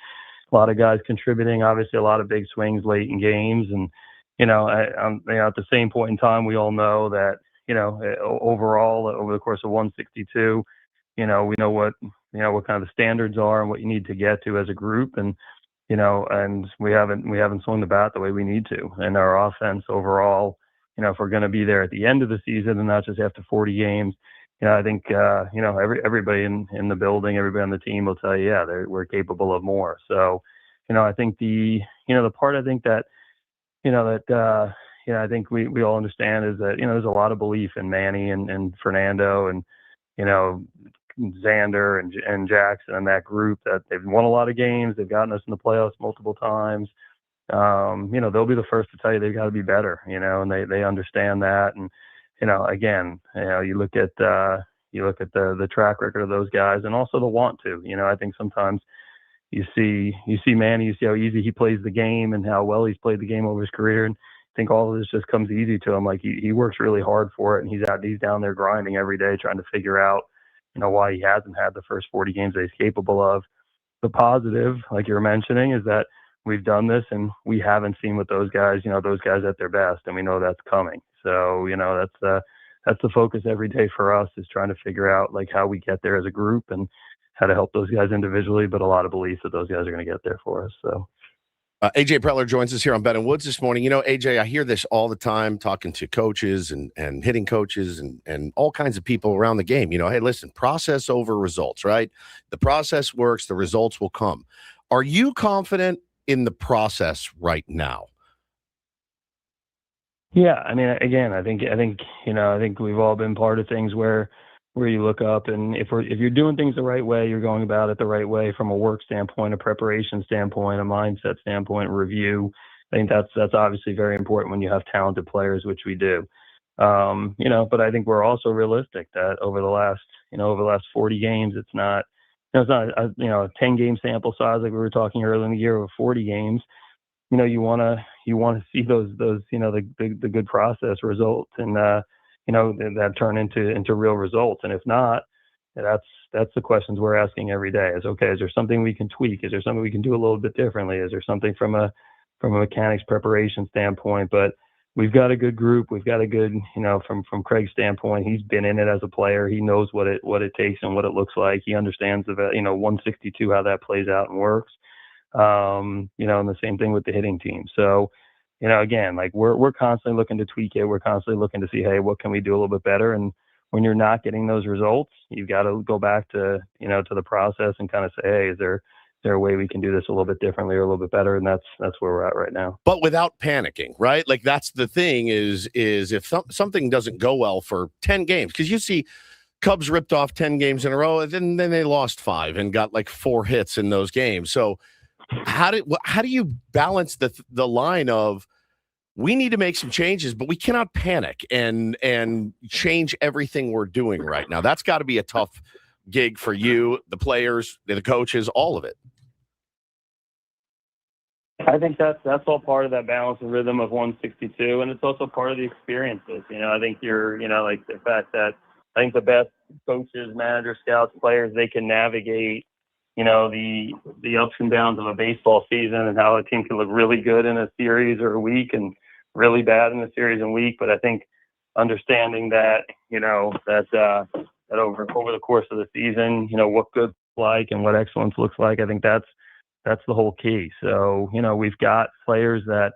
a lot of guys contributing, obviously a lot of big swings late in games. And, at the same point in time, we all know that, overall over the course of 162, we know what kind of the standards are and what you need to get to as a group. And, and we haven't swung the bat the way we need to. And our offense overall, if we're going to be there at the end of the season and not just after 40 games, I think, everybody in the building, everybody on the team will tell you, yeah, we're capable of more. So, I think the part I think that, I think we all understand is that, there's a lot of belief in Manny and Fernando and, Xander and Jackson and that group, that they've won a lot of games. They've gotten us in the playoffs multiple times. They'll be the first to tell you they've got to be better, and they understand that. And, again, you look at the track record of those guys and also the want to, I think sometimes you see Manny, you see how easy he plays the game and how well he's played the game over his career. And I think all of this just comes easy to him. Like he works really hard for it, and he's down there grinding every day, trying to figure out, why he hasn't had the first 40 games that he's capable of. The positive, like you're mentioning, is that we've done this and we haven't seen what those guys at their best, and we know that's coming. So, that's the focus every day for us, is trying to figure out like how we get there as a group and how to help those guys individually, but a lot of belief that those guys are going to get there for us. So. AJ Preller joins us here on Ben and Woods this morning. AJ, I hear this all the time talking to coaches and hitting coaches and all kinds of people around the game. Hey, listen, process over results, right? The process works, the results will come. Are you confident in the process right now? Yeah, I mean, again, I think we've all been part of things where you look up, and if you're doing things the right way, you're going about it the right way from a work standpoint, a preparation standpoint, a mindset standpoint, review. I think that's obviously very important when you have talented players, which we do. But I think we're also realistic that over the last 40 games, it's not a 10-game sample size like we were talking earlier in the year, of 40 games. You want to see those the good process results and that turn into real results. And if not, that's the questions we're asking every day. Is there something we can tweak? Is there something we can do a little bit differently? Is there something from a mechanics preparation standpoint? But we've got a good group. We've got a good, from Craig's standpoint, he's been in it as a player. He knows what it takes and what it looks like. He understands 162, how that plays out and works. And the same thing with the hitting team. So, again, like we're constantly looking to tweak it. We're constantly looking to see, hey, what can we do a little bit better? And when you're not getting those results, you've got to go back to the process and kind of say, hey, is there a way we can do this a little bit differently or a little bit better? And that's where we're at right now. But without panicking, right? Like that's the thing is if something doesn't go well for 10 games, because you see Cubs ripped off 10 games in a row, and then they lost 5 and got like 4 hits in those games. So how do you balance the line of, we need to make some changes, but we cannot panic and change everything we're doing right now? That's got to be a tough gig for you, the players, the coaches, all of it. I think that's all part of that balance and rhythm of 162, and it's also part of the experiences. I think like the fact that I think the best coaches, managers, scouts, players, they can navigate, the ups and downs of a baseball season and how a team can look really good in a series or a week and really bad in a series and week. But I think understanding that, that over the course of the season, what good looks like and what excellence looks like, I think that's the whole key. So, we've got players that,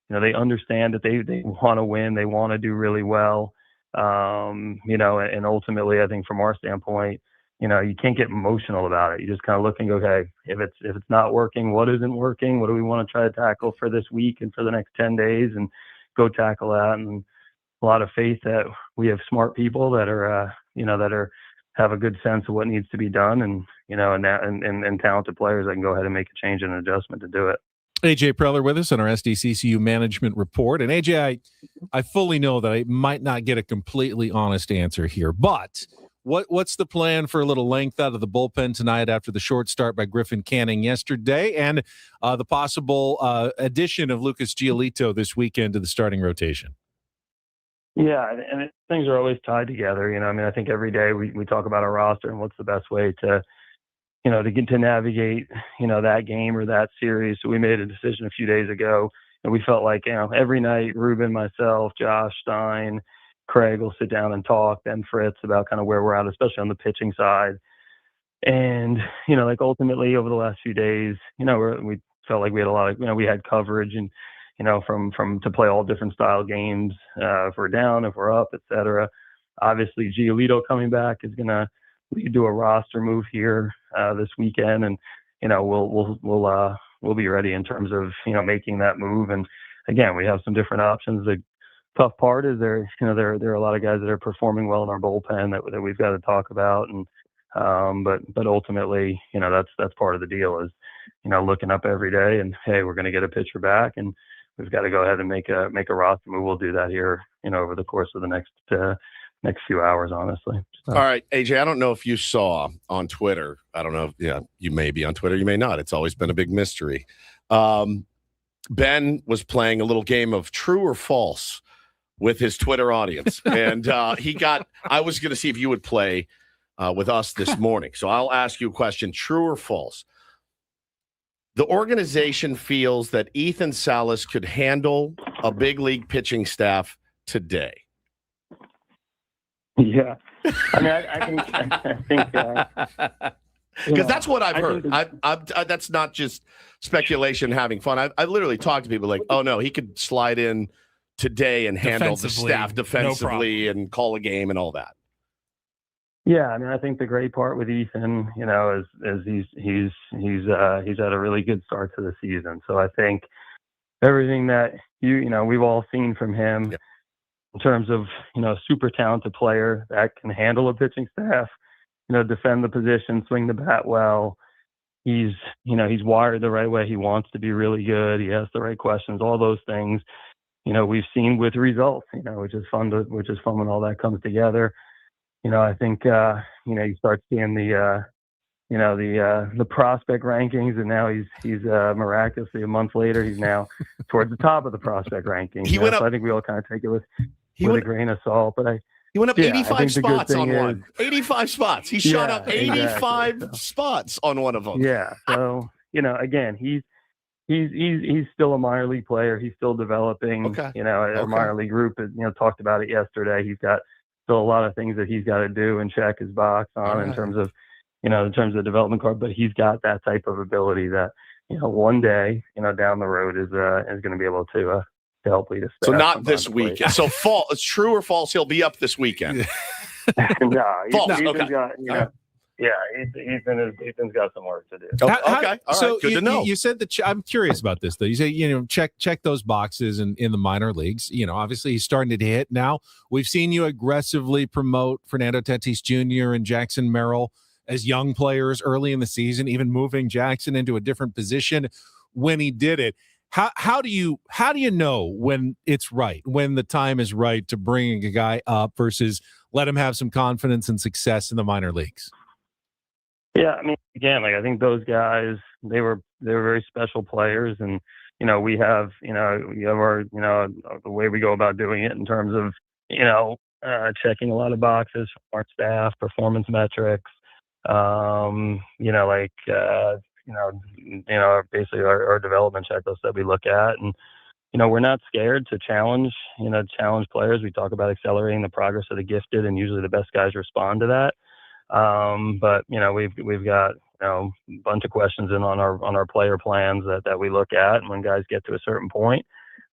they understand that they want to win, they want to do really well. And ultimately, I think from our standpoint, you can't get emotional about it. You just kind of look and go, okay, if it's not working, what isn't working? What do we want to try to tackle for this week and for the next 10 days and go tackle that. And a lot of faith that we have smart people that are, have a good sense of what needs to be done and talented players that can go ahead and make a change and an adjustment to do it. AJ Preller with us on our SDCCU management report. And AJ, I fully know that I might not get a completely honest answer here, but what's the plan for a little length out of the bullpen tonight after the short start by Griffin Canning yesterday and the possible addition of Lucas Giolito this weekend to the starting rotation? Yeah, and things are always tied together. I think every day we talk about our roster and what's the best way to get to navigate, that game or that series. So we made a decision a few days ago, and we felt like, every night, Ruben, myself, Josh, Stein, Craig will sit down and talk, then Fritz, about kind of where we're at, especially on the pitching side. And, ultimately over the last few days, we felt like we had a lot of, we had coverage and, from to play all different style games, if we're down, if we're up, et cetera. Obviously, Giolito coming back is going to lead to a roster move here this weekend, and we'll be ready in terms of making that move. And again, we have some different options. The tough part is there are a lot of guys that are performing well in our bullpen that we've got to talk about, and but ultimately that's part of the deal is looking up every day and hey, we're going to get a pitcher back and we've got to go ahead and make a roster move. We'll do that here over the course of the next few hours, honestly. So. All right, AJ, I don't know if you saw on Twitter. I don't know. You may be on Twitter. You may not. It's always been a big mystery. Ben was playing a little game of true or false with his Twitter audience. And I was going to see if you would play with us this morning. So I'll ask you a question, true or false. The organization feels that Ethan Salas could handle a big league pitching staff today. Yeah, I think because that's what I've heard. I that's not just speculation, having fun. I literally talked to people like, oh no, he could slide in today and handle the staff defensively and call a game and all that. Yeah, I think the great part with Ethan, is he's had a really good start to the season. So I think everything that we've all seen from him. Yeah. In terms of, super talented player that can handle a pitching staff, defend the position, swing the bat well. He's wired the right way. He wants to be really good. He asks the right questions, all those things, we've seen with results, which is fun when all that comes together. I think, you start seeing the prospect rankings, and now he's miraculously a month later, he's now towards the top of the prospect rankings. He went up, so I think we all kind of take it with a grain of salt, but he went up 85 spots on one. 85 spots. He shot up 85 spots on one of them. Yeah. So, again, he's still a minor league player. He's still developing. Okay. A minor league group, talked about it yesterday. He's got still a lot of things that he's got to do and check his box on in terms of the development card, but he's got that type of ability that, one day, down the road is going to be able to help lead us. So not this weekend. So it's true or false? He'll be up this weekend. No, false. Ethan's got, Ethan's got some work to do. Okay. All right. So good to know. You said that. I'm curious about this though. You say check those boxes in the minor leagues. Obviously he's starting to hit now. We've seen you aggressively promote Fernando Tatis Jr. and Jackson Merrill as young players early in the season, even moving Jackson into a different position when he did it. How do you know when it's right, when the time is right to bring a guy up versus let him have some confidence and success in the minor leagues? Yeah, again, I think those guys, they were very special players, and we have our, the way we go about doing it in terms of, checking a lot of boxes for our staff, performance metrics, basically our development checklists that we look at. And, we're not scared to challenge players. We talk about accelerating the progress of the gifted, and usually the best guys respond to that. But we've got a bunch of questions in on our player plans that we look at, and when guys get to a certain point,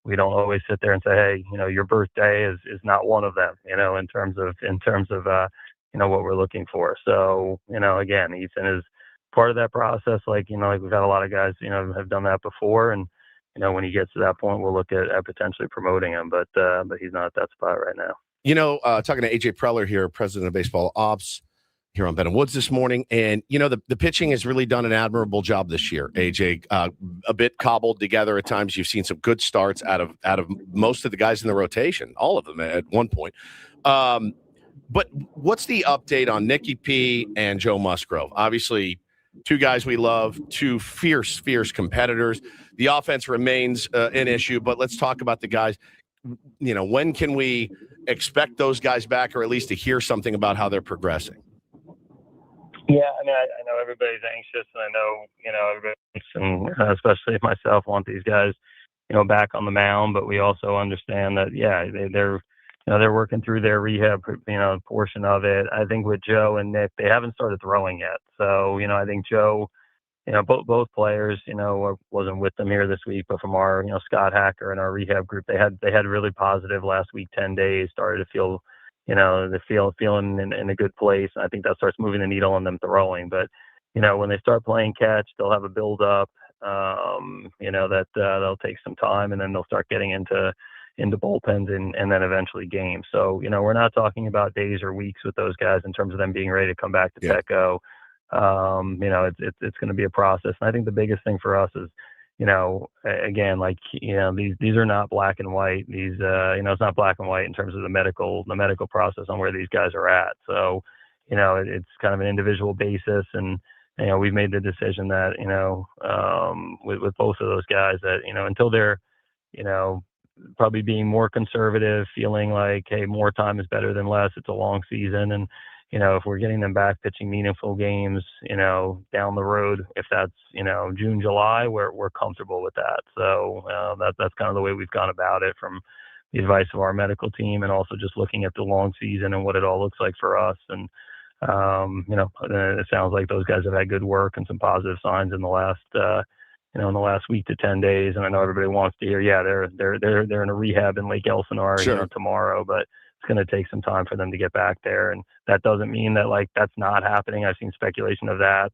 we don't always sit there and say, hey, your birthday is not one of them, in terms of what we're looking for. So again, Ethan is part of that process. Like we've had a lot of guys have done that before, and when he gets to that point, we'll look at potentially promoting him, but he's not at that spot right now. Talking to AJ Preller here, president of baseball ops here on Ben and Woods this morning. And, the pitching has really done an admirable job this year. AJ, a bit cobbled together at times. You've seen some good starts out of most of the guys in the rotation, all of them at one point. But what's the update on Nicky P and Joe Musgrove? Obviously, two guys we love, two fierce competitors. The offense remains an issue, but let's talk about the guys. When can we expect those guys back, or at least to hear something about how they're progressing? Yeah, I know everybody's anxious, and I know, everybody, and especially myself, want these guys, back on the mound. But we also understand that, they're working through their rehab, portion of it. I think with Joe and Nick, they haven't started throwing yet. So, I think Joe, both players, wasn't with them here this week, but from our, Scott Hacker and our rehab group, they had really positive last week, 10 days, started to feel, feeling in a good place. And I think that starts moving the needle on them throwing. But, when they start playing catch, they'll have a build up, that'll take some time, and then they'll start getting into bullpens and then eventually games. So, we're not talking about days or weeks with those guys in terms of them being ready to come back to Petco. It's going to be a process. And I think the biggest thing for us is, again, these are not black and white. These, it's not black and white in terms of the medical process on where these guys are at. So, it's kind of an individual basis. And, we've made the decision that, with both of those guys that, until they're, probably being more conservative, feeling like, hey, more time is better than less. It's a long season. And, if we're getting them back pitching meaningful games, down the road, if that's, June, July, we're comfortable with that. So that's kind of the way we've gone about it, from the advice of our medical team, and also just looking at the long season and what it all looks like for us. And, it sounds like those guys have had good work and some positive signs in the last, in the last week to 10 days. And I know everybody wants to hear, they're in a rehab in Lake Elsinore tomorrow, but it's going to take some time for them to get back there. And that doesn't mean that that's not happening. I've seen speculation of that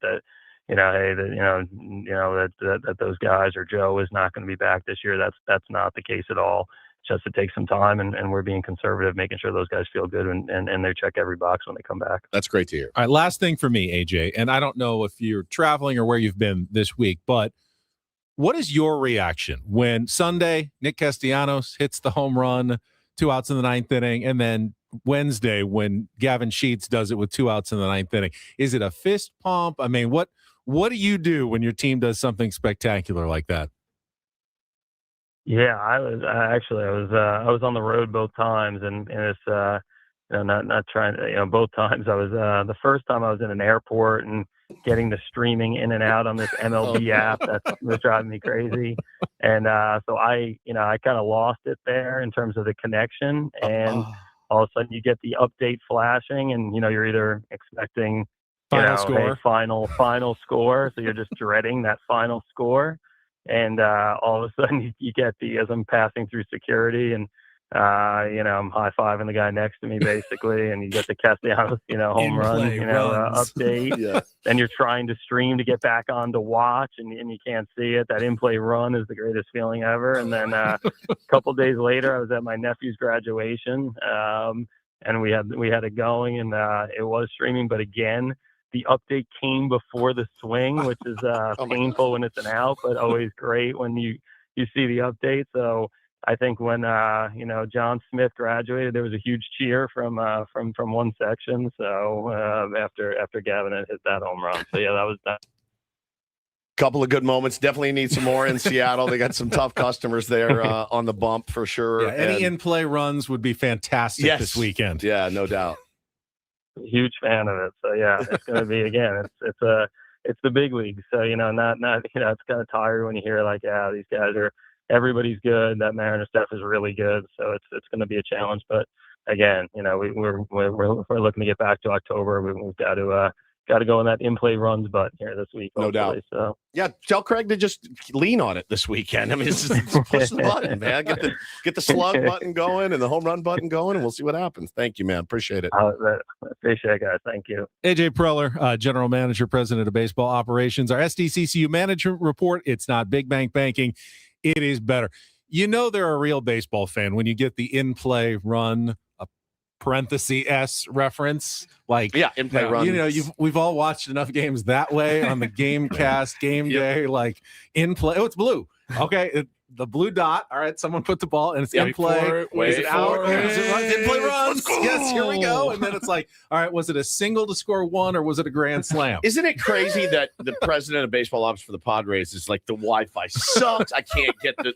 those guys or Joe is not going to be back this year. That's not the case at all. It's just to take some time, and we're being conservative, making sure those guys feel good and they check every box when they come back. That's great to hear. All right. Last thing for me, AJ, and I don't know if you're traveling or where you've been this week, but what is your reaction when Sunday Nick Castellanos hits the home run, 2 outs in the ninth inning, and then Wednesday when Gavin Sheets does it with 2 outs in the ninth inning? Is it a fist pump? I mean, what do you do when your team does something spectacular like that? Yeah, I was on the road both times, and it's not trying to, both times I was the first time I was in an airport and getting the streaming in and out on this MLB app that was driving me crazy. And so I kind of lost it there in terms of the connection. And all of a sudden you get the update flashing, and you're either expecting final score. Hey, final score, so you're just dreading that final score. And all of a sudden you get as I'm passing through security, and I'm high-fiving the guy next to me, basically, and you get the Castellanos, home run, update. Yeah. Then you're trying to stream to get back on to watch, and you can't see it. That in-play run is the greatest feeling ever. And then a couple days later, I was at my nephew's graduation, and we had it going, and it was streaming. But again, the update came before the swing, which is painful when it's an out, but always great when you see the update. So I think when John Smith graduated, there was a huge cheer from one section. So after Gavin had hit that home run, so yeah, that was that. Couple of good moments. Definitely need some more in Seattle. They got some tough customers there on the bump for sure. Yeah, any in-play runs would be fantastic this weekend. Yeah, no doubt. Huge fan of it. So yeah, it's going to be again. It's the big league. So not it's kind of tired when you hear like, yeah, these guys are everybody's good. That Mariner stuff is really good. So it's going to be a challenge. But again, we're looking to get back to October. We've got to go on that in-play runs button here this week. No doubt. So yeah, tell Craig to just lean on it this weekend. I mean, it's just push the button, man. Get the slug button going and the home run button going, and we'll see what happens. Thank you, man. Appreciate it. Appreciate it, guys. Thank you. AJ Preller, General Manager, President of Baseball Operations. Our SDCCU Management Report. It's not big bank banking. It is better. They're a real baseball fan when you get the in-play run, parenthesis S reference, like in-play run. We've all watched enough games that way on the Gamecast game day, like in play. Oh, it's blue. Okay, the blue dot. All right, someone put the ball and it's in play. Is it out? Is it runs? In play runs. Yes, here we go. And then it's like, all right, was it a single to score one or was it a grand slam? Isn't it crazy that the president of baseball ops for the Padres is like the Wi-Fi sucks? I can't get the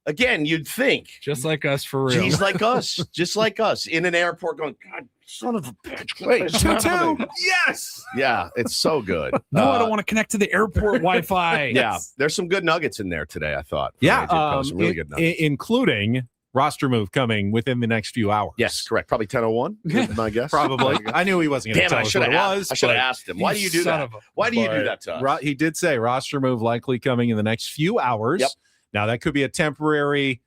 Again, you'd think. Just like us, for real. He's like us. Just like us. In an airport going, God, son of a bitch. Wait, 2-2. Yes. Yeah, it's so good. No, I don't want to connect to the airport Wi-Fi. Yeah, there's some good nuggets in there today, I thought. Yeah, some really good nuggets. Including roster move coming within the next few hours. Yes, correct. Probably 10:01, my guess. Probably. I knew he wasn't going to tell us what it was. I should have asked him. Why do you do that? Why do you do that to us? He did say roster move likely coming in the next few hours. Yep. Now, that could be a temporary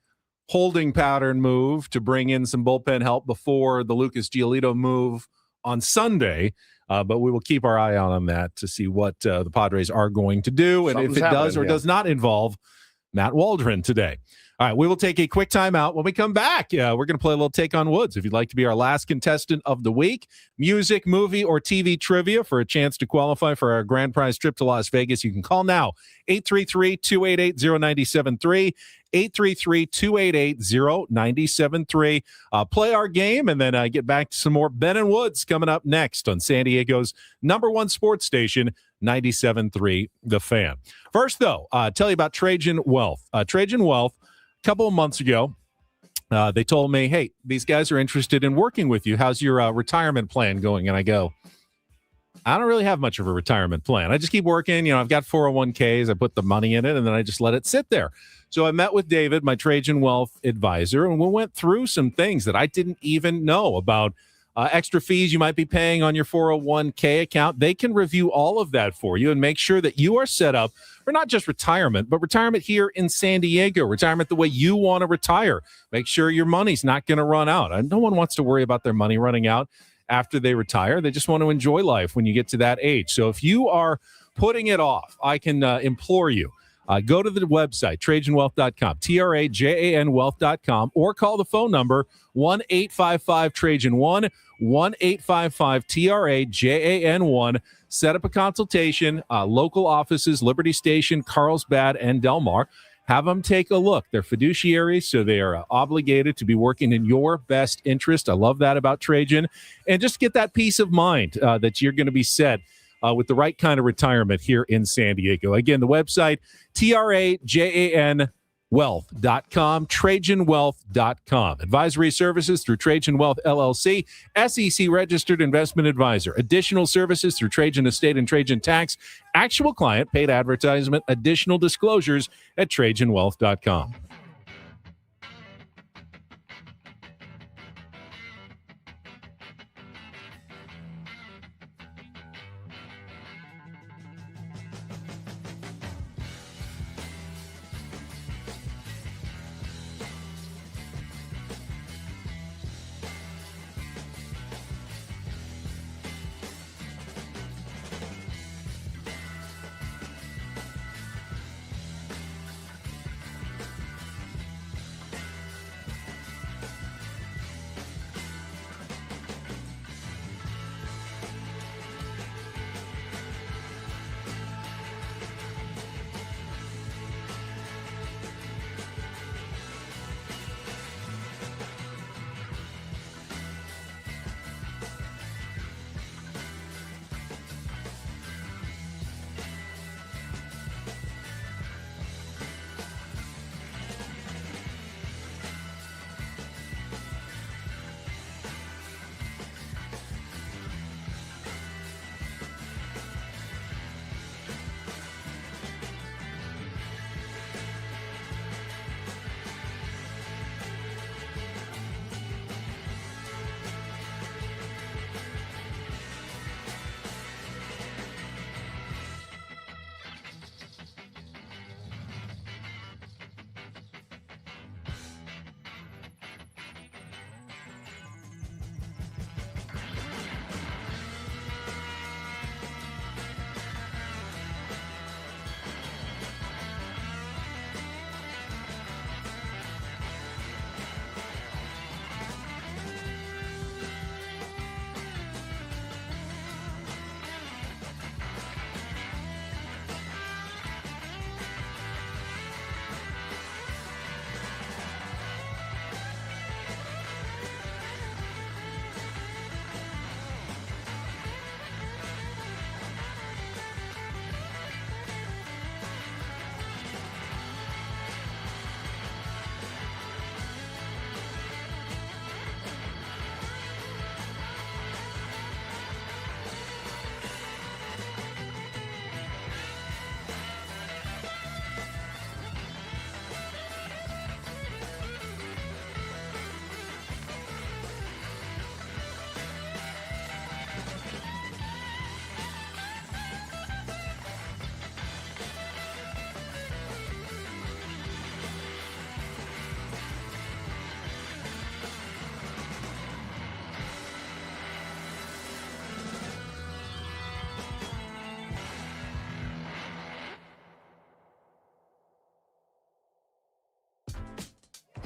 holding pattern move to bring in some bullpen help before the Lucas Giolito move on Sunday. But we will keep our eye out on that to see what the Padres are going to do. And if it does or does not involve Matt Waldron today. All right, we will take a quick timeout. When we come back, we're going to play a little Take on Woods. If you'd like to be our last contestant of the week, music, movie, or TV trivia for a chance to qualify for our grand prize trip to Las Vegas, you can call now, 833-288-0973, 833-288-0973. Play our game and then get back to some more Ben and Woods coming up next on San Diego's #1 sports station, 97.3 The Fan. First, though, tell you about Trajan Wealth. Trajan Wealth, a couple of months ago, they told me, hey, these guys are interested in working with you. How's your retirement plan going? And I go, I don't really have much of a retirement plan. I just keep working. I've got 401ks. I put the money in it, and then I just let it sit there. So I met with David, my Trajan Wealth advisor, and we went through some things that I didn't even know about. Extra fees you might be paying on your 401k account. They can review all of that for you and make sure that you are set up for not just retirement, but retirement here in San Diego, retirement the way you want to retire. Make sure your money's not going to run out. No one wants to worry about their money running out after they retire. They just want to enjoy life when you get to that age. So if you are putting it off, I can implore you, go to the website, TrajanWealth.com, TRAJAN Wealth.com, or call the phone number 1-855-TRAJAN1, 1-855-TRAJAN1. Set up a consultation, local offices, Liberty Station, Carlsbad, and Del Mar. Have them take a look. They're fiduciaries, so they are obligated to be working in your best interest. I love that about Trajan. And just get that peace of mind that you're going to be set with the right kind of retirement here in San Diego. Again, the website, TRAJAN Wealth.com, TrajanWealth.com. Advisory services through Trajan Wealth LLC, SEC registered investment advisor. Additional services through Trajan Estate and Trajan Tax. Actual client, paid advertisement, additional disclosures at TrajanWealth.com.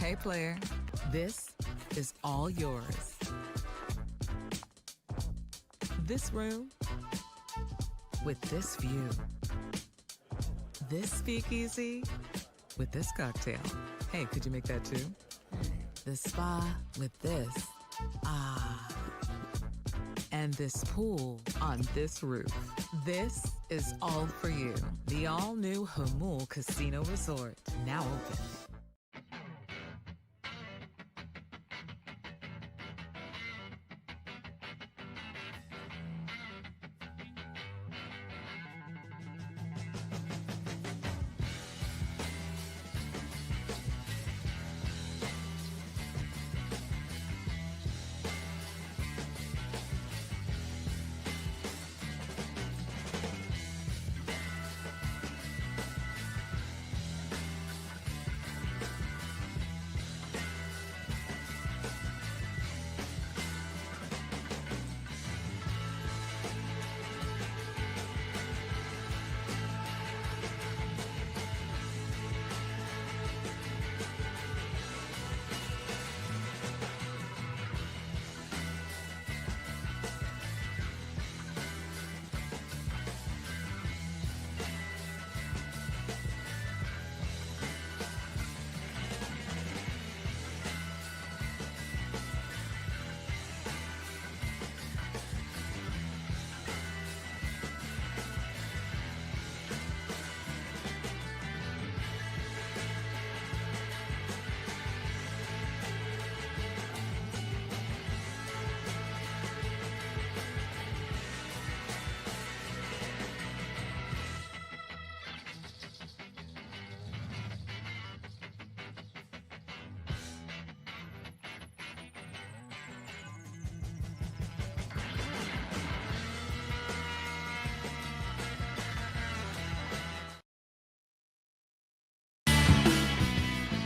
Hey, player, this is all yours. This room with this view. This speakeasy with this cocktail. Hey, could you make that too? This spa with this. Ah. And this pool on this roof. This is all for you. The all-new Hamul Casino Resort, now open.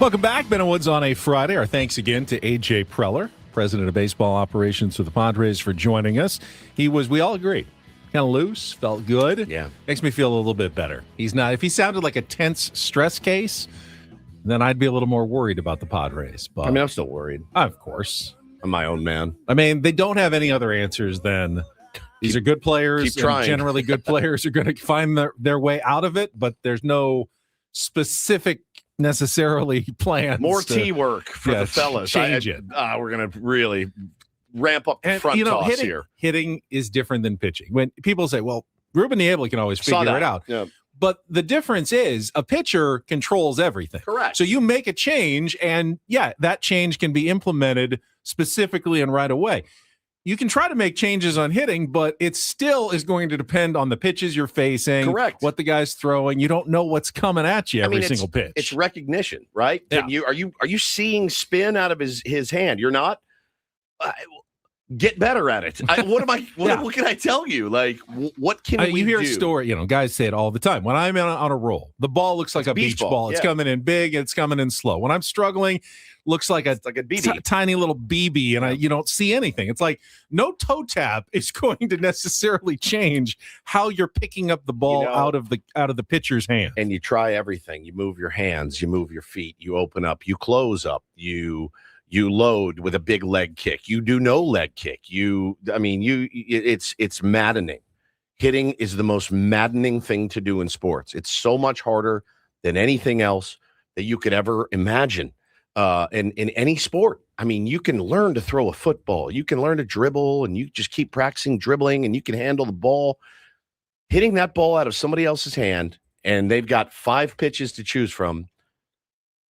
Welcome back. Ben and Woods on a Friday. Our thanks again to A.J. Preller, President of Baseball Operations for the Padres, for joining us. We all agreed, kind of loose, felt good. Yeah. Makes me feel a little bit better. He's not, if he sounded like a tense stress case, then I'd be a little more worried about the Padres. But I mean, I'm still worried. Of course. I'm my own man. I mean, they don't have any other answers than these are good players. Keep trying. And generally good players are going to find their way out of it, but there's no specific necessarily plans. More T work for the fellas. Change it. We're going to really ramp up the front toss here. Hitting is different than pitching. When people say, well, Ruben Niebla can always figure it out. Yeah. But the difference is a pitcher controls everything. Correct. So you make a change, and that change can be implemented specifically and right away. You can try to make changes on hitting, but it still is going to depend on the pitches you're facing. Correct. What the guy's throwing. You don't know what's coming at you every single pitch. It's recognition, right? Yeah. Are you seeing spin out of his hand? You're not. Get better at it. What can I tell you? Like, what can we do? You hear a story, guys say it all the time. When I'm on a roll, the ball looks like a beach ball. It's coming in big, it's coming in slow. When I'm struggling, looks like a BB. Tiny little BB, and you don't see anything. It's like no toe tap is going to necessarily change how you're picking up the ball out of the pitcher's hand. And you try everything. You move your hands, you move your feet, you open up, you close up, you load with a big leg kick. You do no leg kick. It's maddening. Hitting is the most maddening thing to do in sports. It's so much harder than anything else that you could ever imagine in any sport. I mean, you can learn to throw a football. You can learn to dribble, and you just keep practicing dribbling, and you can handle the ball. Hitting that ball out of somebody else's hand, and they've got 5 pitches to choose from,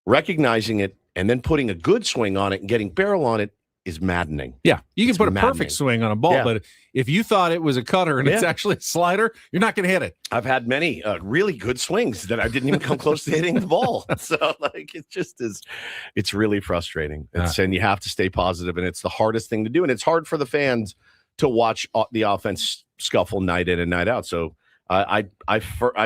recognizing it, and then putting a good swing on it and getting barrel on it is maddening. Yeah, you can put a perfect swing on a ball, but if you thought it was a cutter and it's actually a slider, you're not going to hit it. I've had many really good swings that I didn't even come close to hitting the ball. So, it just is, it's really frustrating. And you have to stay positive, and it's the hardest thing to do. And it's hard for the fans to watch the offense scuffle night in and night out. So, I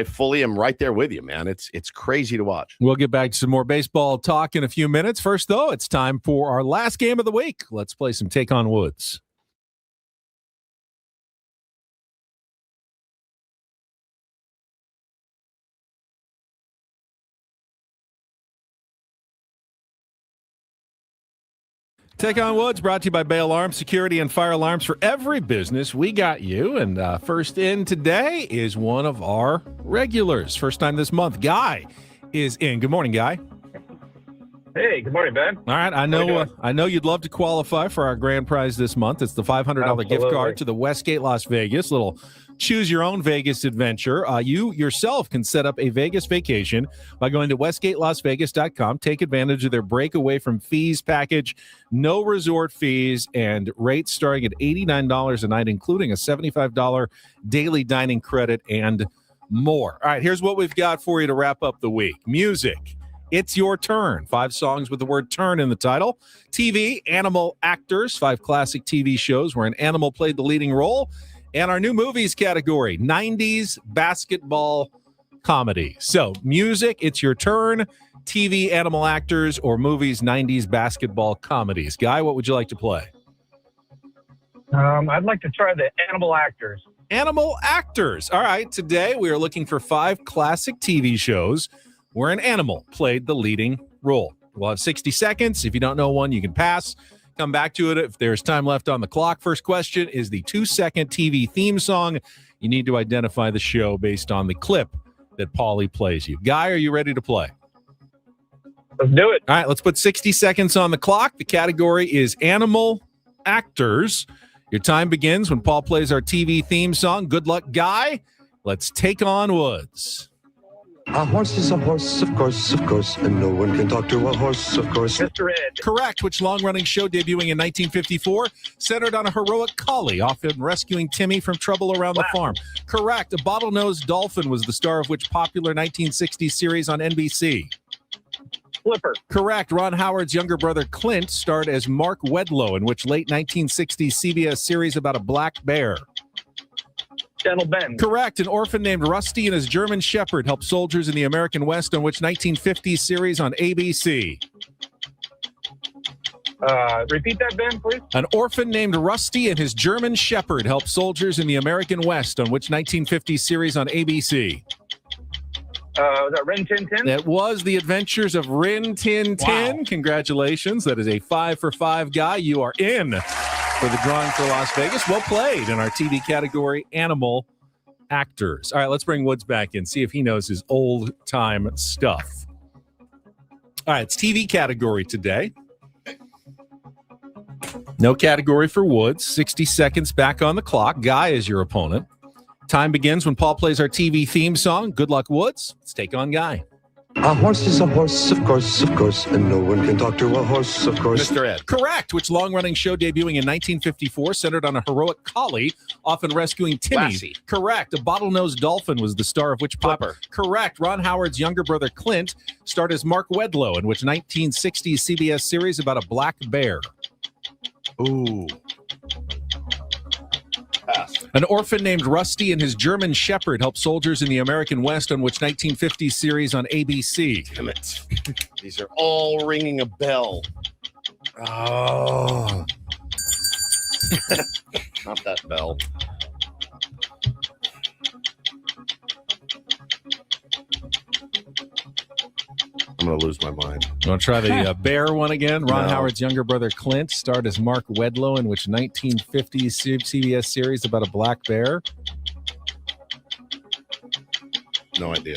fully am right there with you, man. It's crazy to watch. We'll get back to some more baseball talk in a few minutes. First, though, it's time for our last game of the week. Let's play some Take on Woods. Take on Woods, brought to you by Bay Alarms, security and fire alarms for every business. We got you. And first in today is one of our regulars. First time this month. Guy is in. Good morning, Guy. Hey, good morning, Ben. All right, I know you'd love to qualify for our grand prize this month. It's the $500 gift card to the Westgate Las Vegas. Little choose your own Vegas adventure. You yourself can set up a Vegas vacation by going to westgatelasvegas.com. Take advantage of their breakaway from fees package. No resort fees and rates starting at $89 a night, including a $75 daily dining credit and more. All right, here's what we've got for you to wrap up the week. Music. It's your turn. 5 songs with the word turn in the title. TV, animal actors, 5 classic TV shows where an animal played the leading role. And our new movies category, 90s basketball comedy. So music, it's your turn. TV, animal actors, or movies, 90s basketball comedies. Guy, what would you like to play? I'd like to try the animal actors. Animal actors. All right, today we are looking for 5 classic TV shows where an animal played the leading role. We'll have 60 seconds. If you don't know one, you can pass. Come back to it if there's time left on the clock. First question is the 2-second TV theme song. You need to identify the show based on the clip that Paulie plays you. Guy, are you ready to play? Let's do it. All right, let's put 60 seconds on the clock. The category is animal actors. Your time begins when Paul plays our TV theme song. Good luck, Guy. Let's take on Woods. A horse is a horse, of course, and no one can talk to a horse, of course. Mr. Ed. Correct. Which long-running show debuting in 1954 centered on a heroic collie, often rescuing Timmy from trouble around the farm? Correct. A bottlenose dolphin was the star of which popular 1960s series on NBC? Flipper. Correct. Ron Howard's younger brother Clint starred as Mark Wedlow in which late 1960s CBS series about a black bear? Gentle Ben. Correct. An orphan named Rusty and his German Shepherd helped soldiers in the American West on which 1950s series on ABC? Repeat that, Ben, please. An orphan named Rusty and his German Shepherd helped soldiers in the American West on which 1950s series on ABC? Was that Rin Tin Tin? That was The Adventures of Rin Tin Tin. Wow. Congratulations. That is a 5 for 5, Guy. You are in for the drawing for Las Vegas. Well played in our TV category, animal actors. All right, let's bring Woods back in, see if he knows his old-time stuff. All right, it's TV category today. No category for Woods. 60 seconds back on the clock. Guy is your opponent. Time begins when Paul plays our TV theme song. Good luck, Woods. Let's take on Guy. A horse is a horse, of course, and no one can talk to a horse, of course. Mr. Ed. Correct. Which long-running show debuting in 1954 centered on a heroic collie, often rescuing Timmy? Lassie. Correct. A bottlenose dolphin was the star of which Flipper. Correct. Ron Howard's younger brother Clint starred as Mark Wedlow in which 1960s CBS series about a black bear? Ooh. Pass. An orphan named Rusty and his German Shepherd helped soldiers in the American West on which 1950s series on ABC? Damn it. These are all ringing a bell. Oh. Not that bell. I'm going to lose my mind. You want to try the bear one again? Ron Howard's younger brother Clint starred as Mark Wedlow in which 1950s CBS series about a black bear? No idea.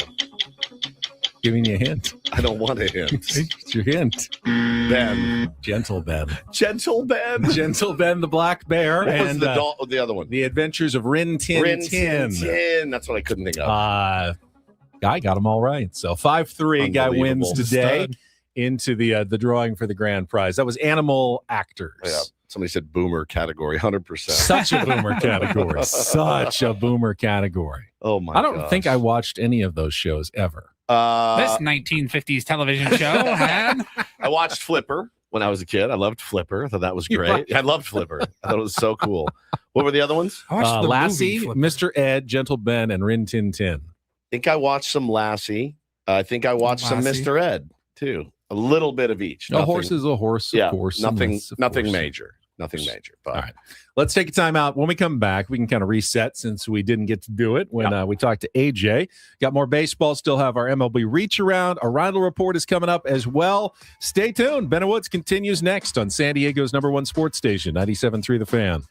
Giving you a hint. I don't want a hint. It's your hint. Ben. Gentle Ben. Gentle Ben. Gentle Ben the black bear. What was and the other one? The Adventures of Rin Tin Tin. That's what I couldn't think of. Guy got them all right. So 5-3. Guy wins today Stud. into the drawing for the grand prize. That was animal actors. Yeah. Somebody said boomer category, 100%. Such a boomer category. Such a boomer category. Oh my! I don't think I watched any of those shows ever. This 1950s television show had. I watched Flipper when I was a kid. I loved Flipper. I thought that was great. I loved Flipper. I thought it was so cool. What were the other ones? Lassie, Mr. Ed, Gentle Ben, and Rin Tin Tin. I think I watched some Lassie. I think I watched some Mr. Ed too. A little bit of each. A horse is a horse, of course. Nothing major. nothing major. But all right, let's take a time out. When we come back, we can kind of reset since we didn't get to do it when we talked to AJ. Got more baseball. Still have our MLB reach around. Our Rindle report is coming up as well. Stay tuned. Ben and Woods continues next on San Diego's #1 sports station, 97.3 The Fan.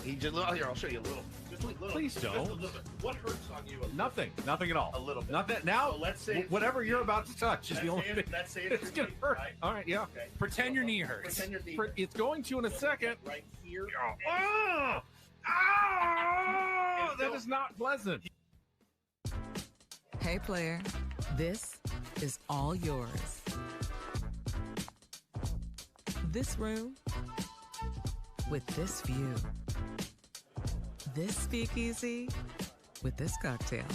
He just here. I'll show you a little. Just a little. Please don't. Just a little bit. What hurts on you? Nothing at all. A little bit. Nothing. Now, So let's say whatever you're about to touch is the only thing. Let's say It's gonna hurt. Right? All right, yeah. Okay. Pretend your knee hurts. Pretend your knee. It's going to in a second. Right here. Oh, oh, that is not pleasant. Hey, player, this is all yours. This room with this view. This speakeasy with this cocktail.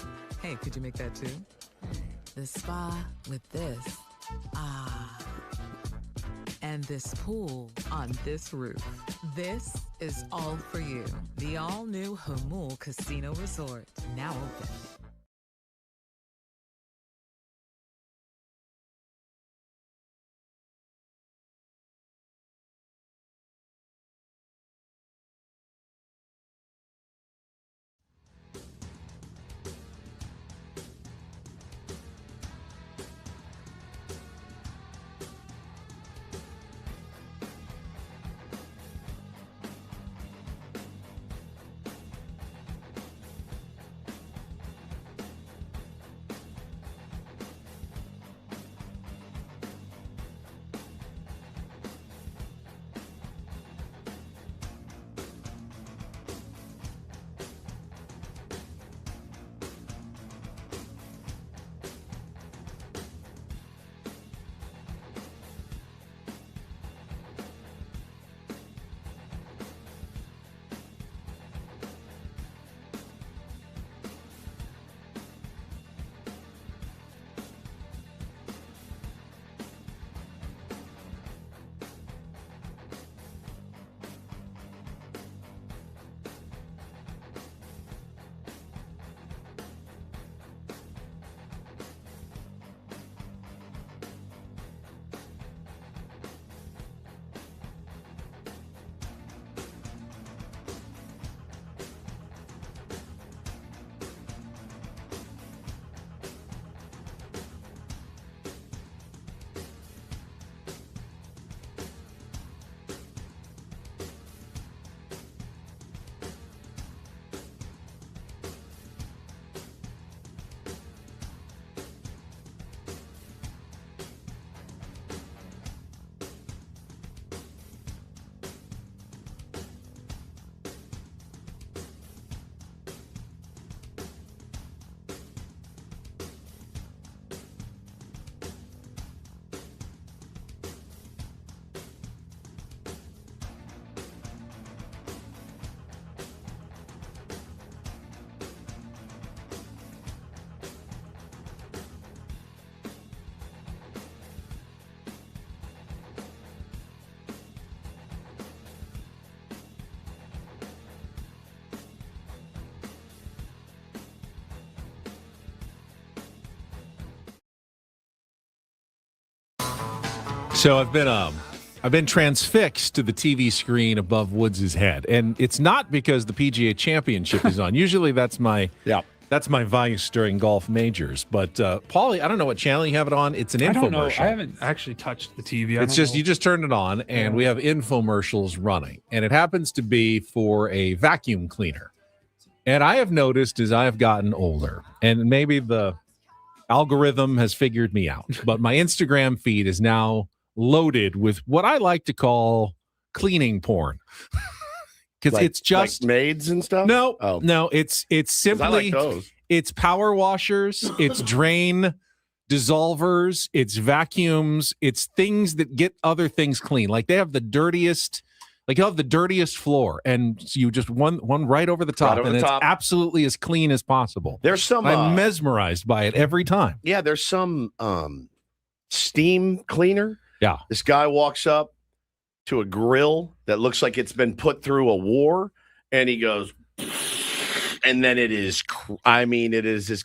Hey, could you make that too? The spa with this. Ah. And this pool on this roof. This is all for you. The all-new Hamul Casino Resort, now open. So I've been transfixed to the TV screen above Woods' head, and it's not because the PGA Championship is on. Usually that's my vice during golf majors. But Paulie, I don't know what channel you have it on. It's an infomercial. I don't know. I haven't actually touched the TV. You just turned it on, and we have infomercials running, and it happens to be for a vacuum cleaner. And I have noticed as I have gotten older, and maybe the algorithm has figured me out, but my Instagram feed is now loaded with what I like to call cleaning porn. Because it's just like maids and stuff. No, it's simply I like those. It's power washers, it's drain dissolvers, it's vacuums, it's things that get other things clean. Like they have the dirtiest, floor, and you just one right over the top, it's absolutely as clean as possible. There's some I'm mesmerized by it every time. Yeah, there's some steam cleaner. Yeah. This guy walks up to a grill that looks like it's been put through a war, and he goes, and then it is as clean as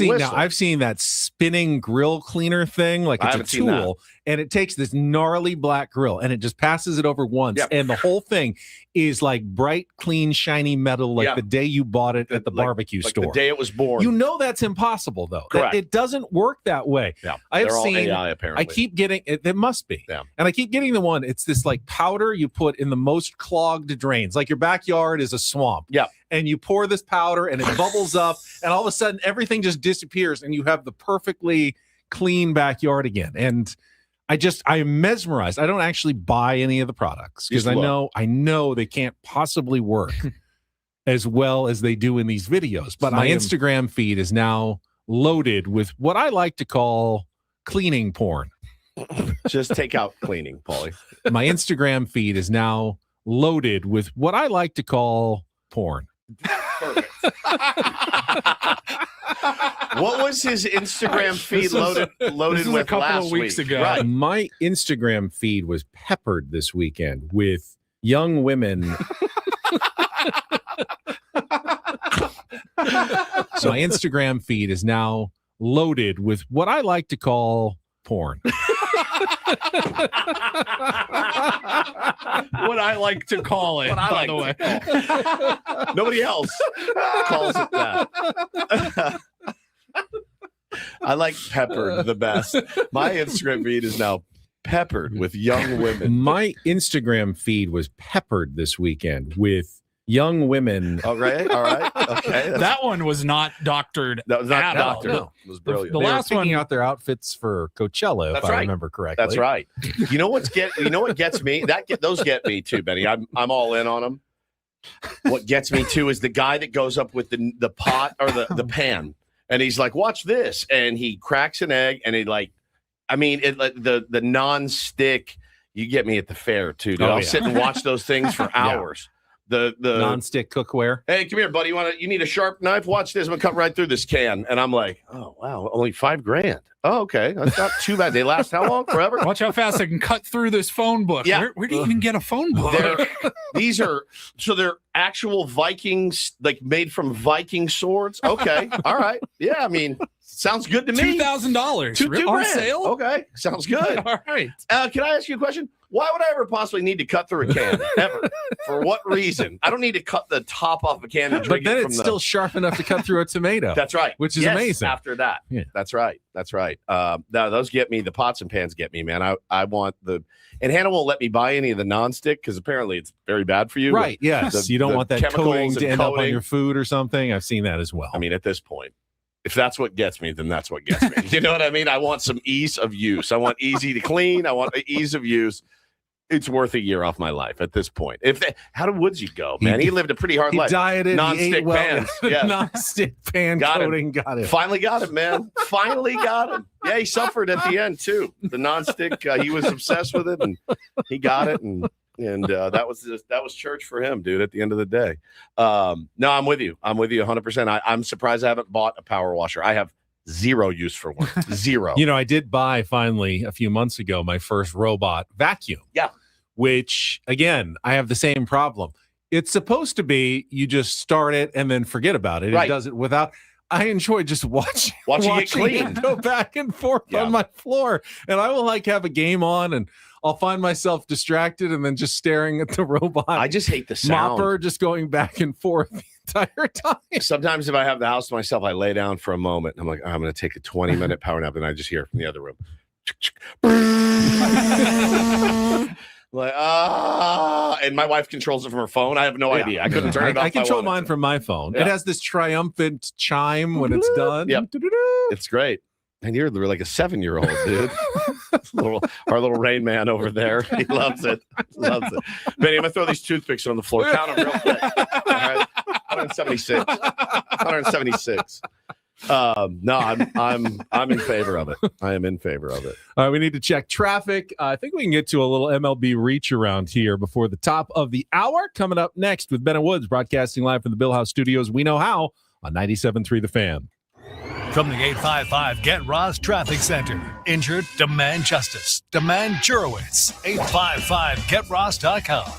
a whistle. I've seen that spinning grill cleaner thing, like it's a tool, and it takes this gnarly black grill, and it just passes it over once, and the whole thing is like bright, clean, shiny metal, like the day you bought it at the barbecue store. The day it was born. You know that's impossible, though. Correct. It doesn't work that way. Yeah, I've all seen AI, apparently. I keep getting it. There must be. Yeah. And I keep getting the one. It's this like powder you put in the most clogged drains. Like your backyard is a swamp. Yeah. And you pour this powder, and it bubbles up, and all of a sudden everything just disappears, and you have the perfectly clean backyard again. And I am mesmerized. I don't actually buy any of the products because I know they can't possibly work as well as they do in these videos. But my Instagram feed is now loaded with what I like to call cleaning porn. Just take out cleaning, Paulie. My Instagram feed is now loaded with what I like to call porn. Perfect. What was his Instagram feed loaded with a couple last of weeks week? ago? Right. My Instagram feed was peppered this weekend with young women. So my Instagram feed is now loaded with what I like to call porn. What I like to call it, by the way. Nobody else calls it that. I like peppered the best. My Instagram feed is now peppered with young women. My Instagram feed was peppered this weekend with young women. All right. Okay. That one was not doctored. That was not doctored. No. It was brilliant. The last one out their outfits for Coachella, if I remember correctly. That's right. You know what gets me? Those get me too, Benny. I'm all in on them. What gets me too is the guy that goes up with the pot or the pan, and he's like, "Watch this," and he cracks an egg, and the non-stick. You get me at the fair too, dude. I'll sit and watch those things for hours. The non-stick cookware. Hey, come here, buddy. You need a sharp knife? Watch this. I'm gonna cut right through this can. And I'm like, oh wow, only $5,000. Oh, okay. That's not too bad. They last how long? Forever? Watch how fast I can cut through this phone book. Yeah. Where do you even get a phone book? They're actual Vikings, like made from Viking swords. Okay. All right. Yeah, sounds good to me. $2,000 on sale. Okay. Sounds good. All right. Can I ask you a question? Why would I ever possibly need to cut through a can? Ever? For what reason? I don't need to cut the top off a can. But then it's still sharp enough to cut through a tomato. That's right. Which is amazing. After that. Yeah. That's right. No, those get me. The pots and pans get me, man. I want and Hannah won't let me buy any of the nonstick because apparently it's very bad for you. Right. Yes. You don't want that coating to end up on your food or something. I've seen that as well. At this point, if that's what gets me, then that's what gets me. You know what I mean? I want some ease of use. I want easy to clean. I want ease of use. It's worth a year off my life at this point. How did Woodsy go, man? He lived a pretty hard life. He dieted. Non-stick pans. Yeah. Non-stick pan coating. Got it. Finally got him, man. Finally got him. Yeah, he suffered at the end too. The non-stick. He was obsessed with it, and he got it, and that was church for him, dude. At the end of the day. No, I'm with you. 100%. I'm surprised I haven't bought a power washer. I have zero use for one. Zero. I did buy finally a few months ago my first robot vacuum. Yeah. Which, again, I have the same problem. It's supposed to be you just start it and then forget about it. Right. It does it without. I enjoy just watching it clean, go back and forth on my floor, and I will have a game on, and I'll find myself distracted, and then just staring at the robot. I just hate the sound. Mopper just going back and forth the entire time. Sometimes if I have the house to myself, I lay down for a moment. And I'm like, I'm going to take a 20-minute power nap, and I just hear it from the other room. Like, and my wife controls it from her phone. I have no idea. I couldn't turn it off. I control mine from my phone. Yeah. It has this triumphant chime when it's done. Yep. It's great. And you're like a 7-year-old, dude. Our little Rain Man over there. He loves it. Loves it. Benny, I'm going to throw these toothpicks on the floor. Count them real quick. All right. 176. 176. No, I'm in favor of it. I am in favor of it. All right, we need to check traffic. I think we can get to a little MLB reach around here before the top of the hour. Coming up next with Ben and Woods, broadcasting live from the Bill House Studios. We know how on 97.3 The Fan. From the 855 Get Ross Traffic Center. Injured? Demand justice. Demand Jurowitz. 855GetRoss.com.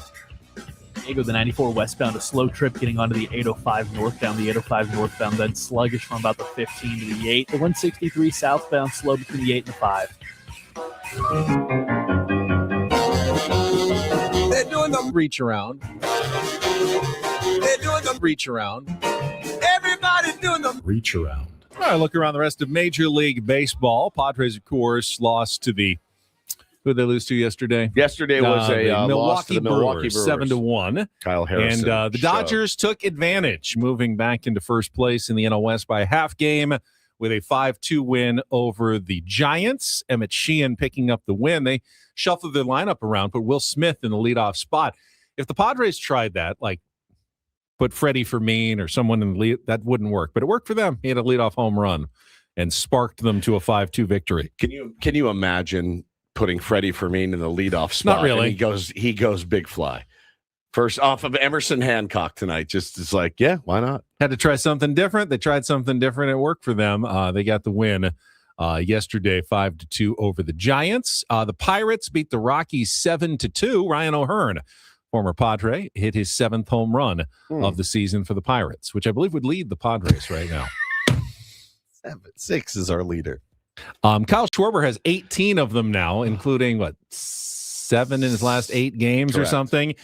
Diego, the 94 westbound, a slow trip getting onto the 805 northbound. The 805 northbound, then sluggish from about the 15 to the 8. The 163 southbound, slow between the 8 and the 5. They're doing the reach around. They're doing the reach around. Everybody's doing the reach around. All right, look around the rest of Major League Baseball. Padres, of course, lost to the... Who did they lose to yesterday? Yesterday was a loss to the Milwaukee Brewers. 7-1. Kyle Harrison. And the Dodgers took advantage, moving back into first place in the NL West by a half game with a 5-2 win over the Giants. Emmett Sheehan picking up the win. They shuffled their lineup around, put Will Smith in the leadoff spot. If the Padres tried that, like put Freddie Fermin or someone in the lead, that wouldn't work. But it worked for them. He had a leadoff home run and sparked them to a 5-2 victory. Can you imagine putting Freddie Fermin in the leadoff spot? Not really. And he goes big fly. First off of Emerson Hancock tonight. Just is like, yeah, why not? Had to try something different. They tried something different. It worked for them. They got the win yesterday, 5-2 over the Giants. The Pirates beat the Rockies 7-2. Ryan O'Hearn, former Padre, hit his 7th home run of the season for the Pirates, which I believe would lead the Padres right now. 7-6 is our leader. Kyle Schwarber has 18 of them now, including 7 in his last 8 games. Correct. Or something.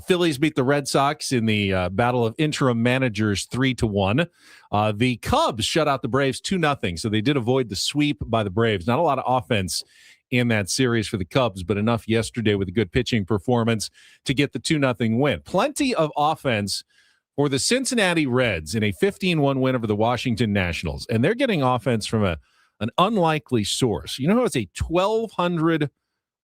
Phillies beat the Red Sox in the battle of interim managers 3-1. The Cubs shut out the Braves 2-0, so they did avoid the sweep by the Braves. Not a lot of offense in that series for the Cubs, but enough yesterday with a good pitching performance to get the 2-0 win. Plenty of offense for the Cincinnati Reds in a 15-1 win over the Washington Nationals, and they're getting offense from an unlikely source. You know who has a 1,200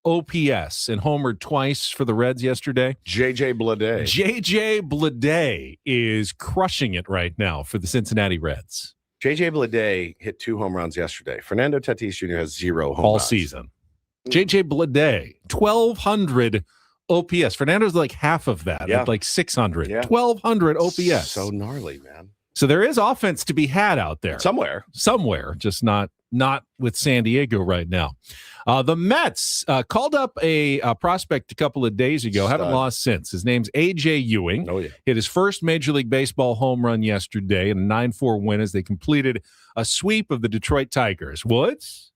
OPS and homered twice for the Reds yesterday? J.J. Bleday. J.J. Bleday is crushing it right now for the Cincinnati Reds. J.J. Bleday hit 2 home runs yesterday. Fernando Tatis Jr. has 0 home all runs. Season. J.J. Bleday, 1,200 OPS. Fernando's like half of that, at like 600. Yeah. 1,200 OPS. So gnarly, man. So there is offense to be had out there. Somewhere, just not with San Diego right now. The Mets called up a prospect a couple of days ago. Haven't lost since. His name's A.J. Ewing. Oh, yeah. Hit his first Major League Baseball home run yesterday in a 9-4 win as they completed a sweep of the Detroit Tigers. Woods,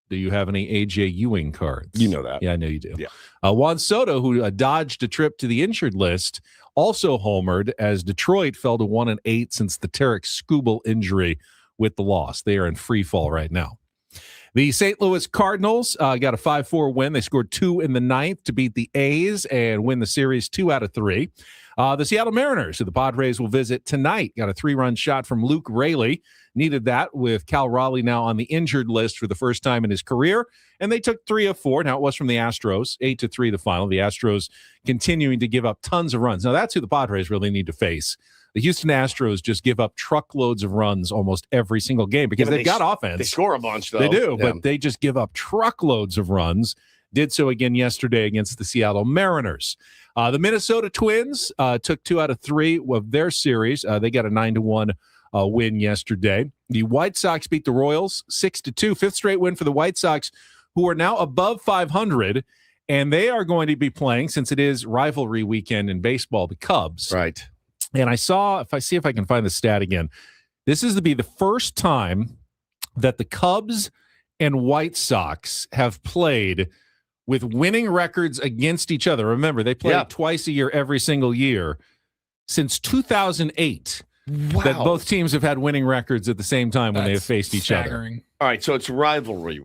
do you have any A.J. Ewing cards? You know that. Yeah, I know you do. Yeah. Juan Soto, who dodged a trip to the injured list, also homered as Detroit fell to 1-8 since the Tarek Skubal injury with the loss. They are in free fall right now. The St. Louis Cardinals got a 5-4 win. They scored 2 in the 9th to beat the A's and win the series 2 out of 3. The Seattle Mariners, who the Padres will visit tonight, got a 3-run shot from Luke Raley. Needed that with Cal Raleigh now on the injured list for the first time in his career. And they took 3 of 4. Now it was from the Astros, 8-3 the final. The Astros continuing to give up tons of runs. Now that's who the Padres really need to face. The Houston Astros just give up truckloads of runs almost every single game because they've got offense. They score a bunch, though. They do, but they just give up truckloads of runs. Did so again yesterday against the Seattle Mariners. The Minnesota Twins took 2 out of 3 of their series. They got a 9-1 win yesterday. The White Sox beat the Royals 6-2. 5th straight win for the White Sox, who are now above 500, and they are going to be playing, since it is rivalry weekend in baseball, the Cubs. Right. And I saw, if I can find the stat again, This is to be the first time that the Cubs and White Sox have played with winning records against each other. Remember, they play twice a year every single year since 2008. Wow. That both teams have had winning records at the same time when they have faced each other. All right, so it's rivalry.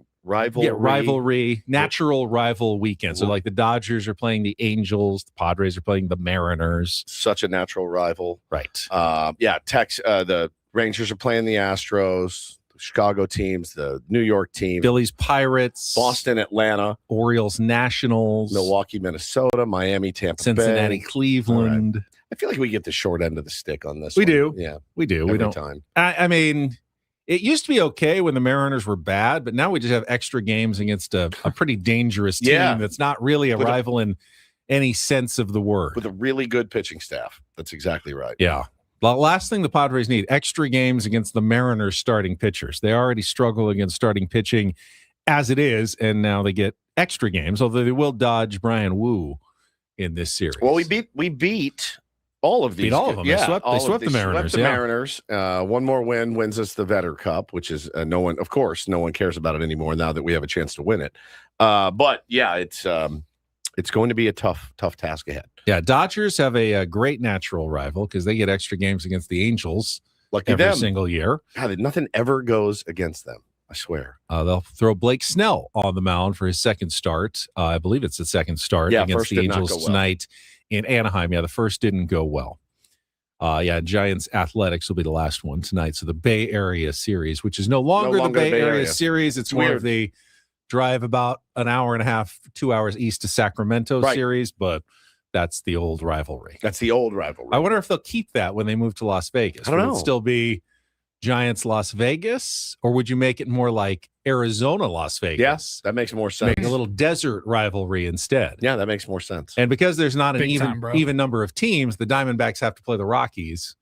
Natural rival weekend. So like the Dodgers are playing the Angels, the Padres are playing the Mariners. Such a natural rival. Right. The Rangers are playing the Astros, the Chicago teams, the New York team, Phillies, Pirates, Boston, Atlanta, Orioles, Nationals, Milwaukee, Minnesota, Miami, Tampa Cincinnati, Bay, Cleveland. Right. I feel like we get the short end of the stick on this. We one. do. Yeah, we do. Every we don't. Time. I mean, it used to be okay when the Mariners were bad, but now we just have extra games against a pretty dangerous team that's not really a rival in any sense of the word. With a really good pitching staff. That's exactly right. Yeah. The last thing the Padres need, extra games against the Mariners starting pitchers. They already struggle against starting pitching as it is, and now they get extra games, although they will dodge Brian Wu in this series. Well, we beat all of these. Beat all of them. Yeah, they swept the Mariners. Swept the Mariners. One more win wins us the Vetter Cup, which is no one cares about it anymore now that we have a chance to win it. But yeah, it's going to be a tough task ahead. Yeah, Dodgers have a great natural rival because they get extra games against the Angels every single year. God, nothing ever goes against them. I swear. They'll throw Blake Snell on the mound for his second start. I believe it's the second start against the Angels tonight in Anaheim. Yeah, the first didn't go well. Giants Athletics will be the last one tonight. So the Bay Area series, which is no longer the Bay Area series. It's more of the drive about an hour and a half, 2 hours east to Sacramento series, but that's the old rivalry. I wonder if they'll keep that when they move to Las Vegas. I don't know. Would it still be Giants Las Vegas, or would you make it more like Arizona Las Vegas? Yes, that makes more sense. Make a little desert rivalry instead. Yeah, that makes more sense. And because there's not an Big even number of teams, the Diamondbacks have to play the Rockies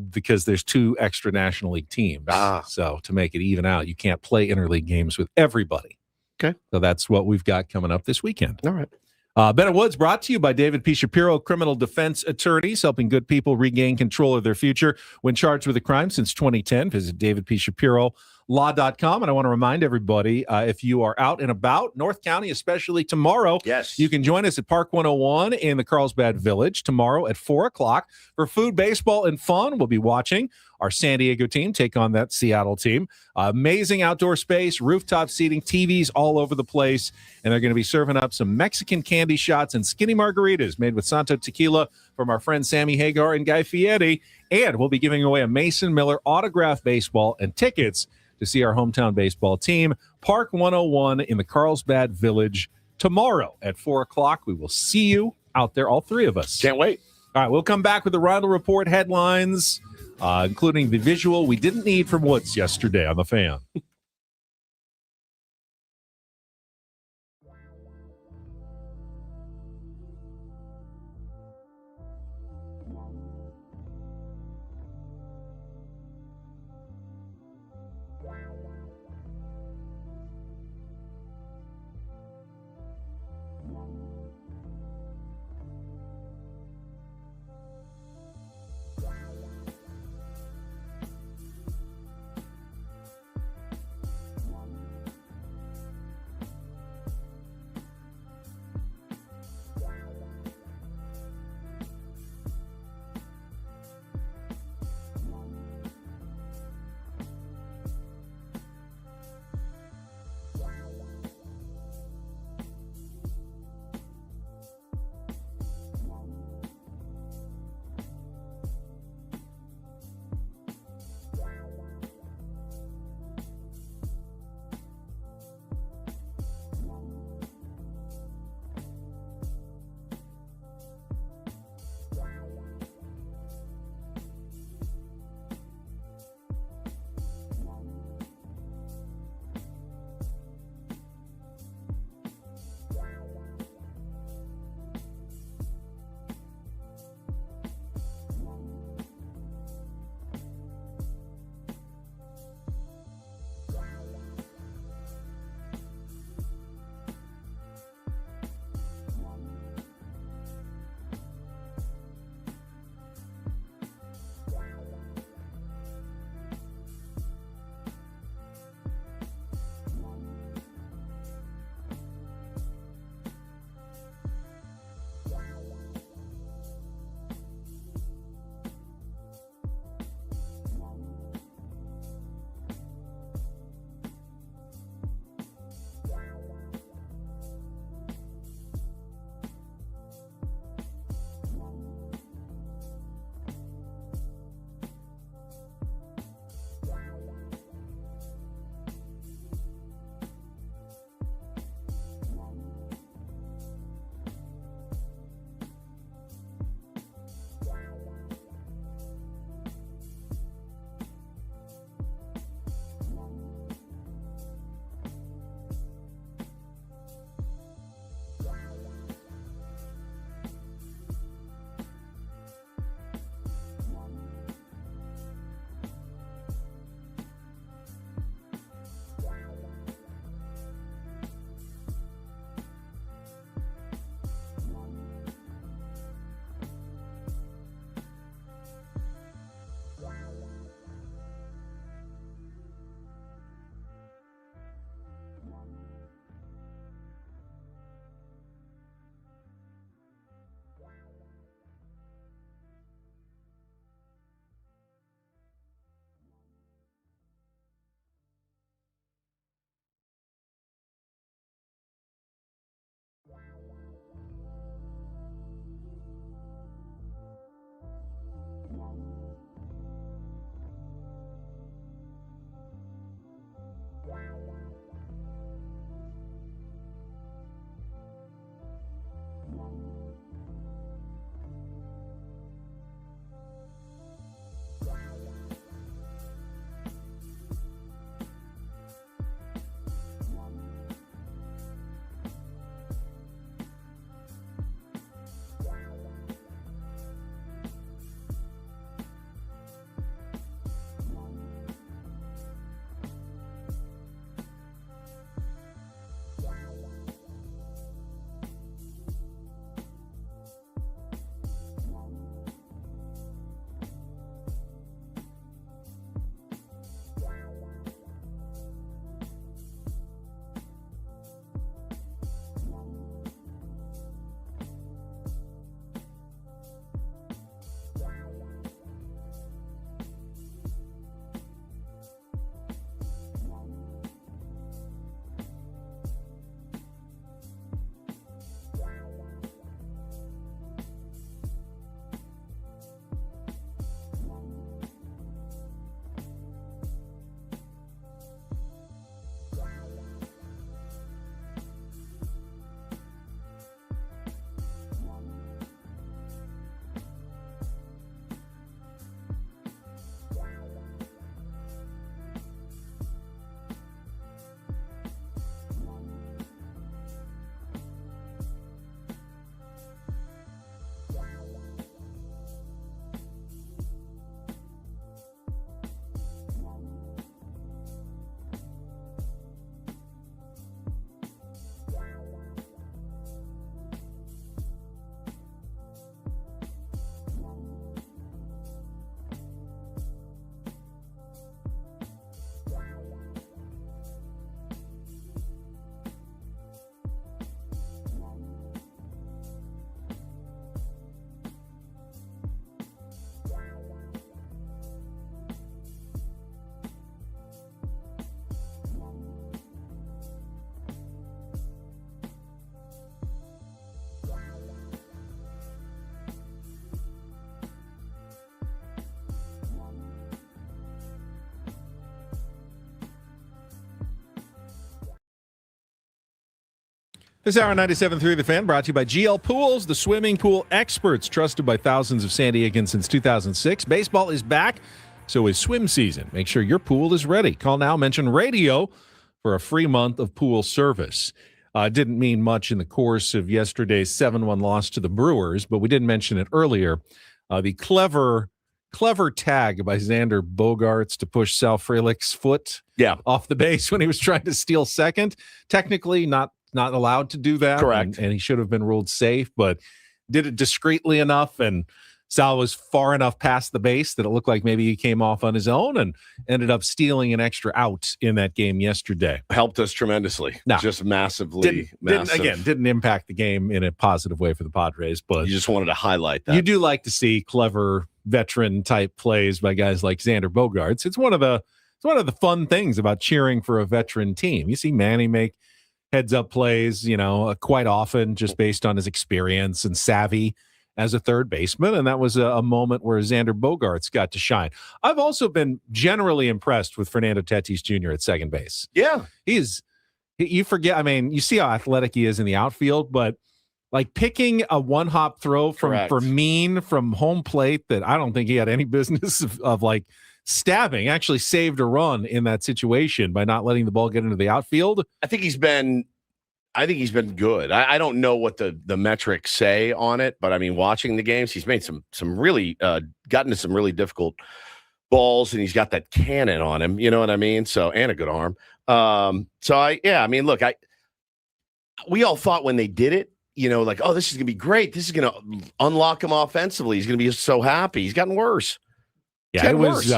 because there's 2 extra National League teams. So to make it even out, you can't play interleague games with everybody. Okay. So that's what we've got coming up this weekend. All right. Ben and Woods brought to you by David P. Shapiro, criminal defense attorneys, helping good people regain control of their future when charged with a crime since 2010. Visit davidpshapirolaw.com. And I want to remind everybody, if you are out and about, North County, especially tomorrow, you can join us at Park 101 in the Carlsbad Village tomorrow at 4 o'clock for food, baseball, and fun. We'll be watching our San Diego team take on that Seattle team. Amazing outdoor space, rooftop seating, TVs all over the place. And they're going to be serving up some Mexican candy shots and skinny margaritas made with Santo Tequila from our friends Sammy Hagar and Guy Fieri. And we'll be giving away a Mason Miller autographed baseball and tickets to see our hometown baseball team. Park 101 in the Carlsbad Village tomorrow at 4 o'clock. We will see you out there, all 3 of us. Can't wait. All right, we'll come back with the Roundel Report headlines, including the visual we didn't need from Woods yesterday on the Fan. This hour 97.3 The Fan brought to you by GL Pools, the swimming pool experts trusted by thousands of San Diegans since 2006. Baseball is back, so is swim season. Make sure your pool is ready. Call now, mention radio for a free month of pool service. Didn't mean much in the course of yesterday's 7-1 loss to the Brewers, but we did mention it earlier. The clever tag by Xander Bogaerts to push Sal Frelick's foot off the base when he was trying to steal second. Technically not allowed to do that. Correct. And he should have been ruled safe, but did it discreetly enough, and Sal was far enough past the base that it looked like maybe he came off on his own and ended up stealing an extra out in that game yesterday. Helped us tremendously. No. Just massive. Didn't impact the game in a positive way for the Padres, but you just wanted to highlight that. You do like to see clever veteran type plays by guys like Xander Bogaerts. It's one of the fun things about cheering for a veteran team. You see Manny make heads up plays, quite often just based on his experience and savvy as a third baseman. And that was a moment where Xander Bogaerts got to shine. I've also been generally impressed with Fernando Tatis Jr. at second base. Yeah. You forget, you see how athletic he is in the outfield, but like picking a one-hop throw from home plate that I don't think he had any business of like stabbing, actually saved a run in that situation by not letting the ball get into the outfield. I think he's been good. I don't know what the metrics say on it, but watching the games, he's made some really gotten to some really difficult balls, and he's got that cannon on him. You know what I mean? So, and a good arm. Look, we all thought when they did it, like, oh, this is gonna be great. This is gonna unlock him offensively. He's gonna be so happy. He's gotten worse. Yeah,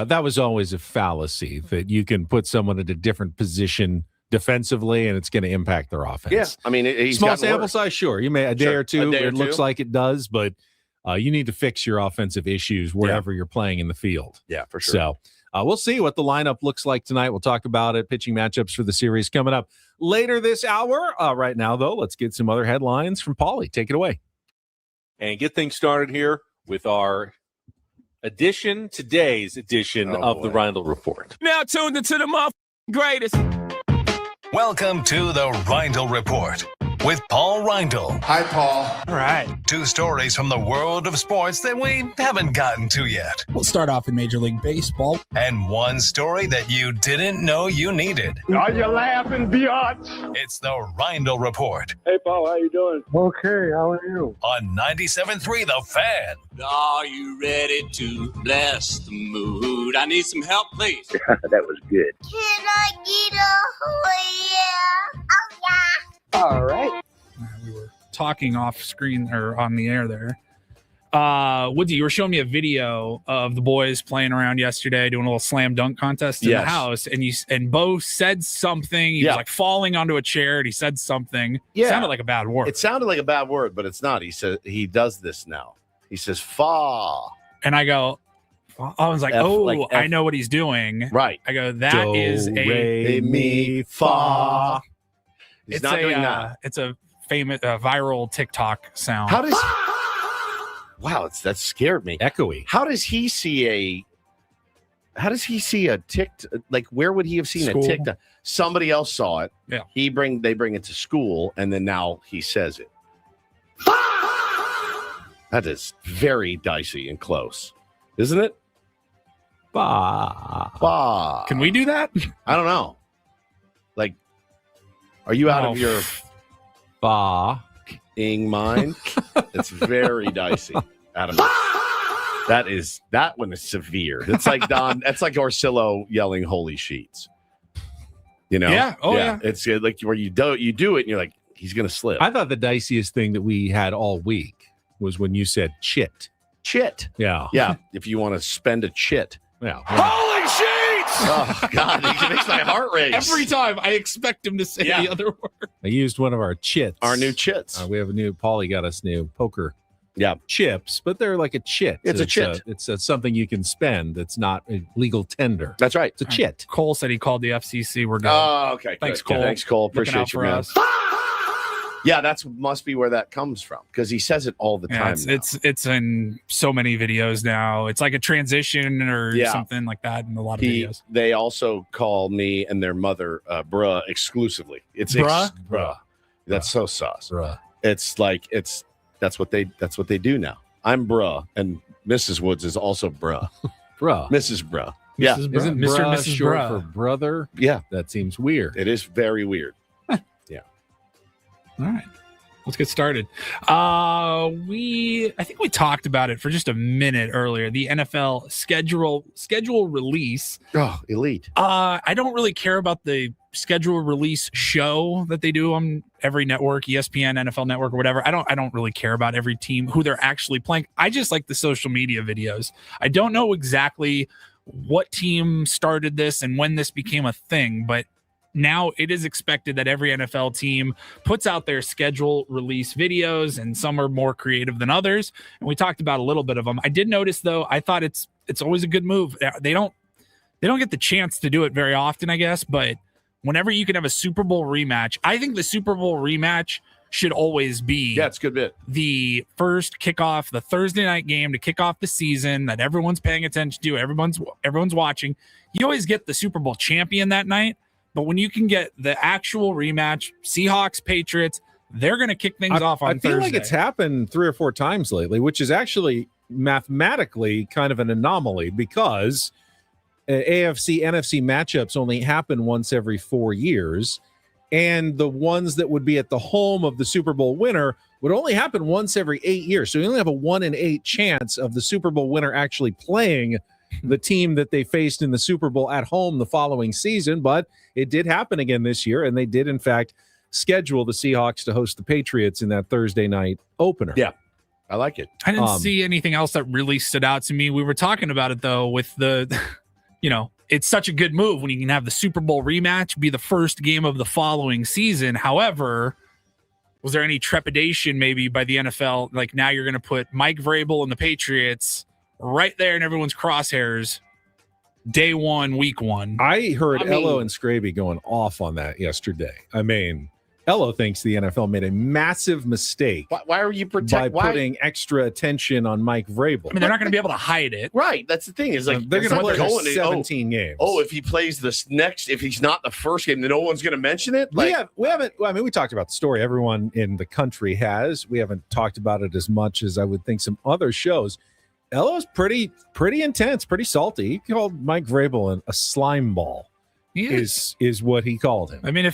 that was always a fallacy that you can put someone in a different position defensively and it's going to impact their offense. Yeah, he's small sample size, sure. You may a day or two. It looks like it does, but you need to fix your offensive issues wherever you're playing in the field. Yeah, for sure. So we'll see what the lineup looks like tonight. We'll talk about it. Pitching matchups for the series coming up later this hour. Right now, though, let's get some other headlines from Paulie. Take it away. And get things started here with our today's edition of the Reindl Report. Now tuned into the greatest. Welcome to the Reindl Report with Paul Reindl. Hi, Paul. All right. 2 stories from the world of sports that we haven't gotten to yet. We'll start off in Major League Baseball. And 1 story that you didn't know you needed. Are you laughing, biatch? It's the Reindl Report. Hey, Paul, how you doing? Okay, how are you? On 97.3 The Fan. Are you ready to bless the mood? I need some help, please. That was good. Can I get a yeah? Oh, yeah. All right. We were talking off screen or on the air there. Woodsy, you were showing me a video of the boys playing around yesterday, doing a little slam dunk contest in the house, and Bo said something. He was like falling onto a chair, and he said something. Yeah. It sounded like a bad word. It sounded like a bad word, but it's not. He said he does this now. He says fa, and I go. I was like, I know what he's doing. Right. I go, that is a re, mi, fa. He's not doing that. It's a famous viral TikTok sound. How does? Wow, that scared me. Echoey. How does he see a TikTok? Like, where would he have seen a TikTok? Somebody else saw it. Yeah. They bring it to school, and then now he says it. That is very dicey and close, isn't it? Bah. Can we do that? I don't know. Like, are you out of your ing mind? It's very dicey. Adam. That one is severe. It's like that's like Orsillo yelling holy sheets. Yeah. Oh yeah. It's like where you do it and you're like, he's gonna slip. I thought the diciest thing that we had all week was when you said chit. Chit. Yeah. Yeah. If you want to spend a chit. Yeah. Holy sheets! Oh God, it makes my heart race. Every time I expect him to say the other word. I used one of our chits. Our new chits. We have a new, Paulie got us new poker Yeah. chips, but they're like a chit. It's a chit. It's something you can spend. It's not a legal tender. That's right. It's a chit. Cole said he called the FCC. We're good. Oh, okay. Thanks, good. Cole. Thanks, Cole. Looking out Appreciate you, for man. us. Yeah, that's must be where that comes from because he says it all the time. It's in so many videos now. It's like a transition or something like that in a lot of videos. They also call me and their mother bruh exclusively. It's bruh. bruh. That's so sus. Bruh. It's like that's what they do now. I'm bruh, and Mrs. Woods is also bruh. Bruh. Mrs. Bruh. Yeah. Isn't Mr. and bruh Mrs. short Bruh. for brother? Yeah. That seems weird. It is very weird. Yeah. All right. Let's get started. I think we talked about it for just a minute earlier. The NFL schedule release. Oh, elite. I don't really care about the schedule release show that they do on every network, ESPN, NFL Network, or whatever. I don't really care about every team who they're actually playing. I just like the social media videos. I don't know exactly what team started this and when this became a thing, but now it is expected that every NFL team puts out their schedule release videos, and some are more creative than others. And we talked about a little bit of them. I did notice, though, I thought it's always a good move. They don't get the chance to do it very often, I guess, but whenever you can have a Super Bowl rematch, I think the Super Bowl rematch should always be it's a good bit. The first kickoff, the Thursday night game to kick off the season that everyone's paying attention to, everyone's watching. You always get the Super Bowl champion that night. But when you can get the actual rematch, Seahawks, Patriots, they're going to kick things off on Thursday. I feel like it's happened 3 or 4 times lately, which is actually mathematically kind of an anomaly because AFC, NFC matchups only happen once every 4 years. And the ones that would be at the home of the Super Bowl winner would only happen once every 8 years. So you only have a 1 in 8 chance of the Super Bowl winner actually playing the team that they faced in the Super Bowl at home the following season. But it did happen again this year, and they did, in fact, schedule the Seahawks to host the Patriots in that Thursday night opener. Yeah, I like it. I didn't see anything else that really stood out to me. We were talking about it, though, with the, it's such a good move when you can have the Super Bowl rematch be the first game of the following season. However, was there any trepidation maybe by the NFL? Like, now you're going to put Mike Vrabel and the Patriots right there in everyone's crosshairs day one, week one. I heard Ello and Scraby going off on that yesterday. I mean, Ello thinks the NFL made a massive mistake. Why are you putting extra attention on Mike Vrabel? I mean, they're not going to be able to hide it. Right. That's the thing. Is like they're going to play 17 games. Oh, if he plays this next, if he's not the first game, then no one's going to mention it. We haven't. Well, I mean, we talked about the story. Everyone in the country has. We haven't talked about it as much as I would think some other shows. Ello's pretty intense, pretty salty. He called Mike Vrabel a slime ball. Is what he called him. I mean,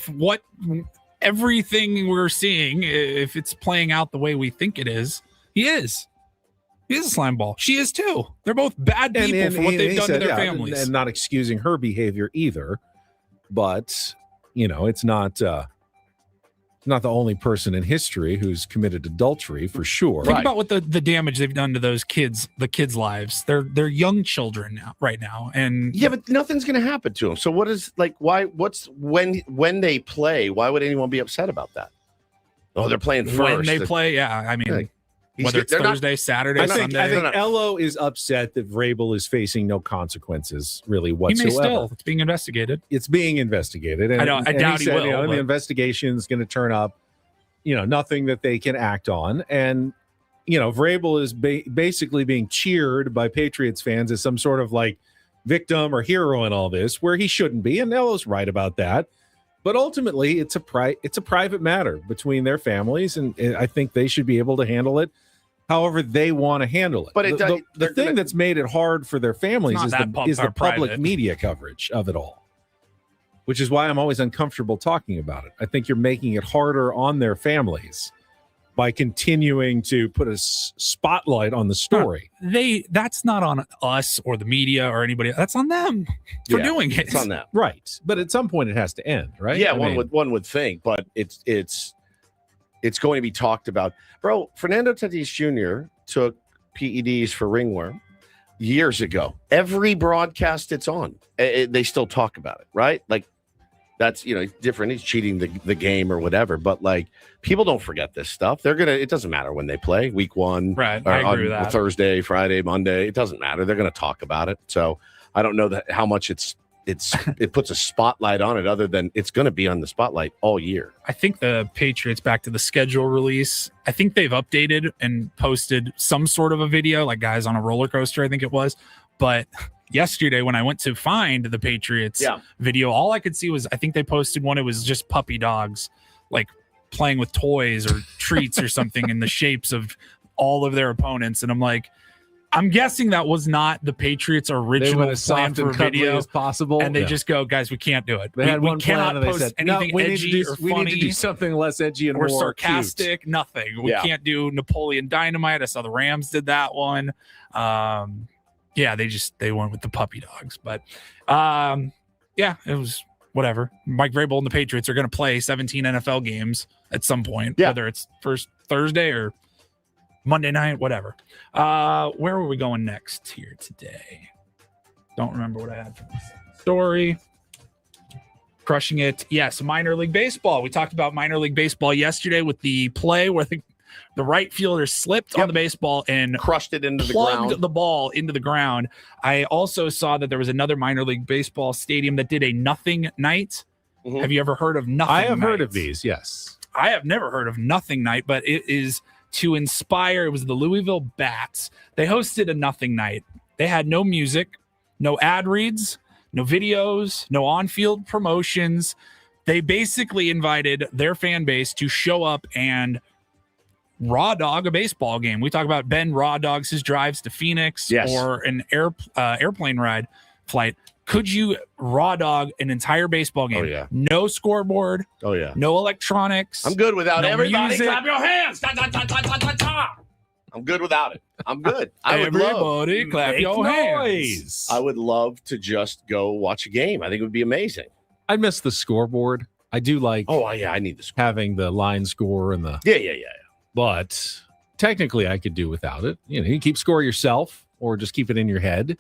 everything we're seeing, if it's playing out the way we think it is, he is a slime ball. She is too. They're both bad people for what they've done to their families. And not excusing her behavior either. But, it's not the only person in history who's committed adultery, for sure. Think about what the damage they've done to those kids, the kids' lives. They're young children right now. And yeah, but nothing's going to happen to them. So what is when they play, why would anyone be upset about that? Oh, they're playing first. When they play, yeah. I mean, whether it's Thursday, Saturday, Sunday. I think Ello is upset that Vrabel is facing no consequences really whatsoever. He may still. It's being investigated. And, I doubt he will. The investigation is going to turn up, nothing that they can act on. And, Vrabel is basically being cheered by Patriots fans as some sort of like victim or hero in all this, where he shouldn't be. And Ello's right about that. But ultimately, it's a private matter between their families, and I think they should be able to handle it however they want to handle it. But the thing that's made it hard for their families is the public media coverage of it all, which is why I'm always uncomfortable talking about it. I think you're making it harder on their families by continuing to put a spotlight on the story. That's not on us or the media or anybody. That's on them for doing it. It's on them. Right. But at some point it has to end, right? Yeah, one would think, but it's going to be talked about. Bro, Fernando Tatis Jr. took PEDs for ringworm years ago. Every broadcast it's on, they still talk about it, right? Like, that's, different. He's cheating the game or whatever. But like, people don't forget this stuff. It doesn't matter when they play week one, right? Or I agree on with that. Thursday, Friday, Monday. It doesn't matter. They're going to talk about it. So I don't know how much it puts a spotlight on it, other than it's going to be on the spotlight all year. I think the Patriots, back to the schedule release, I think they've updated and posted some sort of a video, like guys on a roller coaster, I think it was. But yesterday when I went to find the Patriots video, all I could see was, I think they posted one. It was just puppy dogs, like playing with toys or treats or something in the shapes of all of their opponents. And I'm like, I'm guessing that was not the Patriots' original plan for a video as possible, and they just go, guys, we can't do it. They had one cannot plan and they post said, anything edgy or we funny. need to do something less edgy and or more sarcastic. cute. Nothing. We can't do Napoleon Dynamite. I saw the Rams did that one. They went with the puppy dogs, but it was whatever. Mike Vrabel and the Patriots are going to play 17 NFL games at some point, whether it's first Thursday or Monday night, whatever. Where were we going next here today? Don't remember what I had for this story. Crushing it. Yes, minor league baseball. We talked about minor league baseball yesterday with the play where the right fielder slipped on the baseball and crushed it into the plugged ground. the ball into the ground. I also saw that there was another minor league baseball stadium that did a nothing night. Mm-hmm. Have you ever heard of nothing? I have night? heard of these. Yes, I have never heard of nothing night, but it is to inspire. It was the Louisville Bats. They hosted a nothing night. They had no music, no ad reads, no videos, no on-field promotions. They basically invited their fan base to show up and raw dog a baseball game. We talk about Ben raw dogs his drives to Phoenix or an airplane ride flight. Could you raw dog an entire baseball game? Oh, yeah. No scoreboard. Oh, yeah. No electronics. I'm good without no everybody. music. Clap your hands. Ta, ta, ta, ta, ta, ta, ta. I'm good without it. I'm good. Everybody clap your hands. I would love to just go watch a game. I think it would be amazing. I miss the scoreboard. I do like. Oh, yeah. I need the scoreboard. Having the line score and the. Yeah. But technically, I could do without it. You can keep score yourself or just keep it in your head.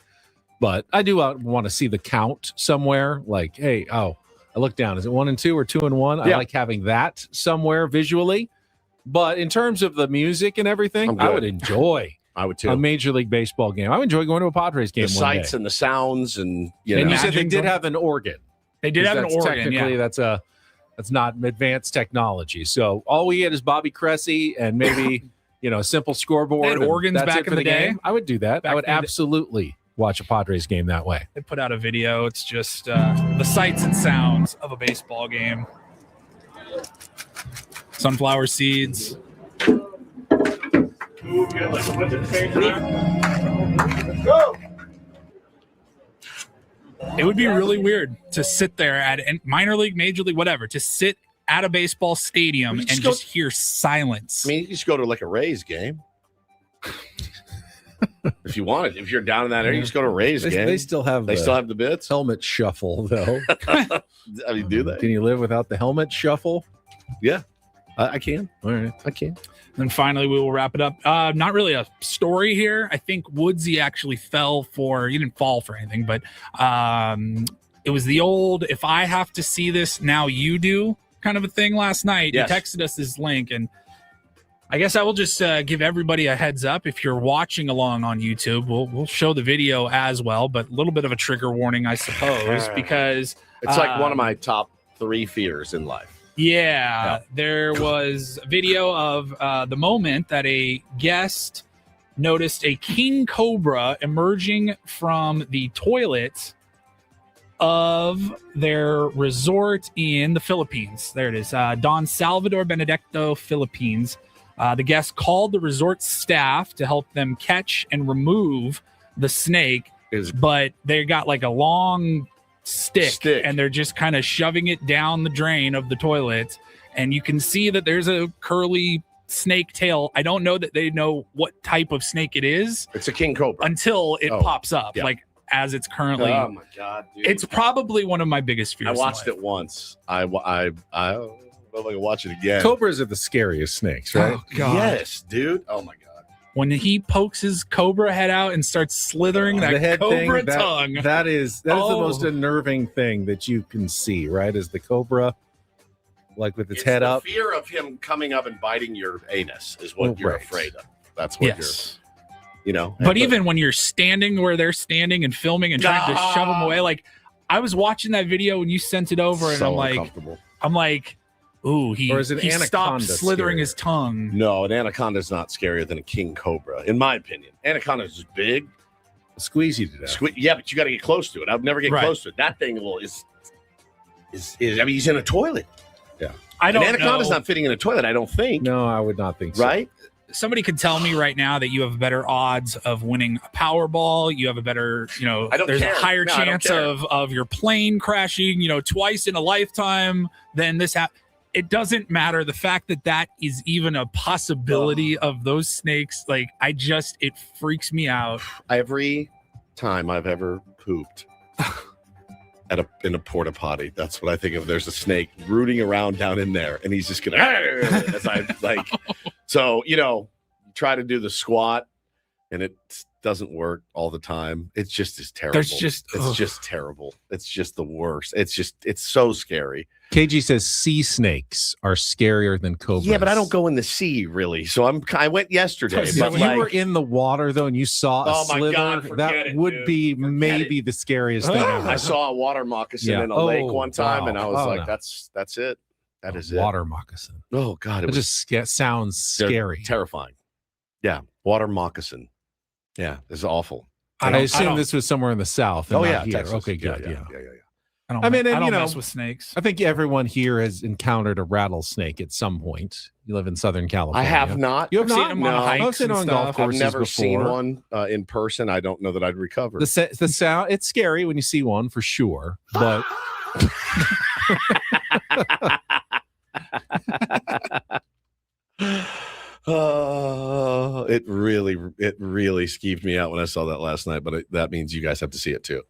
But I do want to see the count somewhere. Like, hey, I look down. Is it 1-2 or 2-1? Yeah. I like having that somewhere visually. But in terms of the music and everything, I would enjoy. I would too. A Major League Baseball game. I would enjoy going to a Padres game. The sights and the sounds and you said they did have an organ. They did have an organ. Technically, that's not advanced technology. So all we get is Bobby Cressy and maybe a simple scoreboard. They had organs back in the day. Game. I would do that. I would absolutely watch a Padres game that way. They put out a video. It's just the sights and sounds of a baseball game. Sunflower seeds. It would be really weird to sit there at minor league, major league, whatever, to sit at a baseball stadium and just hear silence. I mean, you just go to like a Rays game. If you wanted, if you're down in that area, you just go to a Rays game. They still have the bits. Helmet shuffle, though. I mean, do they? Can you live without the helmet shuffle? Yeah, I can. All right, I can. And finally, we will wrap it up. Not really a story here. I think Woodsy actually he didn't fall for anything, but it was the old, if I have to see this, now you do kind of a thing last night. Yes. You texted us this link, and I guess I will just give everybody a heads up. If you're watching along on YouTube, we'll show the video as well, but a little bit of a trigger warning, I suppose, because it's like one of my top 3 fears in life. Yeah, there was a video of the moment that a guest noticed a king cobra emerging from the toilet of their resort in the Philippines. There it is, Don Salvador Benedicto, Philippines. The guest called the resort staff to help them catch and remove the snake, but they got like a long stick and they're just kind of shoving it down the drain of the toilet, and you can see that there's a curly snake tail. I don't know that they know what type of snake it is. It's a king cobra until it pops up, like as it's currently. Oh my god, dude. It's probably one of my biggest fears. I watched it once. I don't know if I can watch it again. Cobras are the scariest snakes, right? Oh god, yes, dude. Oh my god. When he pokes his cobra head out and starts slithering that head cobra thing, tongue. That is the most unnerving thing that you can see, right? Is the cobra, like with its head up. The fear of him coming up and biting your anus is what you're afraid of. That's what you're, But even when you're standing where they're standing and filming and trying to shove them away, like I was watching that video when you sent it over, and I'm like, ooh, he stopped slithering his tongue. No, an anaconda is not scarier than a king cobra, in my opinion. Anaconda is just big. Squeeze you to death. Yeah, but you got to get close to it. I'd never get close to it. That thing is I mean, he's in a toilet. Yeah. I don't An anaconda's know. not fitting in a toilet, I don't think. No, I would not think so. Right? Somebody could tell me right now that you have better odds of winning a Powerball. You have a better, there's care. a higher No, I don't chance care. of your plane crashing, twice in a lifetime than this. It doesn't matter. The fact that is even a possibility of those snakes, it freaks me out. Every time I've ever pooped in a porta potty, that's what I think of. There's a snake rooting around down in there, and he's just gonna as I like. So try to do the squat, and it doesn't work all the time. It's just terrible. It's just terrible. It's just the worst. It's so scary. KG says sea snakes are scarier than cobras. Yeah, but I don't go in the sea really. So I went yesterday. But But you were in the water though, and you saw a slither. God, that would be maybe the scariest thing ever. I saw a water moccasin in a lake one time, and I was like, "That's it. That is it." Water moccasin. Oh God, it just sounds scary, terrifying. Yeah, water moccasin. Yeah, this is awful. I assume this was somewhere in the South. And not here. Texas. Okay, good. Yeah. I don't mess with snakes. I think everyone here has encountered a rattlesnake at some point. You live in Southern California. I have not. You have I've not? seen them on hikes I've seen them on golf courses I've never before. seen one in person. I don't know that I'd recover. The sound, it's scary when you see one for sure, but it really skeeved me out when I saw that last night, but that means you guys have to see it too.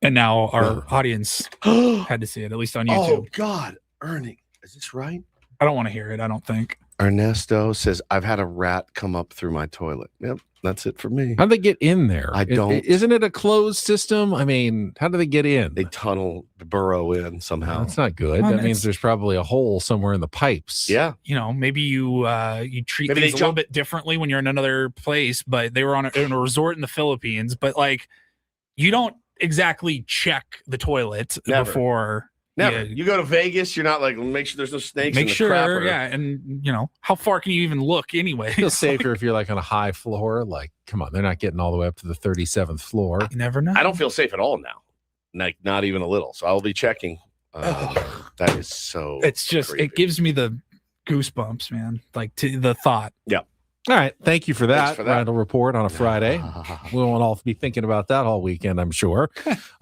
And now our audience had to see it, at least on YouTube. Oh God, Ernie, is this right? I don't want to hear it. I don't think. Ernesto says, I've had a rat come up through my toilet. Yep, that's it for me. how'd they get in there? I don't. Isn't it a closed system? I mean, how do they get in? They burrow in somehow. That's not good. Well, that means there's probably a hole somewhere in the pipes. Yeah. Maybe you treat Maybe things a little bit differently when you're in another place, but they were in a resort in the Philippines, but you don't exactly check the toilet before. Never. You go to Vegas, you're not like, make sure there's no snakes. Make sure, and how far can you even look anyway? Feel safer if you're on a high floor. Come on, they're not getting all the way up to the 37th floor. You never know. I don't feel safe at all now, not even a little. So I'll be checking. That is so. It's just creepy. It gives me the goosebumps, man. To the thought. Yeah. All right. Thank you for that. Thanks for that. Randall Report on a Friday. We won't all be thinking about that all weekend, I'm sure.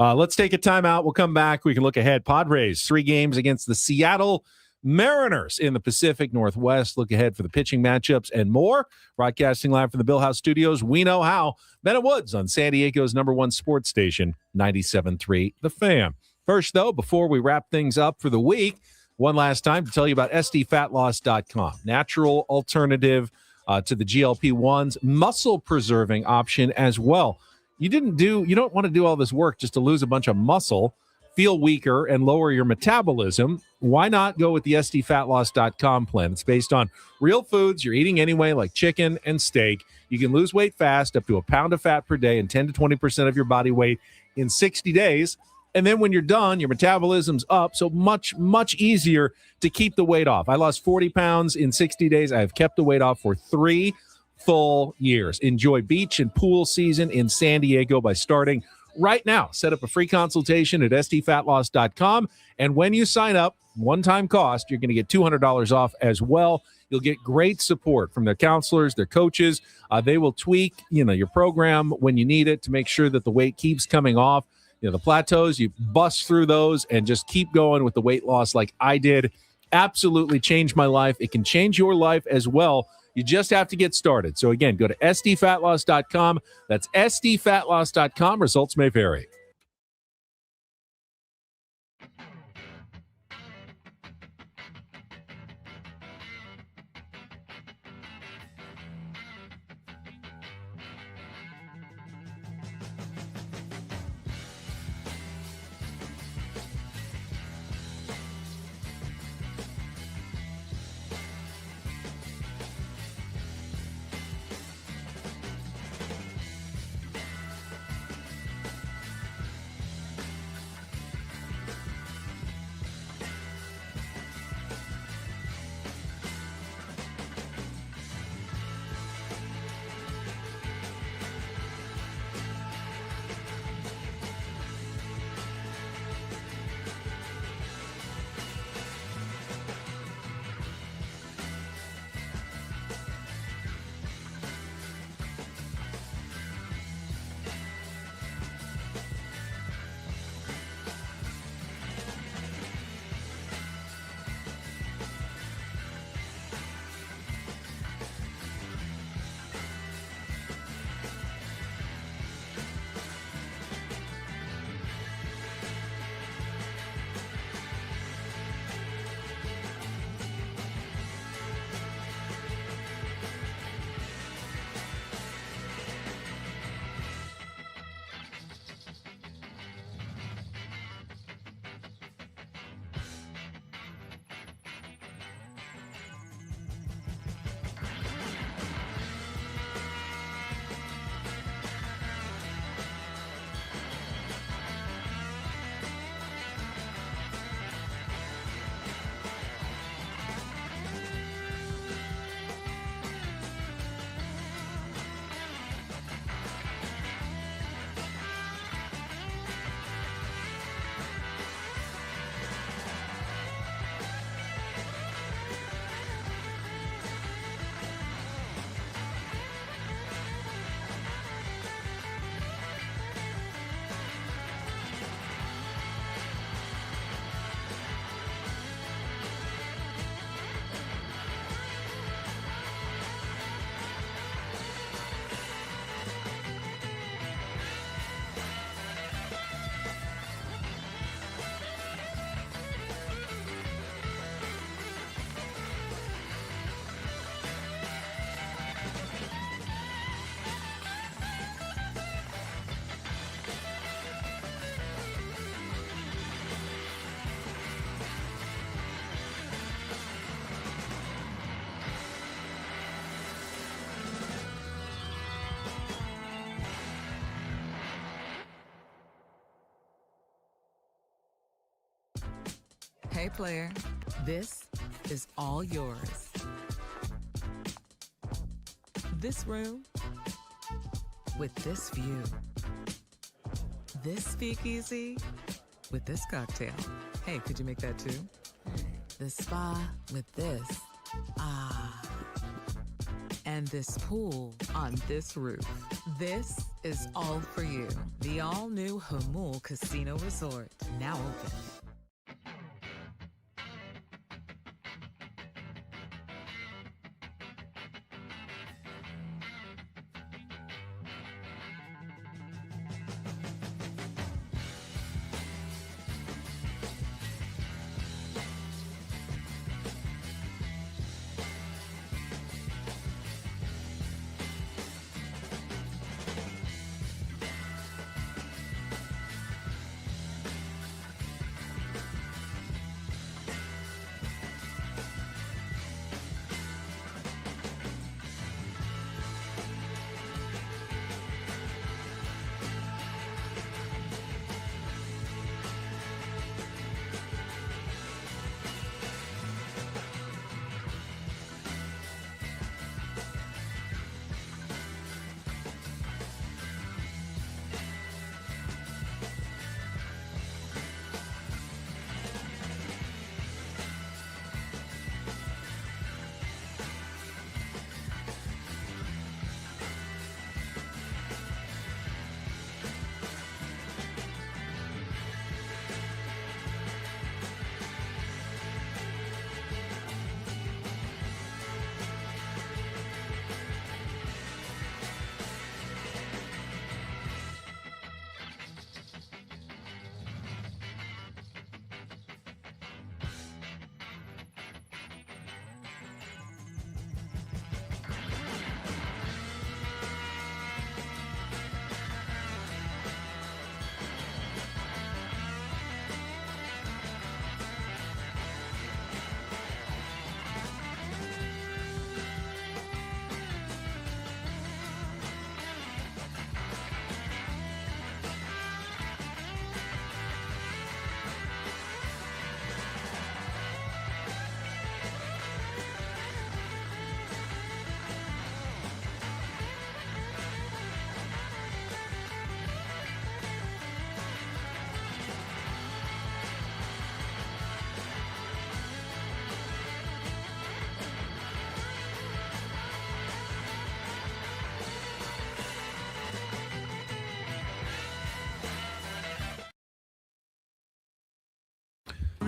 Let's take a timeout. We'll come back. We can look ahead. Padres, 3 games against the Seattle Mariners in the Pacific Northwest. Look ahead for the pitching matchups and more. Broadcasting live from the Bill House Studios. We know how. Bennett Woods on San Diego's #1 sports station, 97.3 The Fan. First, though, before we wrap things up for the week, one last time to tell you about SDFatLoss.com. Natural alternative to the GLP-1s, muscle preserving option as well. You don't want to do all this work just to lose a bunch of muscle, feel weaker, and lower your metabolism. Why not go with the SDFatLoss.com plan? It's based on real foods you're eating anyway, like chicken and steak. You can lose weight fast, up to a pound of fat per day and 10 to 20% of your body weight in 60 days. And then when you're done, your metabolism's up, so much, much easier to keep the weight off. I lost 40 pounds in 60 days. I have kept the weight off for 3 full years. Enjoy beach and pool season in San Diego by starting right now. Set up a free consultation at SDFatLoss.com. And when you sign up, one-time cost, you're going to get $200 off as well. You'll get great support from their counselors, their coaches. They will tweak, your program when you need it to make sure that the weight keeps coming off. The plateaus, you bust through those and just keep going with the weight loss like I did. Absolutely changed my life. It can change your life as well. You just have to get started. So again, go to SDFatLoss.com. That's SDFatLoss.com. Results may vary. Hey, player, this is all yours. This room with this view. This speakeasy with this cocktail. Hey, could you make that too? The spa with this. Ah. And this pool on this roof. This is all for you. The all-new Hamul Casino Resort, now open.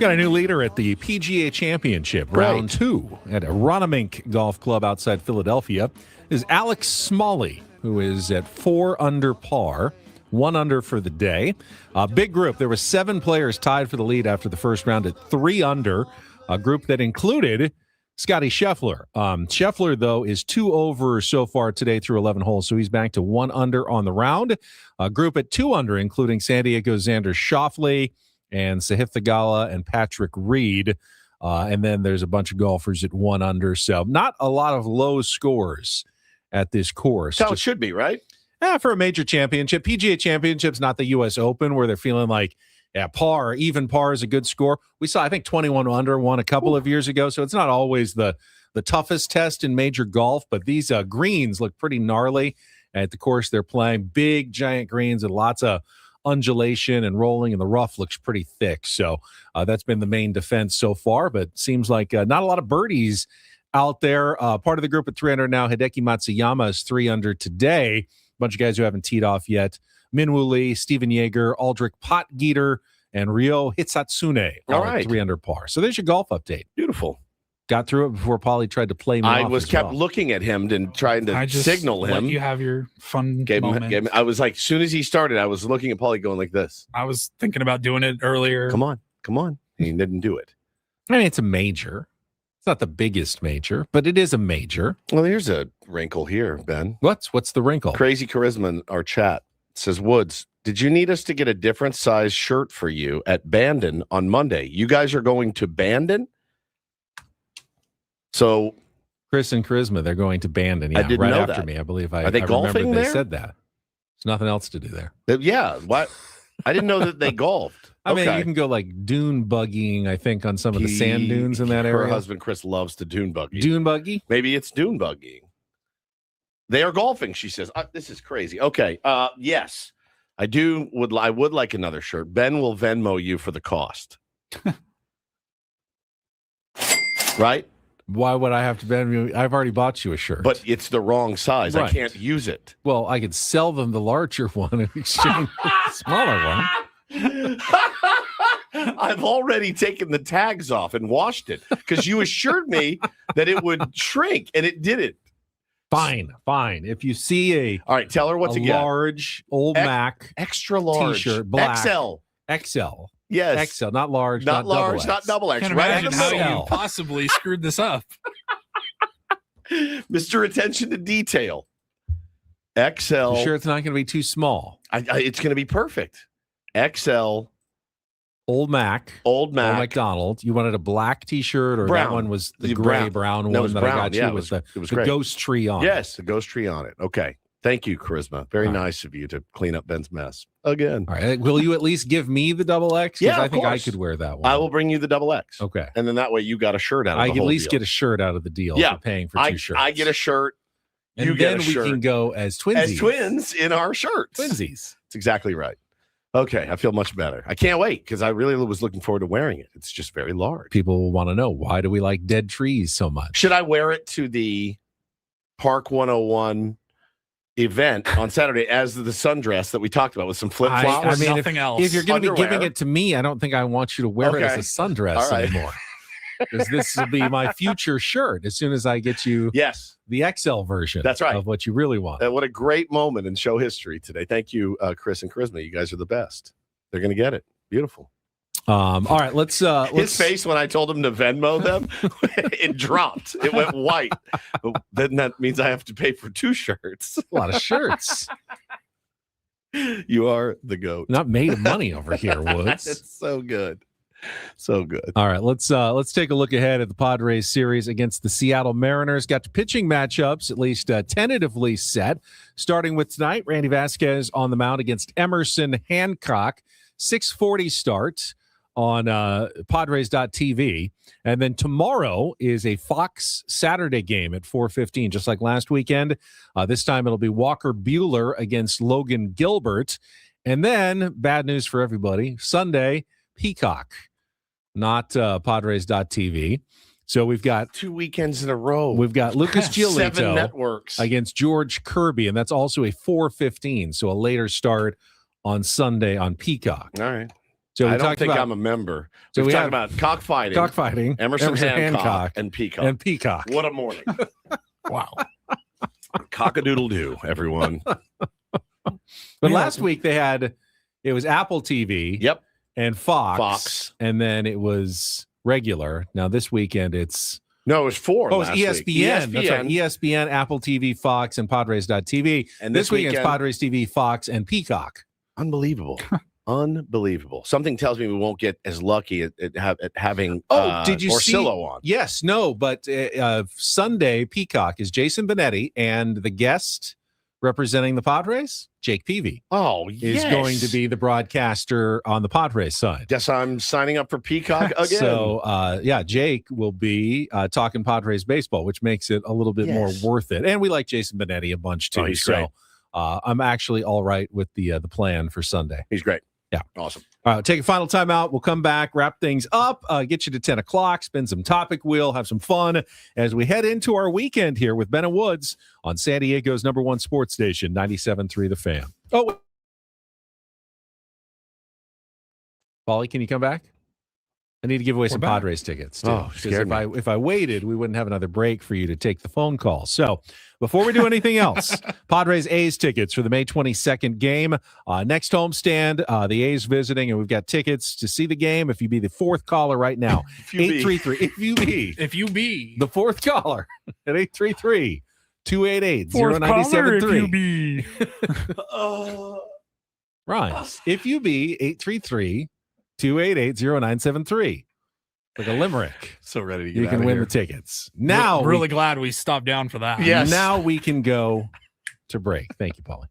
Got a new leader at the PGA Championship, round 2 at Aronimink Golf Club outside Philadelphia is Alex Smalley, who is at 4 under par, 1 under for the day. A big group. There were 7 players tied for the lead after the first round at 3 under, a group that included Scotty Scheffler. Scheffler, though, is 2 over so far today through 11 holes, so he's back to 1 under on the round. A group at 2 under, including San Diego Xander Schauffele and Sahith Theegala and Patrick Reed. And then there's a bunch of golfers at 1 under. So not a lot of low scores at this course. That's how it should be, right? For a major championship. PGA Championship's not the U.S. Open where they're feeling like, par, even par is a good score. We saw, I think, 21 under won a couple of years ago. So it's not always the toughest test in major golf, but these greens look pretty gnarly at the course they're playing. Big, giant greens and lots of undulation and rolling, and the rough looks pretty thick. So that's been the main defense so far, but seems like not a lot of birdies out there. Part of the group at 3 under now, Hideki Matsuyama is 3 under today. A bunch of guys who haven't teed off yet. Minwoo Lee, Steven Yeager, Aldrich Potgieter, and Ryo Hitsatsune are 3 under par. So there's your golf update. Beautiful. Got through it before Paulie tried to play me I off was as kept well. looking at him and trying to signal him. You have your fun moment. I was like, as soon as he started, I was looking at Paulie going like this. I was thinking about doing it earlier. Come on. And he didn't do it. I mean, it's a major. It's not the biggest major, but it is a major. Well, here's a wrinkle here, Ben. What's the wrinkle? Crazy Charisma in our chat says, Woods, did you need us to get a different size shirt for you at Bandon on Monday? You guys are going to Bandon? So Chris and Charisma, they're going to Bandon. I Yeah, didn't right know after that. me. I believe Are they golfing remember they there? said that. There's nothing else to do there. Yeah. What? I didn't know that they golfed. I mean, you can go like dune buggying, I think, on some of the sand dunes in that area. Her husband, Chris, loves to dune buggy. Dune buggy? Maybe it's dune buggying. They are golfing, she says. This is crazy. Okay. Yes, I would like another shirt. Ben will Venmo you for the cost. Right? Why would I have to Venmo you? I've already bought you a shirt. But it's the wrong size. Right. I can't use it. Well, I could sell them the larger one in exchange for the smaller one. I've already taken the tags off and washed it because you assured me that it would shrink, and it didn't. Fine. If you see all right, tell her what to get. Large old Mac extra large T-shirt, black XL. Yes, XL, not large, not large, double X. not double X. Can't Right imagine how you possibly screwed this up. Mr. Attention to detail. XL. You sure it's not going to be too small? It's going to be perfect. XL. Old McDonald. You wanted a black T-shirt, or brown. That one was the gray brown no, one that brown. I got you with the ghost tree on. Yes, the ghost tree on it. Okay. Thank you, Charisma. Very nice of you to clean up Ben's mess again. All right. Will you at least give me the double X? Yeah, I think I could wear that one. I will bring you the double X. Okay. And then that way you got a shirt out of the I whole can at least deal. get a shirt out of the deal for paying for two shirts. I get a shirt. And you then get a we shirt. can go as twinsies. As twins in our shirts. Twinsies. That's exactly right. Okay, I feel much better. I can't wait because I really was looking forward to wearing it. It's just very large. People will want to know, why do we like dead trees so much? Should I wear it to the Park 101 event on Saturday as the sundress that we talked about with some flip flops? I mean, nothing else. If you're going to be giving it to me, I don't think I want you to wear it as a sundress anymore. Because this will be my future shirt as soon as I get you the XL version. That's right. Of what you really want. What a great moment in show history today. Thank you, Chris and Charisma. You guys are the best. They're going to get it. Beautiful. All right, let's his face when I told him to Venmo them, it dropped. It went white. But then that means I have to pay for two shirts. A lot of shirts. You are the GOAT. Not made of money over here, Woods. It's so good. So good. All right, let's take a look ahead at the Padres series against the Seattle Mariners. Got the pitching matchups at least tentatively set. Starting with tonight, Randy Vasquez on the mound against Emerson Hancock. 6:40 start on Padres.tv. And then tomorrow is a Fox Saturday game at 4:15, just like last weekend. This time it'll be Walker Buehler against Logan Gilbert. And then, bad news for everybody, Sunday, Peacock, not Padres.tv. So we've got 2 weekends in a row. We've got Lucas Giolito 7 networks against George Kirby, and that's also a 4:15, so a later start on Sunday on Peacock. All right. So I don't think I'm a member. So We've we talked about cockfighting, Emerson Hancock, and Peacock. What a morning. Wow. Cock-a-doodle-doo, everyone. But last week it was Apple TV. Yep. And Fox. And then it was regular. Now this weekend it was 4. Oh, it's ESPN. That's right. ESPN, Apple TV, Fox, and Padres.tv. And this weekend's Padres TV, Fox, and Peacock. Unbelievable. Unbelievable. Something tells me we won't get as lucky at having did you Orsillo on. Yes, no, but Sunday, Peacock is Jason Benetti, and the guest representing the Padres, Jake Peavy. Oh, is going to be the broadcaster on the Padres side. Guess I'm signing up for Peacock again. So, Jake will be talking Padres baseball, which makes it a little bit more worth it. And we like Jason Benetti a bunch too. Oh, he's great. I'm actually all right with the plan for Sunday. He's great. Yeah. Awesome. All right, take a final timeout. We'll come back, wrap things up, get you to 10 o'clock, spin some topic wheel, have some fun as we head into our weekend here with Ben and Woods on San Diego's #1 sports station, 97.3 The Fan. Oh, Paulie, can you come back? I need to give away some Padres tickets, too. Oh, scared me. If I waited, we wouldn't have another break for you to take the phone call. So before we do anything else, Padres A's tickets for the May 22nd game. Next homestand, the A's visiting, and we've got tickets to see the game. If you be the fourth caller right now, 833. If you be the fourth caller at 833-288-0973. Right. If you be 833-288-0973. Like a limerick. So ready to get You can out of win here. the tickets. Now, We're really glad we stopped down for that. Yes. Now we can go to break. Thank you, Paulie.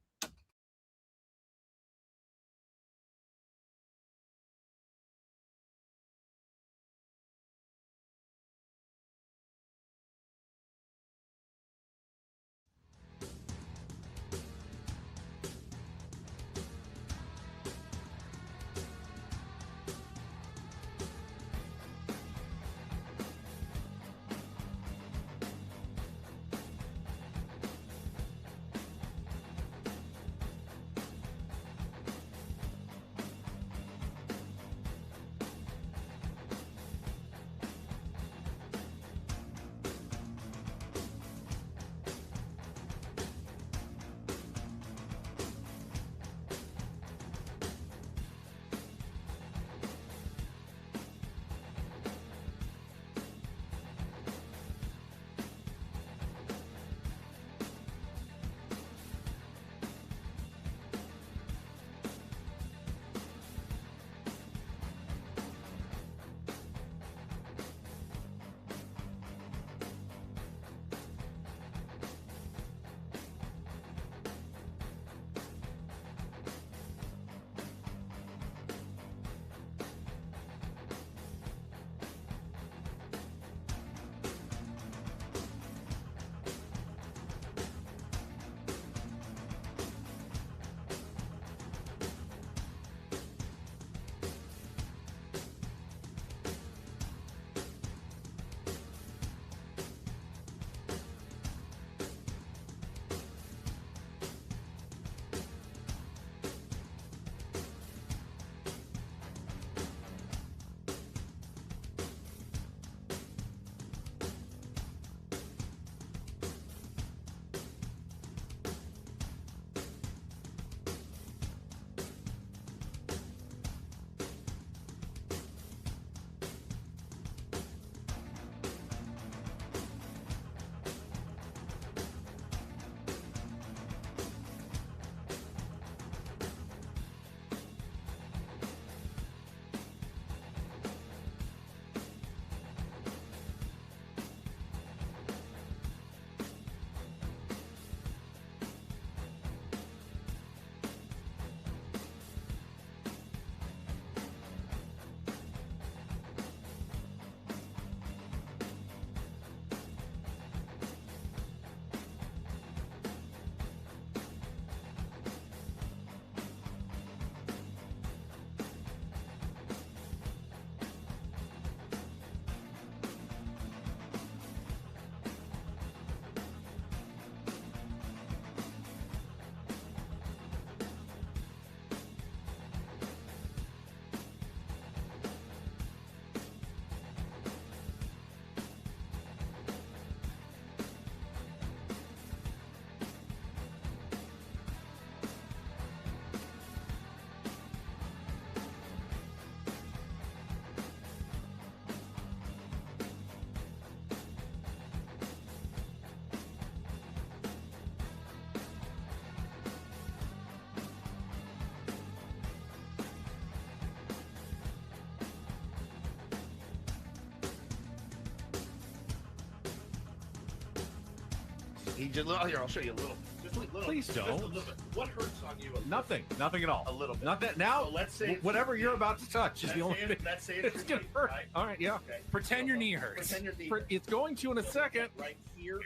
He just here. I'll show you a little. Just a little. Please don't. Just a little bit. What hurts on you? Nothing at all. A little bit. Not that now. So let's say whatever you're about to touch is the only thing. Let's say it's gonna hurt. Right? All right, yeah. Okay. Pretend your knee hurts. Pretend your knee. It's going to in a second. Right here.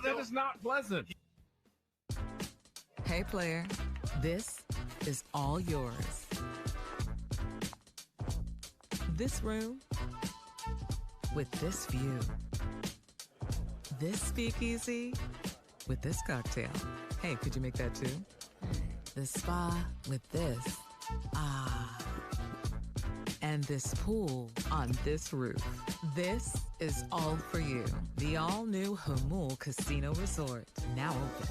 That is not pleasant. Hey, player, this is all yours. This room with this view. This speakeasy with this cocktail. Hey, could you make that too? The spa with this. Ah. And this pool on this roof. This is all for you. The all-new Hamul Casino Resort, now open.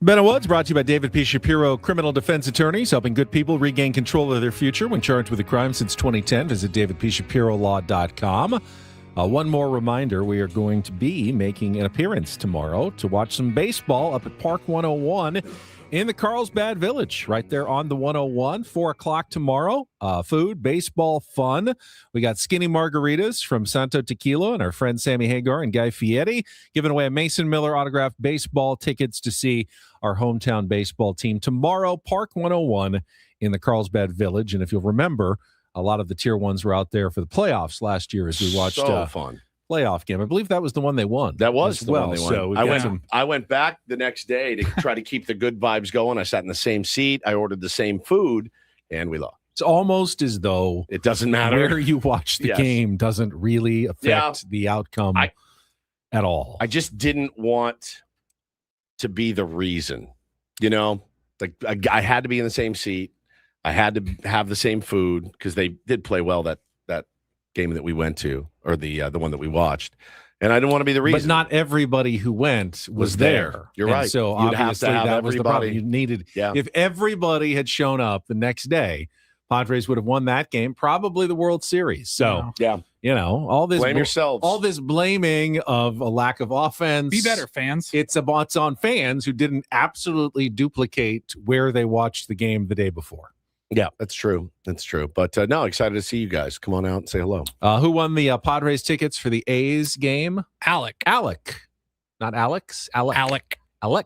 Ben Woods brought to you by David P. Shapiro, criminal defense attorneys, helping good people regain control of their future when charged with a crime since 2010. Visit davidpshapirolaw.com. One more reminder, we are going to be making an appearance tomorrow to watch some baseball up at Park 101 in the Carlsbad Village, right there on the 101, 4 o'clock tomorrow. Food, baseball, fun. We got skinny margaritas from Santo Tequila and our friends Sammy Hagar and Guy Fieri, giving away a Mason Miller autographed baseball tickets to see our hometown baseball team tomorrow, Park 101 in the Carlsbad Village. And if you'll remember, a lot of the tier ones were out there for the playoffs last year as we watched fun playoff game. I believe that was the one they won. That was the one they won. So I went back the next day to try to keep the good vibes going. I sat in the same seat. I ordered the same food, and we lost. It's almost as though it doesn't matter where you watch the game doesn't really affect the outcome at all. I just didn't want to be the reason, like I had to be in the same seat. I had to have the same food because they did play well that game that we went to, or the one that we watched, and I didn't want to be the reason. But not everybody who went was there. You're and right. So You'd obviously have to have that was the problem. everybody. You needed. If everybody had shown up the next day, Padres would have won that game, probably the World Series. So all this blame yourselves. All this blaming of a lack of offense. Be better, fans. It's on fans who didn't absolutely duplicate where they watched the game the day before. Yeah, that's true. That's true. But no, excited to see you guys. Come on out and say hello. Who won the Padres tickets for the A's game? Alec. Not Alex. Alec. I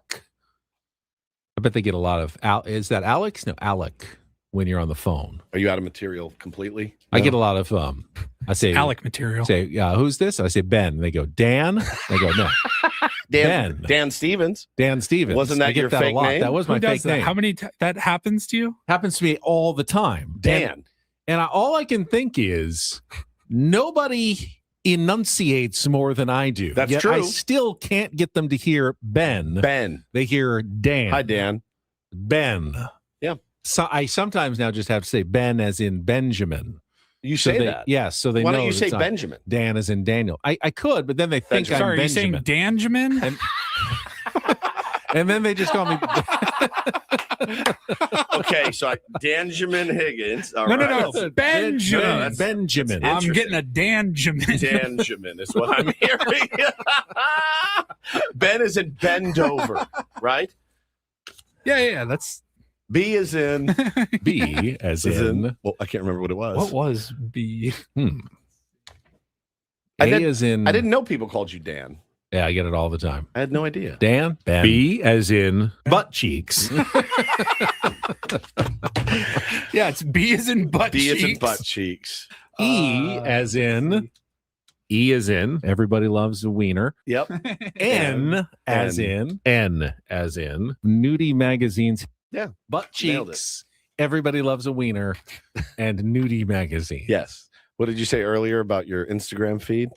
bet they get a lot of is that Alex? No, Alec. When you're on the phone, are you out of material completely? I get a lot of I say Alec material. Say who's this? I say Ben. They go Dan. They go no. Dan Stevens. Dan Stevens. Wasn't that I get your that fake a lot. name? That was my fake name. How many that happens to you? Happens to me all the time. Dan. And all I can think is nobody enunciates more than I do. That's Yet true. I still can't get them to hear Ben. Ben. They hear Dan. Hi, Dan. Ben. Yeah. So I sometimes now just have to say Ben as in Benjamin. You say that? Yes. So they Why know don't you that say it's not Benjamin? Dan as in Daniel. I could, but then they think I'm Sorry, Benjamin. are you saying Danjamin? And then they just call me. Okay, so Danjamin Higgins. All No, right. no. Benjamin. No, that's Benjamin. I'm getting a Danjamin. Danjamin is what I'm hearing. Ben is in bend over, right? Yeah. That's B is in. B as in. Well, I can't remember what it was. what was B? A as in. I didn't know people called you Dan. Yeah, I get it all the time. I had no idea. Dan. Ben. B as in butt cheeks. Yeah, it's B as in butt B cheeks. is in butt cheeks. E as in. E as in. Everybody loves a wiener. Yep. N as in. N as in. Nudie magazines. Yeah. Butt Nailed cheeks. Everybody loves a wiener. And nudie magazine. Yes. What did you say earlier about your Instagram feed?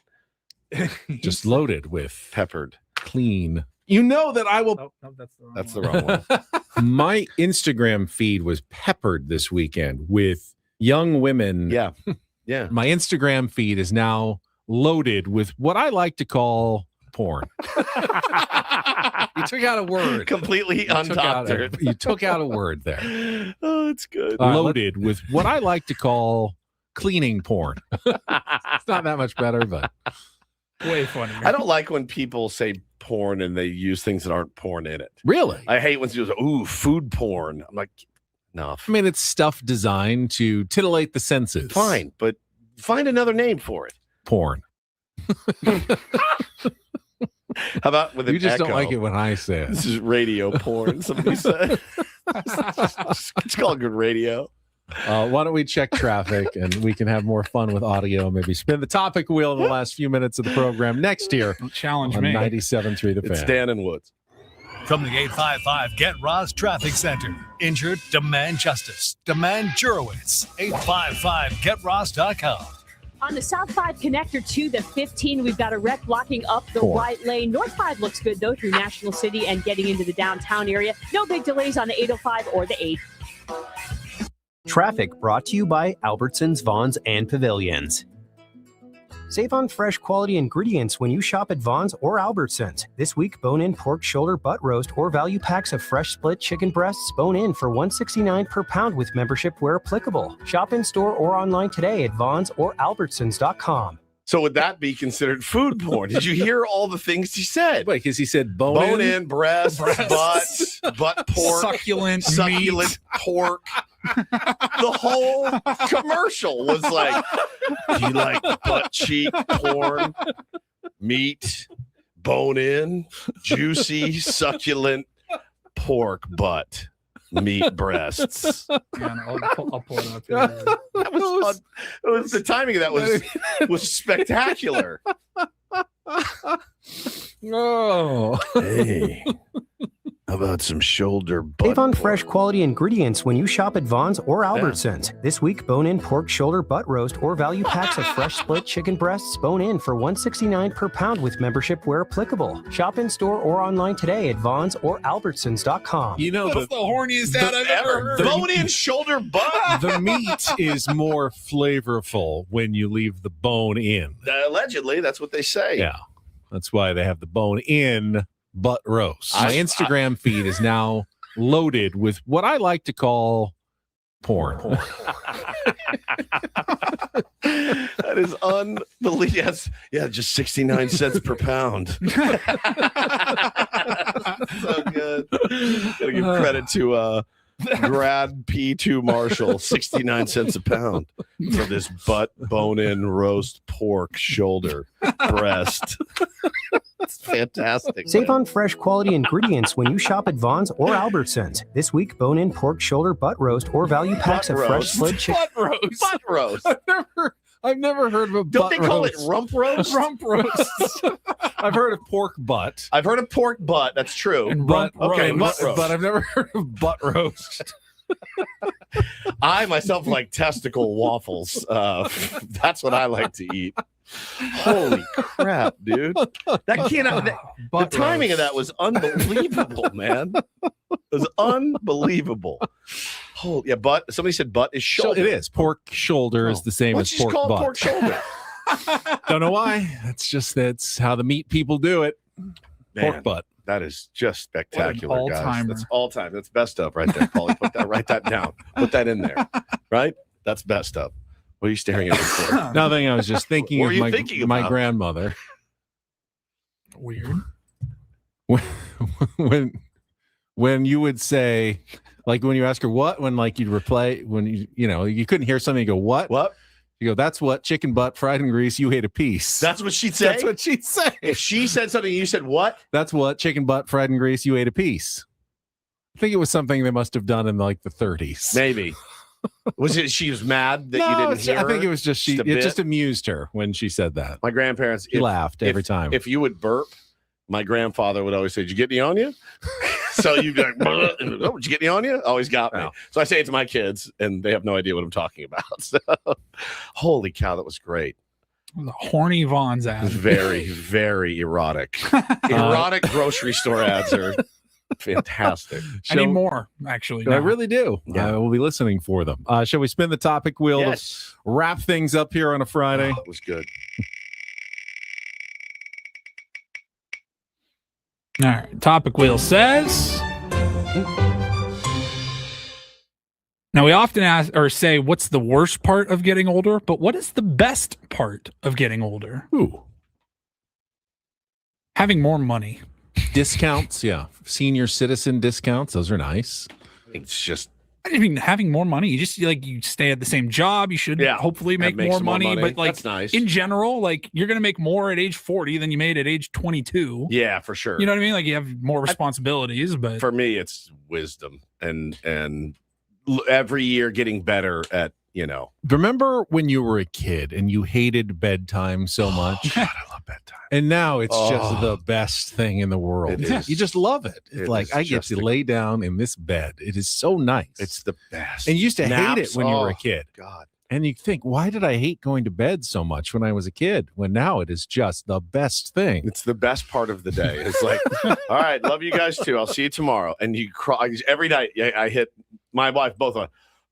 Just loaded with Peppered. clean. You know that I will. No, That's the wrong one. My Instagram feed was peppered this weekend with young women. Yeah. Yeah. My Instagram feed is now loaded with what I like to call porn. You took out a word. Completely undoctored. You took out a word there. Oh, it's good. Loaded with what I like to call cleaning porn. It's not that much better, but Way funny. I don't like when people say porn and they use things that aren't porn in it. Really? I hate when people say, ooh, food porn. I'm like, enough. I mean, it's stuff designed to titillate the senses. Fine, but find another name for it. Porn. How about with an You just echo? don't like it when I say it. This is radio porn. Somebody said. It's called good radio. Why don't we check traffic and we can have more fun with audio? Maybe spin the topic wheel in the last few minutes of the program next year. Don't challenge on me. 97.3 The Fan. It's Dan and Woods. From the 855 Get Ross Traffic Center. Injured? Demand justice. Demand Jurowitz. 855GetRoss.com. On the South 5 connector to the 15, we've got a wreck blocking up the right lane. North 5 looks good, though, through National City and getting into the downtown area. No big delays on the 805 or the 8. Traffic brought to you by Albertsons, Vons, and Pavilions. Save on fresh quality ingredients when you shop at Vons or Albertsons. This week, bone-in pork shoulder butt roast or value packs of fresh split chicken breasts bone-in for $169 per pound with membership where applicable. Shop in store or online today at Vons or Albertsons.com. So would that be considered food porn? Did you hear all the things he said? Wait, because he said bone in, breast, butt pork, succulent pork. The whole commercial was like, do you like butt cheek porn, meat, bone in, juicy, succulent pork butt, meat breasts. Yeah, I'll pull it up here. That was fun. It was the timing of that was spectacular. Oh, hey, how about some shoulder butt? Save on fresh quality ingredients when you shop at Vons or Albertsons. This week, bone-in pork shoulder butt roast or value packs of fresh split chicken breasts bone-in for $169 per pound with membership where applicable. Shop in store or online today at Vons or Albertsons.com. you know, That's the horniest ad I've ever heard. Bone-in shoulder butt. the meat is more flavorful when you leave the bone in. Allegedly, that's what they say. Yeah, that's why they have the bone in butt roast. My Instagram feed is now loaded with what I like to call porn. That is unbelievable. Yes. Yeah, just 69 cents per pound. So good. Gotta give credit to grad P2 Marshall, 69 cents a pound for this butt bone-in roast pork shoulder breast. It's fantastic. Save on fresh quality ingredients when you shop at Vons or Albertsons. This week, bone-in pork shoulder butt roast or value packs of fresh split chicken. Butt roast. I've never heard of a Don't butt they call roast. it rump roast? Rump roast. I've heard of pork butt. I've heard of pork butt. That's true. And But, okay, roast. butt roast. but I've never heard of butt roast. I myself like testicle waffles. That's what I like to eat. Holy crap, dude! That cannot. The timing of that was unbelievable, man. It was unbelievable. Oh yeah, butt. Somebody said butt is shoulder. It is. Pork shoulder is the same Why as don't you just pork call it butt. pork shoulder? Don't know why. That's how the meat people do it. Man, Pork butt. That is just spectacular, guys. all-timer. That's all time. That's best of right there, Paulie. Write that down. Put that in there. Right? That's best of. What are you staring at me for? Nothing. I was just thinking What of were you my thinking my about? grandmother. Weird. When you would say, like when you ask her what, when like you'd replay, when you couldn't hear something, you go, what? What? You go, that's what, chicken butt, fried in grease, you ate a piece. That's what she'd say? That's what she'd say. If she said something, you said what? That's what, chicken butt, fried in grease, you ate a piece. I think it was something they must have done in like the 30s. Maybe. Was it she was mad that No, you didn't hear I think her? it was just a it bit? just amused her when she said that. My grandparents She laughed every time. If you would burp, my grandfather would always say, "Did you get any on you?" So you'd be like, "Oh, did you get any on you?" Always got me. No. So I say it to my kids, and they have no idea what I'm talking about. So, holy cow, that was great. The horny Vaughn's It was ad. very, very erotic. Erotic grocery store ads are fantastic. I need more, actually. I now. really do. Yeah. I will be listening for them. Shall we spin the topic wheel Yes. to wrap things up here on a Friday? Oh, it was good. All right. Topic wheel says. Now, we often ask or say, what's the worst part of getting older? But what is the best part of getting older? Ooh. Having more money. Discounts, yeah. Senior citizen discounts, those are nice. It's just I mean, having more money. You just you stay at the same job. You should hopefully make make more some more money. money. But like That's nice. in general, like you're gonna make more at age 40 than you made at age 22. Yeah, for sure. You know what I mean? Like you have more responsibilities, but For me, it's wisdom and every year getting better at, Remember when you were a kid and you hated bedtime so much? God, I love bedtime. And now it's just Oh. the best thing in the world. It is. You just love it. It's It like is I get just to lay down in this bed. It is so nice. It's the best. And you used to hate Naps, it when you were a oh, kid. God. And you think, why did I hate going to bed so much when I was a kid? When now it is just the best thing. It's the best part of the day. It's like, all right, love you guys too. I'll see you tomorrow. And you cry every night. I hit my wife both on.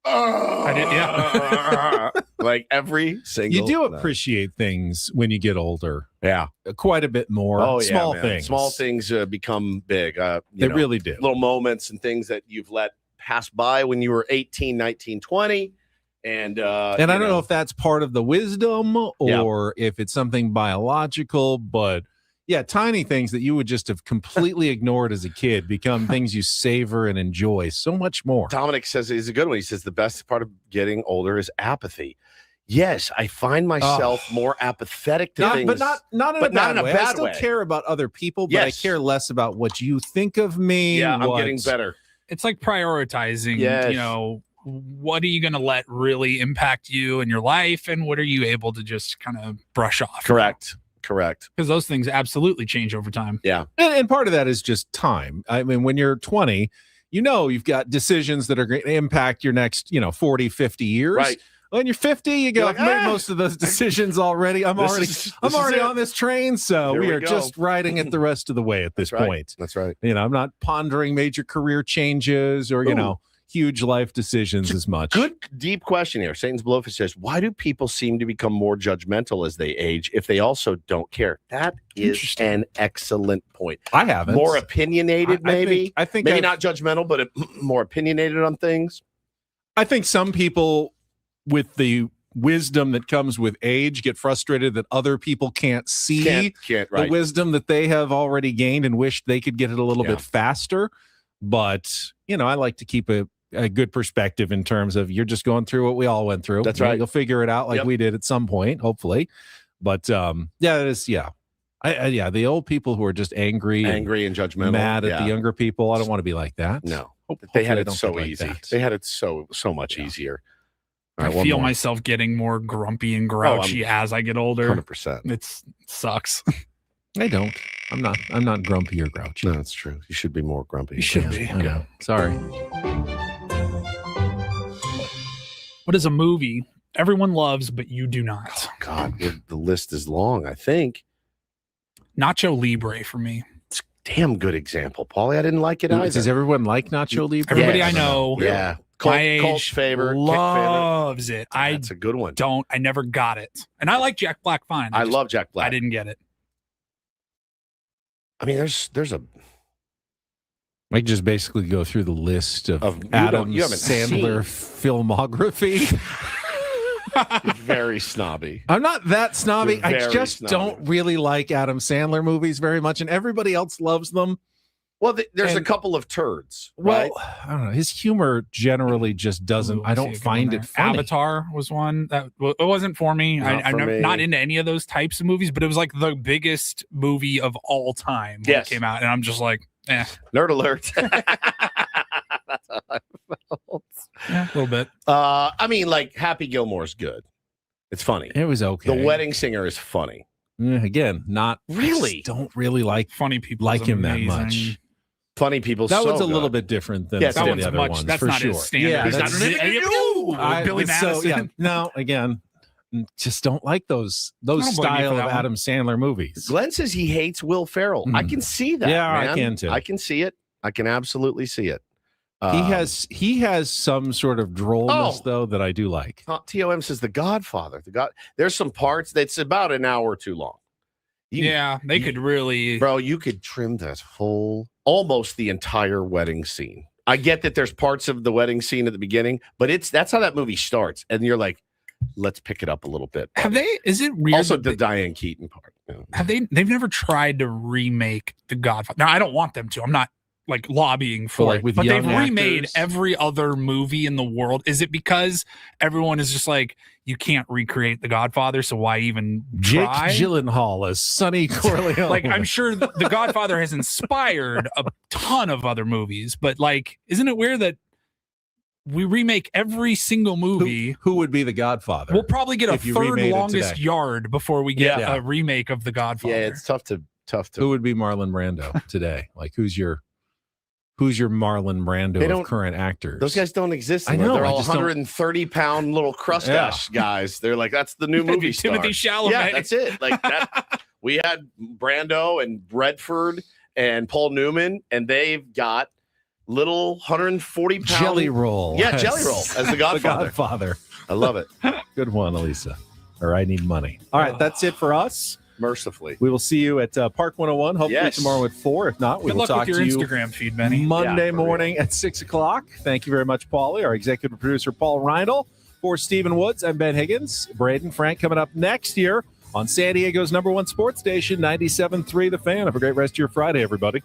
I did, yeah. Like every single. You do night. appreciate things when you get older. Yeah. Quite a bit more. Oh, yeah, Small man. things. Small things become big. They really do. Little moments and things that you've let pass by when you were 18, 19, 20. And I don't know if that's part of the wisdom or if it's something biological, but yeah, tiny things that you would just have completely ignored as a kid become things you savor and enjoy so much more. Dominic says he's a good one. He says the best part of getting older is apathy. Yes, I find myself more apathetic to things, but not in a bad way. I still care about other people, but I care less about what you think of me. Yeah, I'm getting better. it's like prioritizing, Yes. you know, what are you going to let really impact you in your life and what are you able to just kind of brush off? Correct. Because those things absolutely change over time. Yeah. And part of that is just time. I mean, when you're 20, you know, you've got decisions that are going to impact your next, 40, 50 years. Right. When you're 50, you go, Like, I've made most of those decisions already. I'm already on this train. So Here we we are go. just riding it the rest of the way at this That's right. point. That's right. I'm not pondering major career changes or, huge life decisions as much. Good deep question here. Satan's Blowfish says, why do people seem to become more judgmental as they age if they also don't care? That is an excellent point. I haven't. More opinionated, maybe. I think maybe I've- not judgmental, but more opinionated on things. I think some people with the wisdom that comes with age get frustrated that other people can't see Can't, the right. wisdom that they have already gained and wish they could get it a little bit faster. But, I like to keep a good perspective in terms of you're just going through what we all went through. That's right. You'll figure it out like Yep. we did at some point, hopefully. But it is, the old people who are just angry and judgmental, mad at the younger people. I don't want to be like that. No. Hopefully They had I it don't so get like easy. that. They had it so much easier. I feel myself getting more grumpy and grouchy as I get older. 100%. It sucks. I don't. I'm not grumpy or grouchy. No, that's true. You should be more grumpy. You should be. I know. Sorry. What is a movie everyone loves but you do not? Oh, God, the list is long, I think. Nacho Libre for me. It's a damn good example, Paulie. I didn't like it either. Does everyone like Nacho Libre? Everybody I know. Yeah. My age Colt favorite. loves it. That's a good one. I never got it. And I like Jack Black fine. I love Jack Black. I didn't get it. I mean, there's a... I just basically go through the list of Adam Sandler filmography. Very snobby. I'm not that snobby. I just don't really like Adam Sandler movies very much, and everybody else loves them. Well, there's a couple of turds. Right? Well, I don't know. His humor generally just doesn't. I don't find it funny. Avatar was one that it wasn't for me. I'm not into any of those types of movies, but it was like the biggest movie of all time when it came out, and I'm just like, nerd alert. That's how I felt. Yeah, a little bit. I mean, like Happy Gilmore's good. It's funny. It was okay. The Wedding Singer is funny. Again, not really. Don't really like funny people. Like him that much. Funny people. That so one's a good. little bit different than that some of one's the other much. ones. That's for not sure. his standard. Yeah, He's not Billy Madison. So, no, again, just don't like those style of Adam Sandler movies. Glenn says he hates Will Ferrell. I can see that. Yeah, man. I can too. I can see it. I can absolutely see it. He has some sort of drollness though that I do like. TOM says The Godfather. There's some parts that's about an hour or too long. They could really, bro. You could trim that almost the entire wedding scene. I get that there's parts of the wedding scene at the beginning, but that's how that movie starts, and you're like, let's pick it up a little bit. Have they? Is it weird? Also, the Diane Keaton part. Have they? They've never tried to remake The Godfather. Now, I don't want them to. I'm not like lobbying for it, but they've remade every other movie in the world. Is it because everyone is just like, you can't recreate The Godfather, so why even try? Jake Gyllenhaal as Sonny Corleone. Like, I'm sure The Godfather has inspired a ton of other movies, but like, isn't it weird that we remake every single movie? Who would be The Godfather? We'll probably get a third longest yard before we get a remake of The Godfather. Yeah, it's tough to. Who would be Marlon Brando today? Like, who's your Marlon Brando of current actors? Those guys don't exist. I know. They're all 130-pound little crustache guys. They're like, that's the new movie star. Timothy Chalamet. Yeah, that's it. Like that. We had Brando and Redford and Paul Newman, and they've got little 140-pound Jelly Roll. Yeah, Jelly Roll as the Godfather. The Godfather. I love it. Good one, Elisa. Or I Need Money. All right, that's it for us. Mercifully. We will see you at Park 101, hopefully tomorrow at 4. If not, we will talk to you. Good luck with your Instagram feed, Benny. Monday morning at 6 o'clock. Thank you very much, Paulie. Our executive producer, Paul Reindl. For Stephen Woods, I'm Ben Higgins. Braden Frank coming up next year on San Diego's #1 sports station, 97.3 The Fan. Have a great rest of your Friday, everybody.